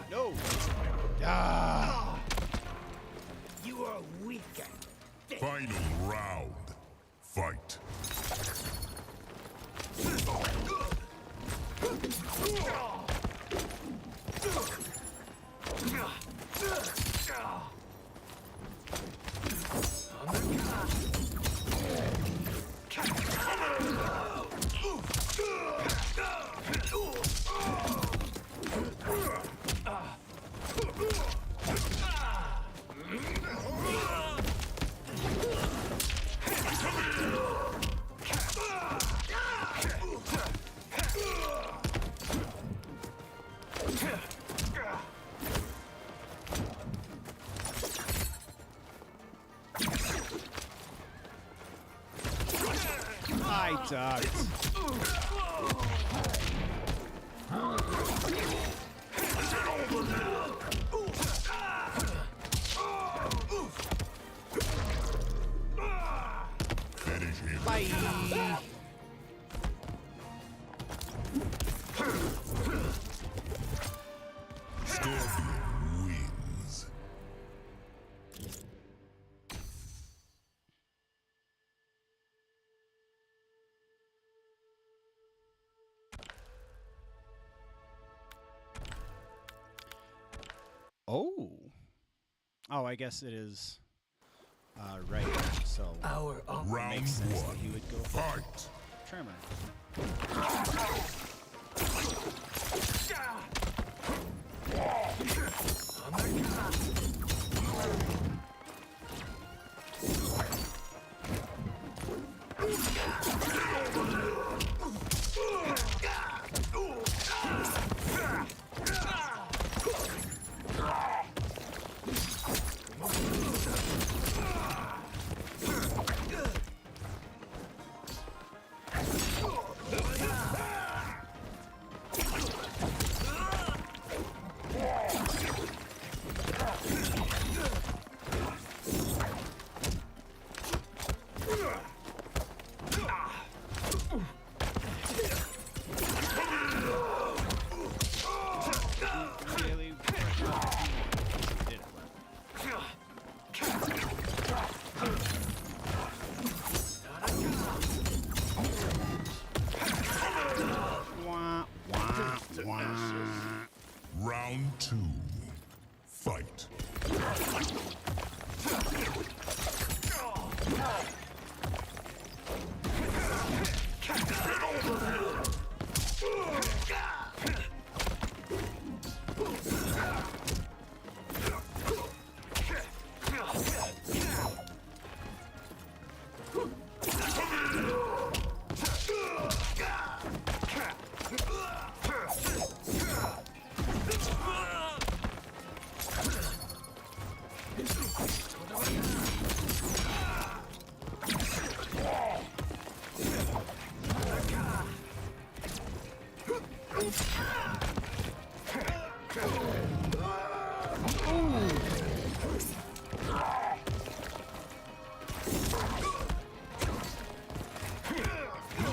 No! Ah! You are weak. Final round. Fight. I ducked. Scorpion wins. Oh. Oh, I guess it is right. So Our Round makes sense that one. he would go Fight. Tremor. Really fresh off the did it, Wah, wah, wah. Round two. Fight.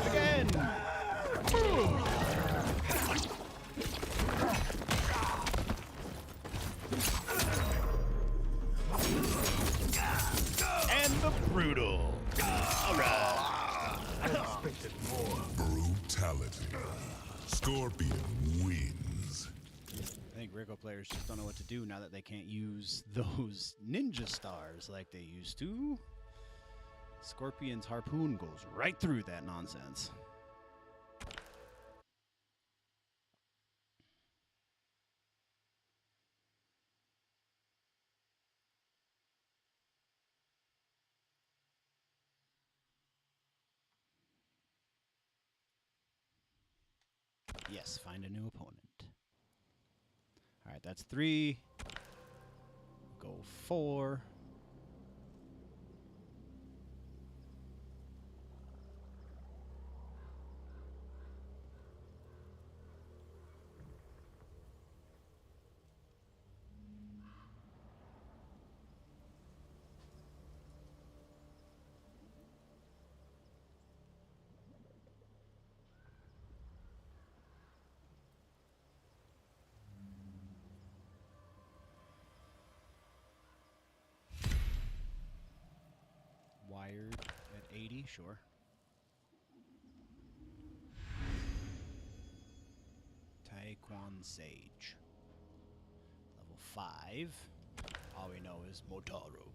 Again. And the brutal. All right. expected more. Brutality. Scorpion wins. I think Rico players just don't know what to do now that they can't use those ninja stars like they used to. Scorpion's harpoon goes right through that nonsense. Yes, find a new opponent. All right, that's 3. Go 4. Wired at 80, sure. Taekwon Sage. Level 5. All we know is Motaro.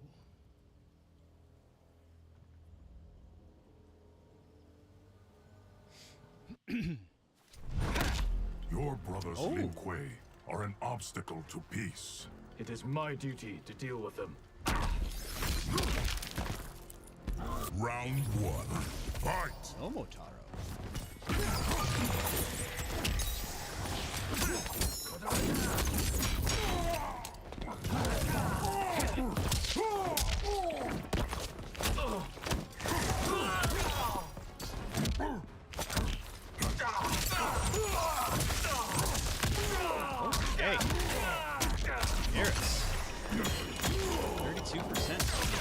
Your brothers Oh. Lin Kuei are an obstacle to peace. It is my duty to deal with them. Round one. Fight! Oh, Motaro. Okay. Garrus. 32%.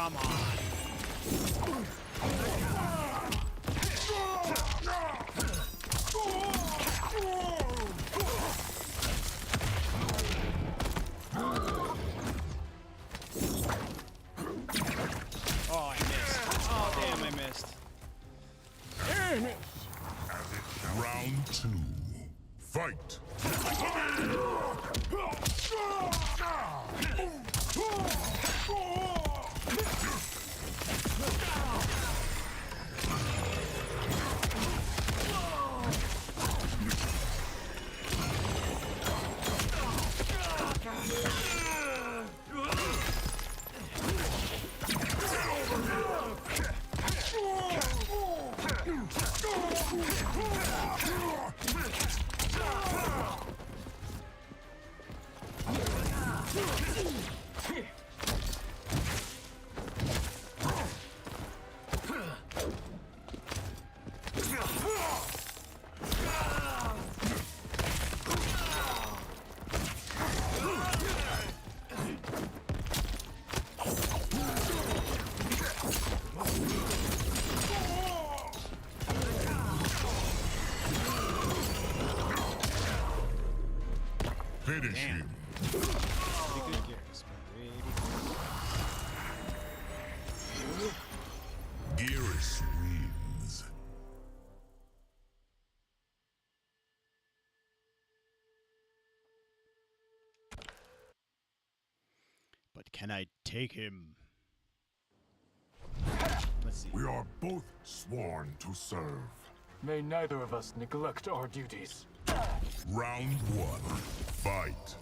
Come on. Oh, I missed. Oh, damn, I missed. Round 2. Fight! Finish him. Pretty good gears. Gearus wins. But can I take him? Let's see. We are both sworn to serve. May neither of us neglect our duties. Round 1. Fight.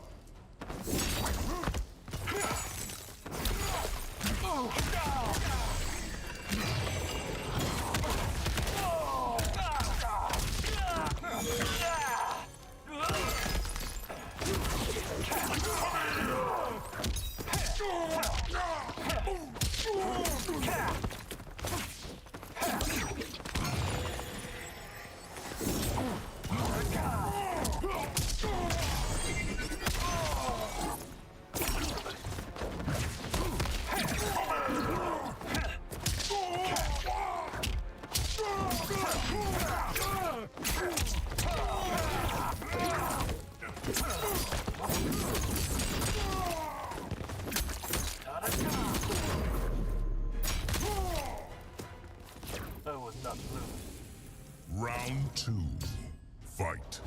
I was not blue. Round 2. Fight.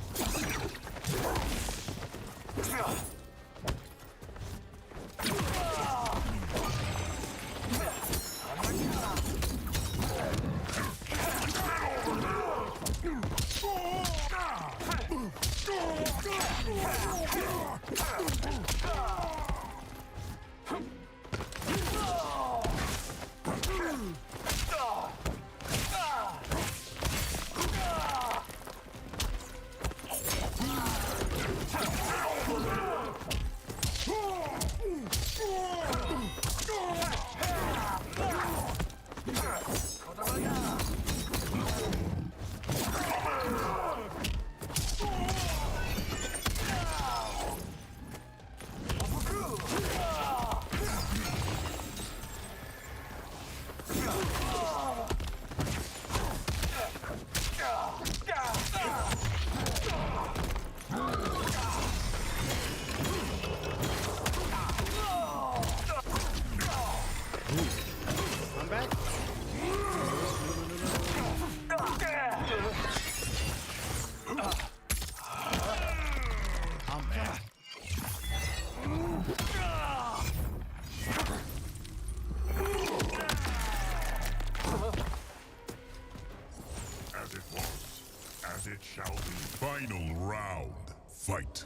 I'm back. I'm back. As it was, as it shall be. Final round. Fight.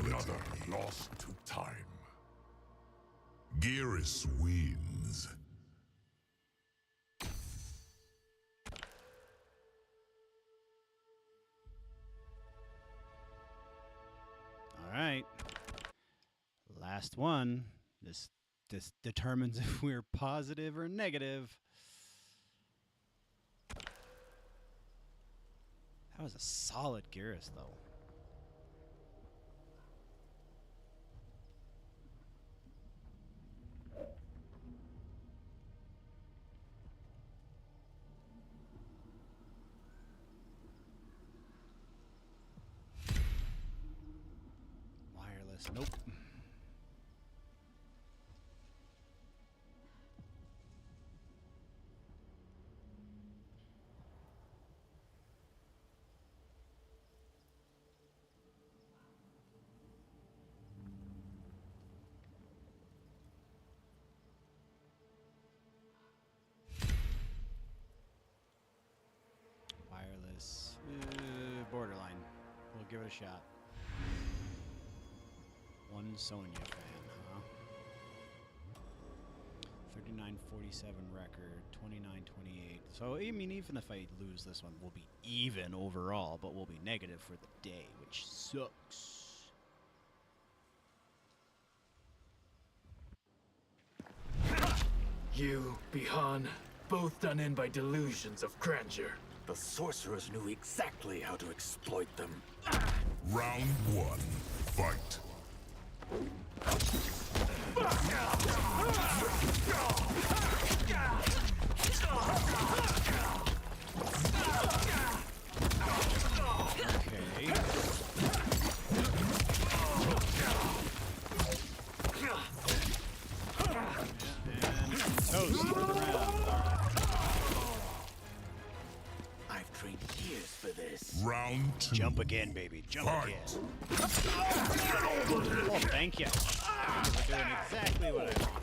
Fatality. Another lost to time. Geras wins. All right. Last one. This determines if we're positive or negative. That was a solid Geras, though. Wireless, nope. Wireless, borderline. We'll give it a shot. One Sonya fan, huh? 39-47 record, 29-28. So, I mean, even if I lose this one, we'll be even overall, but we'll be negative for the day, which sucks. You, Bihan, both done in by delusions of grandeur. The sorcerers knew exactly how to exploit them. Round 1. Fight. Okay. And toast for the round. I've trained years for this. Round 2. Jump again, baby. Jump Fight. again. Oh, thank you. We're doing exactly what I want.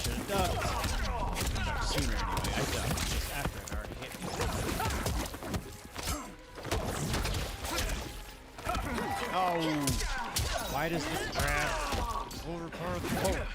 Should have ducked. Sooner anyway. I ducked just after it already hit me. Oh! Why does this grab overpower the poke?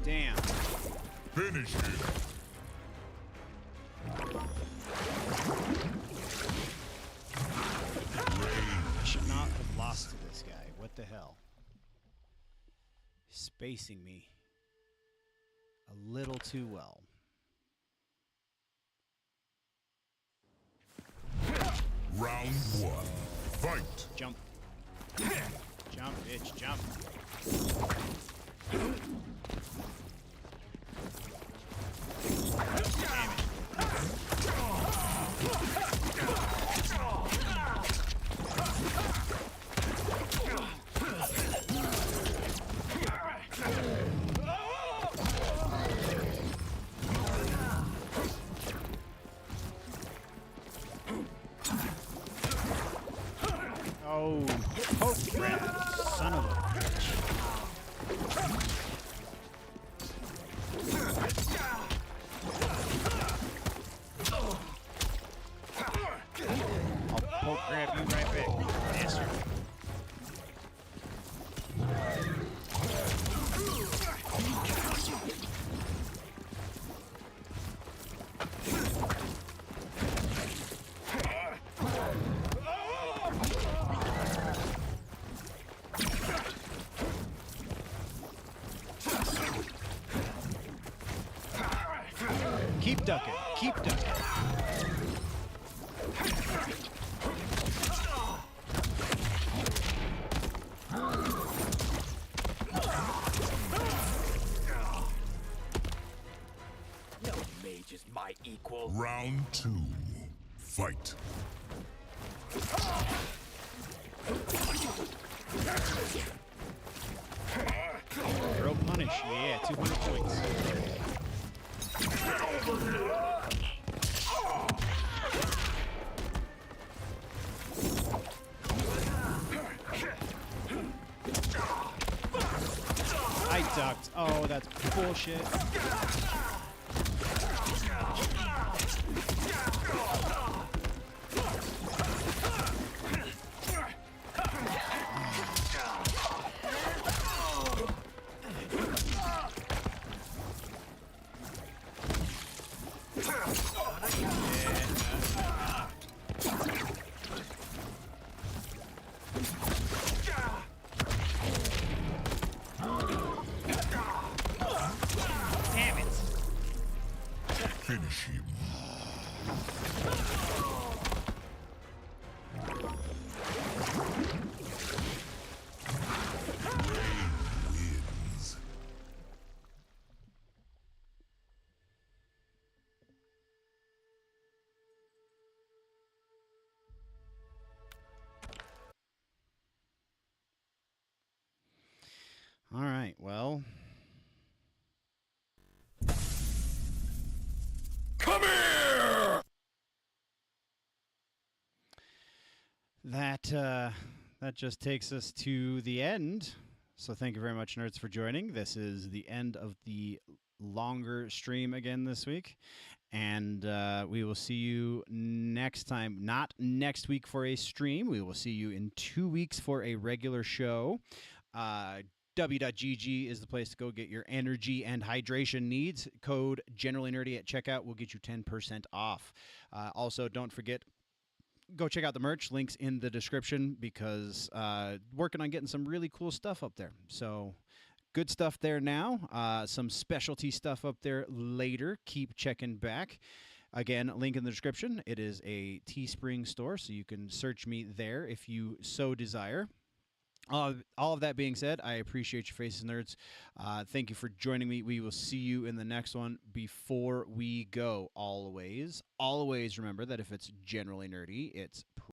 Damn. Finish it. I should not have lost to this guy. What the hell? Spacing me a little too well. Round 1. Fight. Jump. Jump, bitch, jump. Damn it. Oh, poke grab, son of a bitch. I'll poke grab you right back, bastard. Keep ducking. Keep ducking. No mage is my equal. Round 2. Fight. Throw punish. Yeah, 200 points. I ducked. Oh, that's bullshit. Damn it. Finish him. Wins. All right, well. Come here! That just takes us to the end. So thank you very much, nerds, for joining. This is the end of the longer stream again this week. And we will see you next time. Not next week for a stream. We will see you in 2 weeks for a regular show. W.GG is the place to go get your energy and hydration needs. Code Generally Nerdy at checkout will get you 10% off. Also, don't forget, go check out the merch. Links in the description because working on getting some really cool stuff up there. So good stuff there now. Some specialty stuff up there later. Keep checking back. Again, link in the description. It is a Teespring store, so you can search me there if you so desire. All of that being said, I appreciate your faces, nerds. Thank you for joining me. We will see you in the next one. Before we go, always remember that if it's generally nerdy, it's